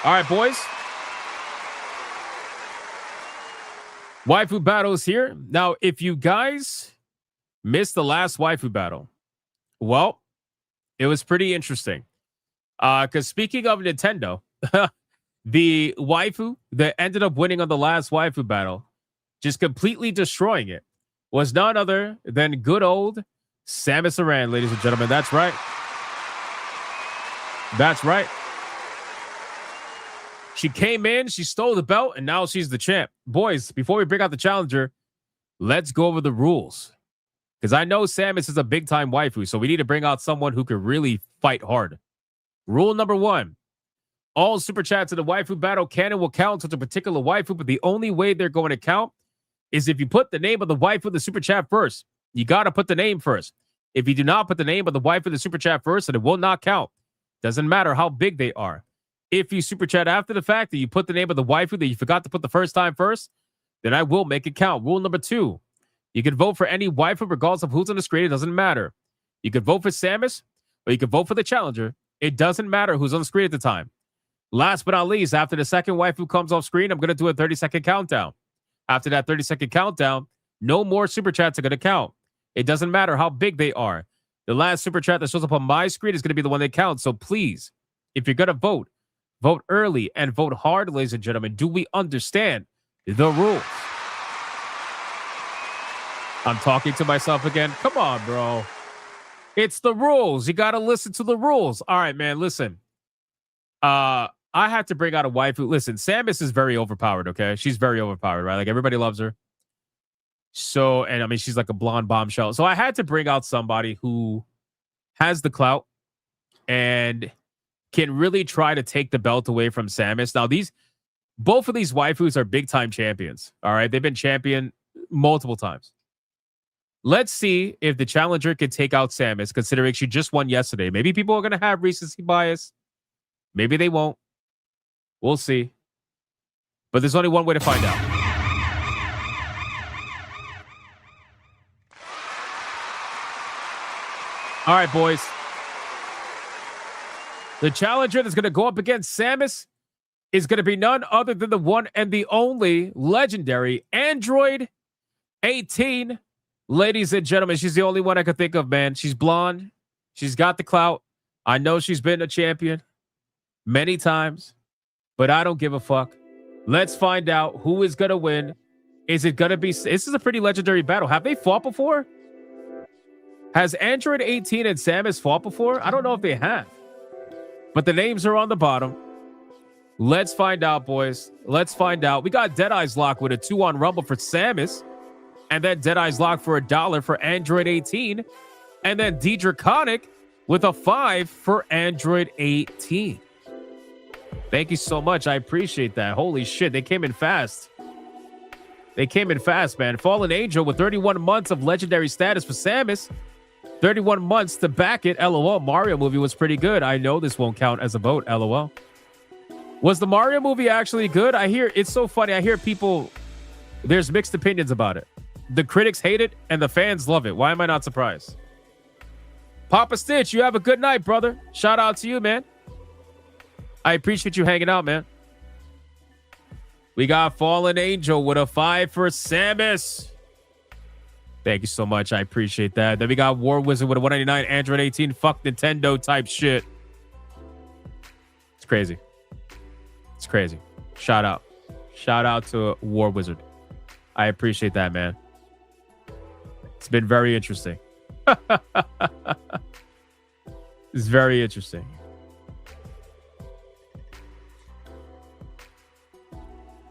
B: All right, boys. Waifu battle is here. Now, if you guys missed the last waifu battle, well, it was pretty interesting. Because speaking of Nintendo, the waifu that ended up winning on the last waifu battle, just completely destroying it, was none other than good old Samus Aran, ladies and gentlemen. That's right. That's right. She came in, she stole the belt, and now she's the champ. Boys, before we bring out the challenger, let's go over the rules. Because I know Samus is a big-time waifu, so we need to bring out someone who can really fight hard. Rule number 1. All super chats in the waifu battle can and will count to a particular waifu, but the only way they're going to count is if you put the name of the waifu in the super chat first. You got to put the name first. If you do not put the name of the waifu in the super chat first, then it will not count. Doesn't matter how big they are. If you super chat after the fact that you put the name of the waifu that you forgot to put the first time first, then I will make it count. Rule number 2. You can vote for any waifu regardless of who's on the screen. It doesn't matter. You can vote for Samus or you can vote for the challenger. It doesn't matter who's on the screen at the time. Last but not least, after the second waifu comes off screen, I'm going to do a 30-second countdown. After that 30-second countdown, no more super chats are going to count. It doesn't matter how big they are. The last super chat that shows up on my screen is going to be the one that counts. So please, if you're going to vote, vote early and vote hard, ladies and gentlemen. Do we understand the rules? I'm talking to myself again. Come on, bro. It's the rules. You got to listen to the rules. All right, man, listen. I have to bring out a waifu. Listen, Samus is very overpowered, okay? She's very overpowered, right? Like, everybody loves her. So, and I mean, she's like a blonde bombshell. So I had to bring out somebody who has the clout and can really try to take the belt away from Samus. Now, both of these waifus are big-time champions, all right? They've been champion multiple times. Let's see if the challenger can take out Samus, considering she just won yesterday. Maybe people are going to have recency bias. Maybe they won't. We'll see. But there's only one way to find out. All right, boys. The challenger that's going to go up against Samus is going to be none other than the one and the only legendary Android 18 Ladies and gentlemen, she's the only one I could think of, man. She's blonde. She's got the clout. I know she's been a champion many times, but I don't give a fuck. Let's find out who is going to win. Is it going to be... This is a pretty legendary battle. Have they fought before? Has Android 18 and Samus fought before? I don't know if they have. But the names are on the bottom. Let's find out, boys. Let's find out. We got Deadeye's Lock with a 2 on Rumble for Samus. And then Deadeye's Lock for $1 for Android 18. And then D-Draconic with a 5 for Android 18. Thank you so much. I appreciate that. Holy shit. They came in fast. They came in fast, man. Fallen Angel with 31 months of legendary status for Samus. 31 months to back it. LOL. Mario movie was pretty good. I know this won't count as a vote. LOL. Was the Mario movie actually good? I hear it's so funny. I hear people, there's mixed opinions about it. The critics hate it and the fans love it. Why am I not surprised? Papa Stitch, you have a good night, brother. Shout out to you, man. I appreciate you hanging out, man. We got Fallen Angel with a 5 for Samus. Thank you so much. I appreciate that. Then we got War Wizard with a 199 Android 18. Fuck Nintendo type shit. It's crazy. It's crazy. Shout out. Shout out to War Wizard. I appreciate that, man. It's been very interesting. It's very interesting.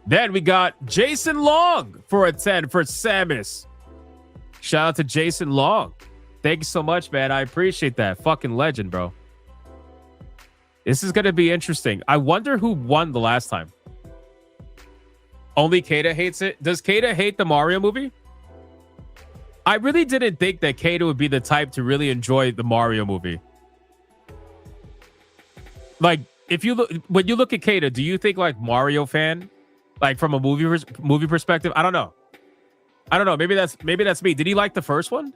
B: Then we got Jason Long for a 10 for Samus. Shout out to Jason Long. Thank you so much, man. I appreciate that. Fucking legend, bro. This is going to be interesting. I wonder who won the last time. Only Kata hates it. Does Kata hate the Mario movie? I really didn't think that Kata would be the type to really enjoy the Mario movie. Like, if you look, when you look at Kata, do you think like Mario fan? Like from a movie perspective? I don't know. I don't know. Maybe that's me. Did he like the first one?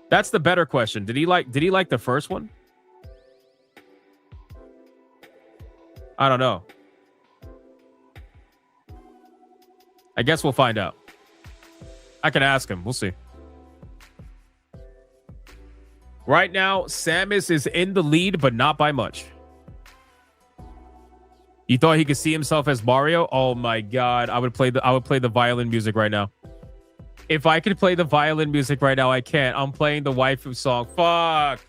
B: That's the better question. Did he like the first one? I don't know. I guess we'll find out. I can ask him. We'll see. Right now, Samus is in the lead, but not by much. You thought he could see himself as Mario? Oh my god, I would play the violin music right now. If I could play the violin music right now, I can't. I'm playing the waifu song. Fuck.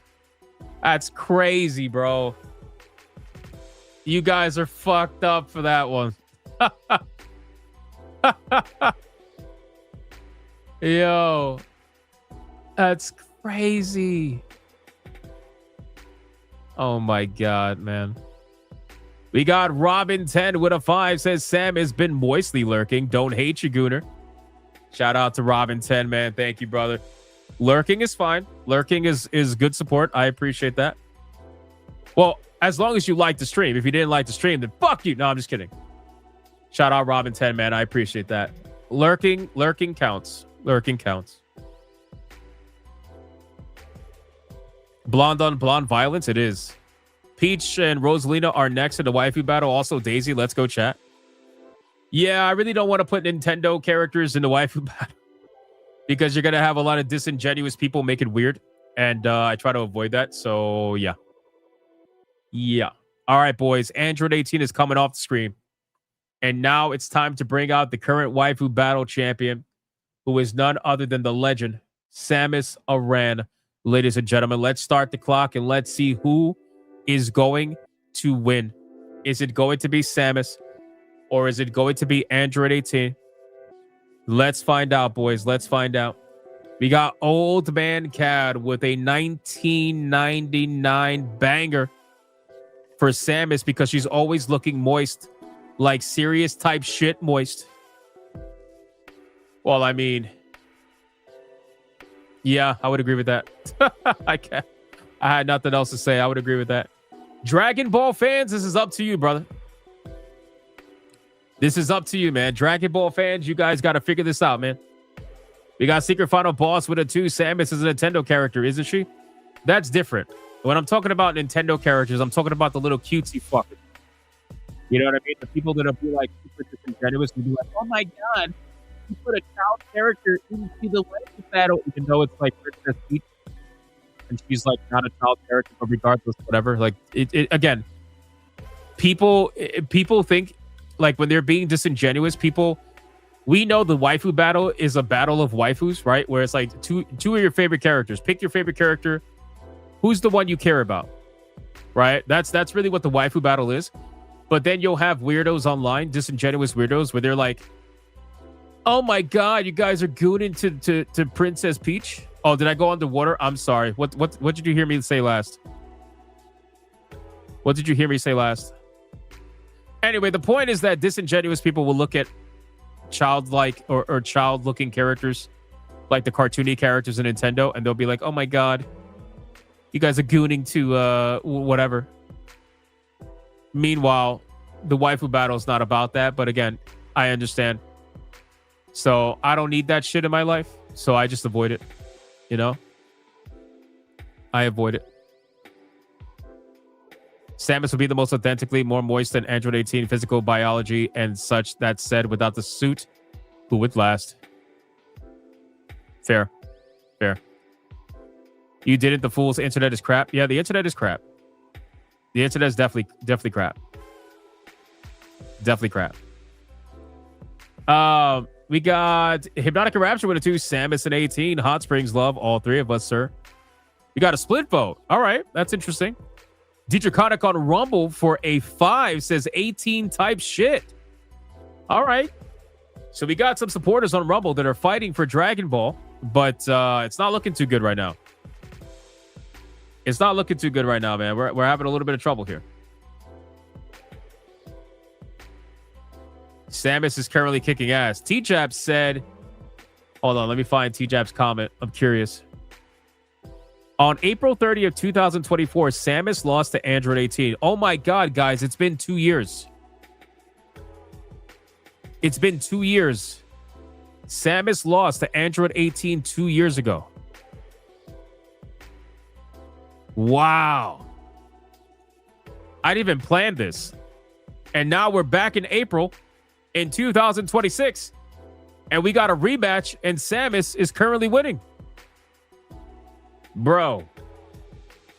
B: That's crazy, bro. You guys are fucked up for that one. Yo. That's crazy. Oh my god, man. We got Robin 10 with a 5. Says Sam has been moistly lurking. Don't hate you, Gooner. Shout out to Robin 10, man. Thank you, brother. Lurking is fine. Lurking is good support. I appreciate that. Well, as long as you like the stream. If you didn't like the stream, then fuck you. No, I'm just kidding. Shout out Robin 10, man. I appreciate that. Lurking counts. Lurking counts. Blonde on blonde violence. It is. Peach and Rosalina are next in the waifu battle. Also, Daisy. Let's go, chat. Yeah, I really don't want to put Nintendo characters in the waifu battle because you're going to have a lot of disingenuous people make it weird. And I try to avoid that. So, yeah. Yeah. All right, boys. Android 18 is coming off the screen. And now it's time to bring out the current waifu battle champion, who is none other than the legend, Samus Aran. Ladies and gentlemen, let's start the clock and let's see who is going to win. Is it going to be Samus or is it going to be Android 18? Let's find out, boys. Let's find out. We got Old Man Cad with a 1999 banger for Samus because she's always looking moist, like serious type shit moist. Well, I mean, yeah, I would agree with that. I had nothing else to say. I would agree with that. Dragon Ball fans, this is up to you, brother. This is up to you, man. Dragon Ball fans, you guys got to figure this out, man. We got Secret Final Boss with a 2. Samus is a Nintendo character, isn't she? That's different. When I'm talking about Nintendo characters, I'm talking about the little cutesy fuckers. You know what I mean? The people that'll be like super disingenuous and be like, oh my god, you put a child character into the waifu battle, even though it's like Princess Peach, and she's like not a child character, but regardless, whatever. Like it again, people think like when they're being disingenuous, we know the waifu battle is a battle of waifus, right? Where it's like two of your favorite characters. Pick your favorite character. Who's the one you care about, right? That's really what the waifu battle is. But then you'll have weirdos online, disingenuous weirdos, where they're like, "Oh my god, you guys are gooning to Princess Peach." Oh, did I go underwater? I'm sorry. What did you hear me say last? What did you hear me say last? Anyway, the point is that disingenuous people will look at childlike or child-looking characters, like the cartoony characters in Nintendo, and they'll be like, "Oh my god, you guys are gooning to whatever." Meanwhile, the waifu battle is not about that. But again, I understand. So I don't need that shit in my life. So I just avoid it. You know? I avoid it. Samus would be the most authentically more moist than Android 18 physical biology and such. That said, without the suit, who would last? Fair. You did it. The fool's internet is crap. Yeah, the internet is crap. The internet is definitely crap. Definitely crap. We got Hypnotic and Rapture with a 2, Samus and 18, Hot Springs love all three of us, sir. We got a split vote. All right, that's interesting. Detraconic on Rumble for a 5 says 18 type shit. All right. So we got some supporters on Rumble that are fighting for Dragon Ball, but it's not looking too good right now. It's not looking too good right now, man. We're having a little bit of trouble here. Samus is currently kicking ass. T-Jab said, hold on, let me find T-Jab's comment. I'm curious. On April 30th, 2024, Samus lost to Android 18. Oh my God, guys, it's been 2 years. It's been 2 years. Samus lost to Android 18 2 years ago. Wow. I didn't even plan this. And now we're back in April in 2026. And we got a rematch, and Samus is currently winning. Bro.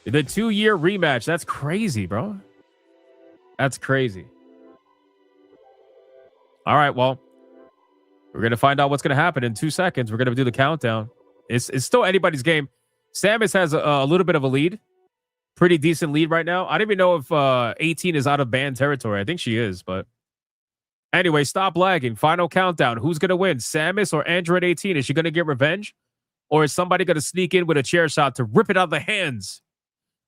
B: The 2-year rematch. That's crazy, bro. That's crazy. All right, well, we're going to find out what's going to happen in 2 seconds. We're going to do the countdown. It's still anybody's game. Samus has a little bit of a lead. Pretty decent lead right now. I don't even know if 18 is out of ban territory. I think she is, but anyway, stop lagging. Final countdown. Who's going to win? Samus or Android 18? Is she going to get revenge? Or is somebody going to sneak in with a chair shot to rip it out of the hands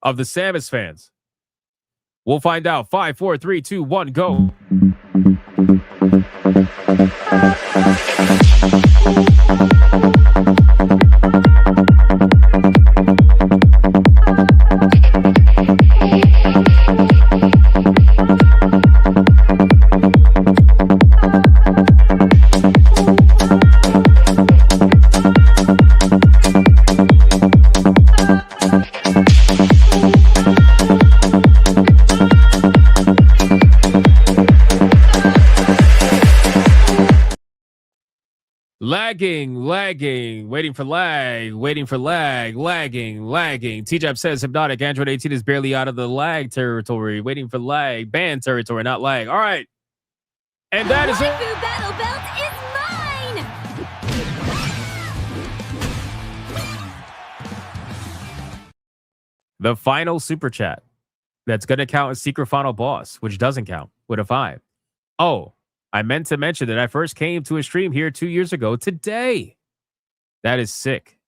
B: of the Samus fans? We'll find out. 5, 4, 3, 2, 1, go. Lagging, waiting for lag, lagging. T-Jab says Hypnotic, Android 18 is barely out of the lag territory, waiting for lag, ban territory, not lag. All right. And that is it.
I: Battle belt is mine!
B: The final super chat that's going to count as secret final boss, which doesn't count, with a 5. Oh, I meant to mention that I first came to a stream here 2 years ago today. That is sick.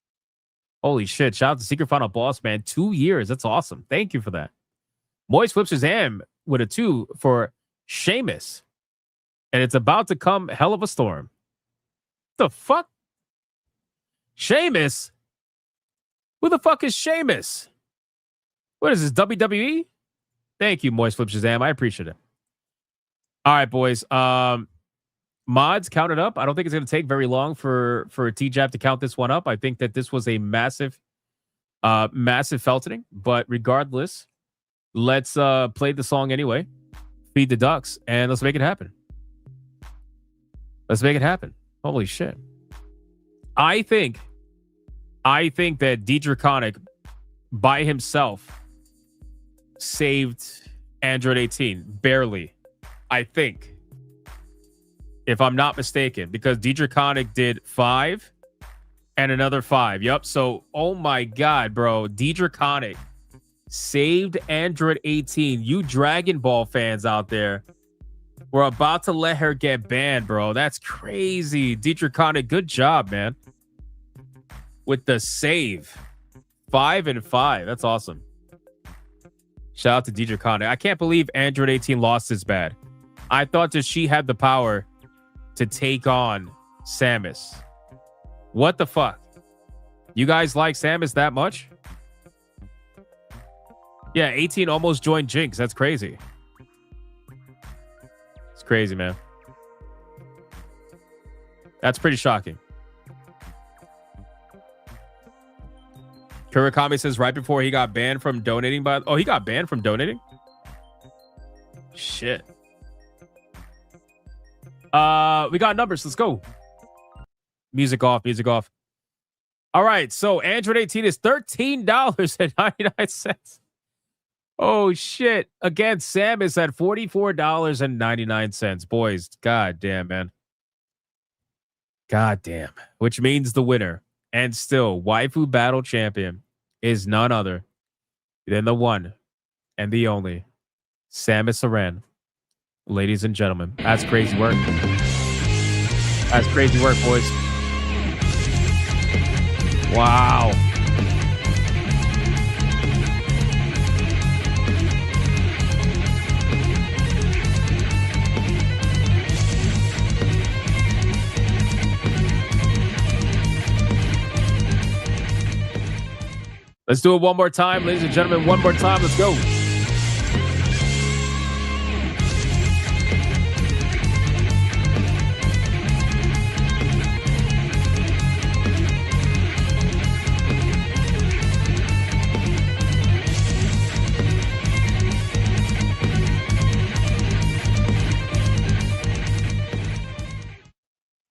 B: Holy shit. Shout out to Secret Final Boss, man. 2 years. That's awesome. Thank you for that. Moist flips his ham with a 2 for Seamus. And it's about to come hell of a storm. The fuck? Seamus? Who the fuck is Seamus? What is this, WWE? Thank you, Moist Flip Shazam. I appreciate it. All right, boys. Mods, count it up. I don't think it's going to take very long for T-Jab to count this one up. I think that this was a massive feltoning. But regardless, let's play the song anyway. Feed the ducks, and let's make it happen. Let's make it happen. Holy shit. I think that Draconic by himself saved Android 18. Barely. I think. If I'm not mistaken. Because Draconic did 5 and another 5. Yep. So, oh my God, bro. Draconic saved Android 18. You Dragon Ball fans out there, we're about to let her get banned, bro. That's crazy. Draconic, good job, man. With the save. 5 and 5. That's awesome. Shout out to Draconic. I can't believe Android 18 lost this bad. I thought that she had the power to take on Samus. What the fuck? You guys like Samus that much? Yeah, 18 almost joined Jinx. That's crazy. It's crazy, man. That's pretty shocking. Kurakami says right before he got banned from donating oh, he got banned from donating? Shit. We got numbers. Let's go. Music off. All right, so Android 18 is $13.99. Oh shit. Again, Samus at $44.99. Boys, goddamn, man. Goddamn. Which means the winner and still waifu battle champion is none other than the one and the only Samus Aran. Ladies and gentlemen, that's crazy work. That's crazy work, boys. Wow. Let's do it one more time, ladies and gentlemen. One more time. Let's go.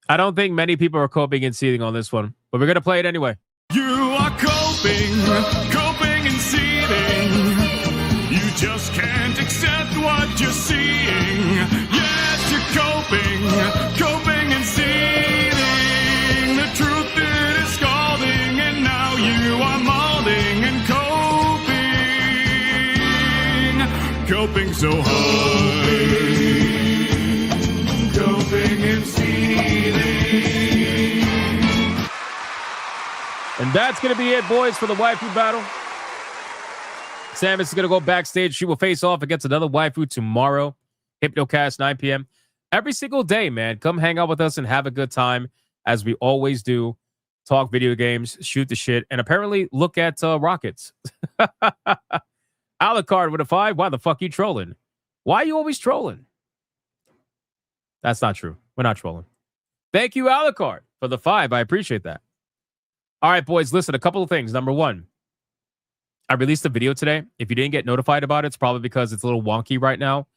B: I don't think many people are coping and seething on this one, but we're going to play it anyway.
A: You are coping and seething. You just can't accept what you're seeing. Yes, you're coping and seething. The truth is scalding, and now you are molding and coping so hard. Coping and seething.
B: And that's going to be it, boys, for the waifu battle. Samus is going to go backstage. She will face off against another waifu tomorrow. Hypnocast, 9 p.m. Every single day, man. Come hang out with us and have a good time, as we always do. Talk video games, shoot the shit, and apparently look at rockets. Alucard with a 5. Why the fuck you trolling? Why are you always trolling? That's not true. We're not trolling. Thank you, Alucard, for the 5. I appreciate that. All right, boys, listen, a couple of things. Number one, I released a video today. If you didn't get notified about it, it's probably because it's a little wonky right now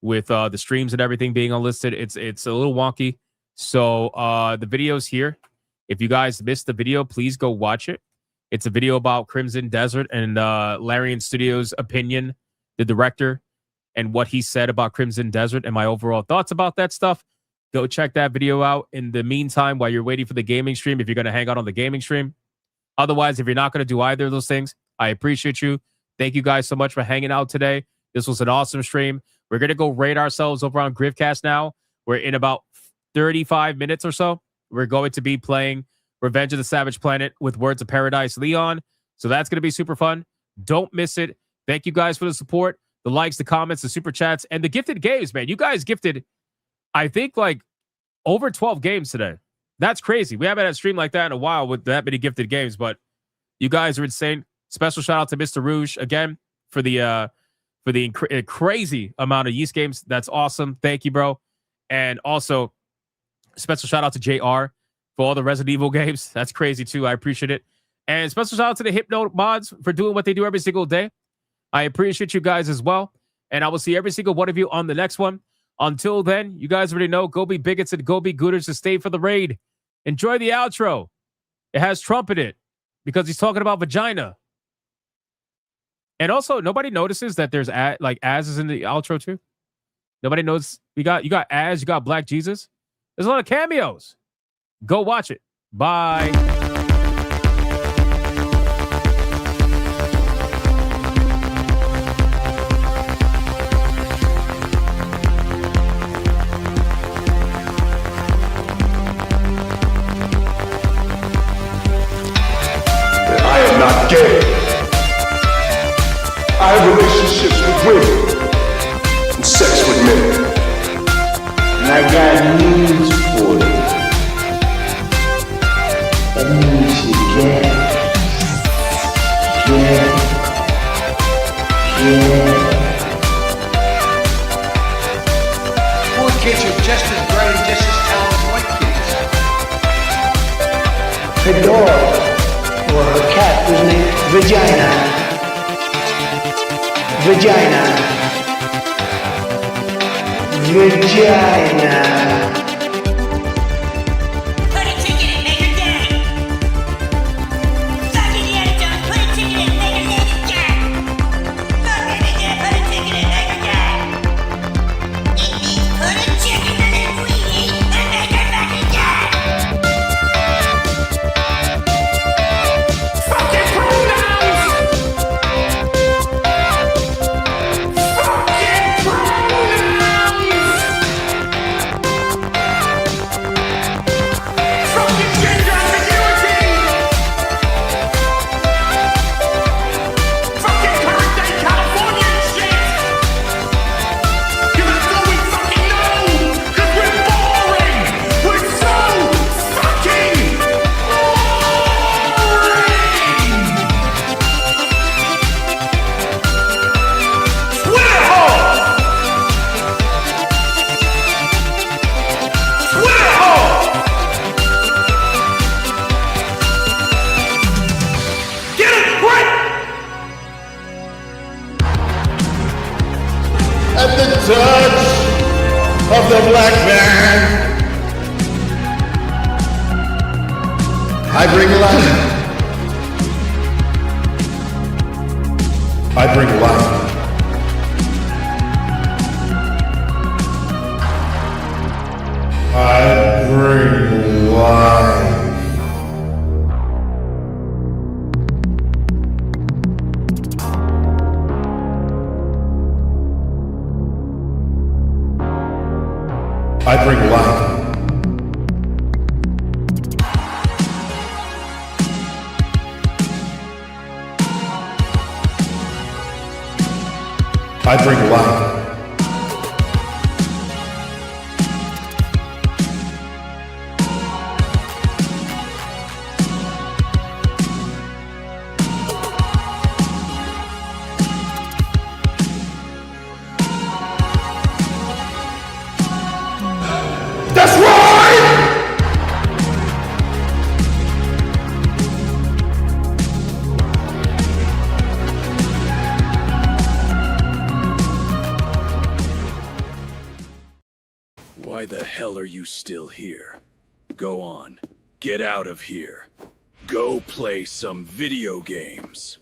B: with the streams and everything being unlisted. It's a little wonky. So the video's here. If you guys missed the video, please go watch it. It's a video about Crimson Desert and Larian Studios' opinion, the director, and what he said about Crimson Desert and my overall thoughts about that stuff. Go check that video out. In the meantime, while you're waiting for the gaming stream, if you're going to hang out on the gaming stream. Otherwise, if you're not going to do either of those things, I appreciate you. Thank you guys so much for hanging out today. This was an awesome stream. We're going to go rate ourselves over on Grivcast now. We're in about 35 minutes or so. We're going to be playing Revenge of the Savage Planet with Words of Paradise Leon. So that's going to be super fun. Don't miss it. Thank you guys for the support, the likes, the comments, the super chats, and the gifted games, man. You guys gifted, I think, like over 12 games today. That's crazy. We haven't had a stream like that in a while with that many gifted games, but you guys are insane. Special shout out to Mr. Rouge again for the crazy amount of yeast games. That's awesome. Thank you, bro. And also special shout out to JR for all the Resident Evil games. That's crazy too. I appreciate it. And special shout out to the Hypno mods for doing what they do every single day. I appreciate you guys as well. And I will see every single one of you on the next one. Until then, you guys already know, go be bigots and go be gooders to stay for the raid. Enjoy the outro. It has Trump in it because he's talking about vagina. And also, nobody notices that there's Az is in the outro too. Nobody knows. You got Az, you got Black Jesus. There's a lot of cameos. Go watch it. Bye.
C: I am not gay. I have relationships with women and sex with men. And I got news for you. That means you get.
N: Poor kids are just as bright and just as talented as white kids.
M: Her dog, or her cat, was named Vagina.
O: Put a ticket in Maker Day. Fuck Indiana Jones, put a ticket in Maker Lady Jack. Fuck Indiana, put a ticket in Maker Day. It means put a chicken in it we eat and make her fucking Jack. Fucking pronouns! Fucking pronouns! Fucking gender ambiguity! Fucking current day Californian shit! Even though we fucking know, 'cause we're boring! We're so fucking boring! Twitter hole! Twitter hole! Get it right!
C: At the touch of the black man, I bring life. I bring life. I bring life. I bring life. I bring life. That's right!
P: Why the hell are you still here? Go on. Get out of here. Go play some video games.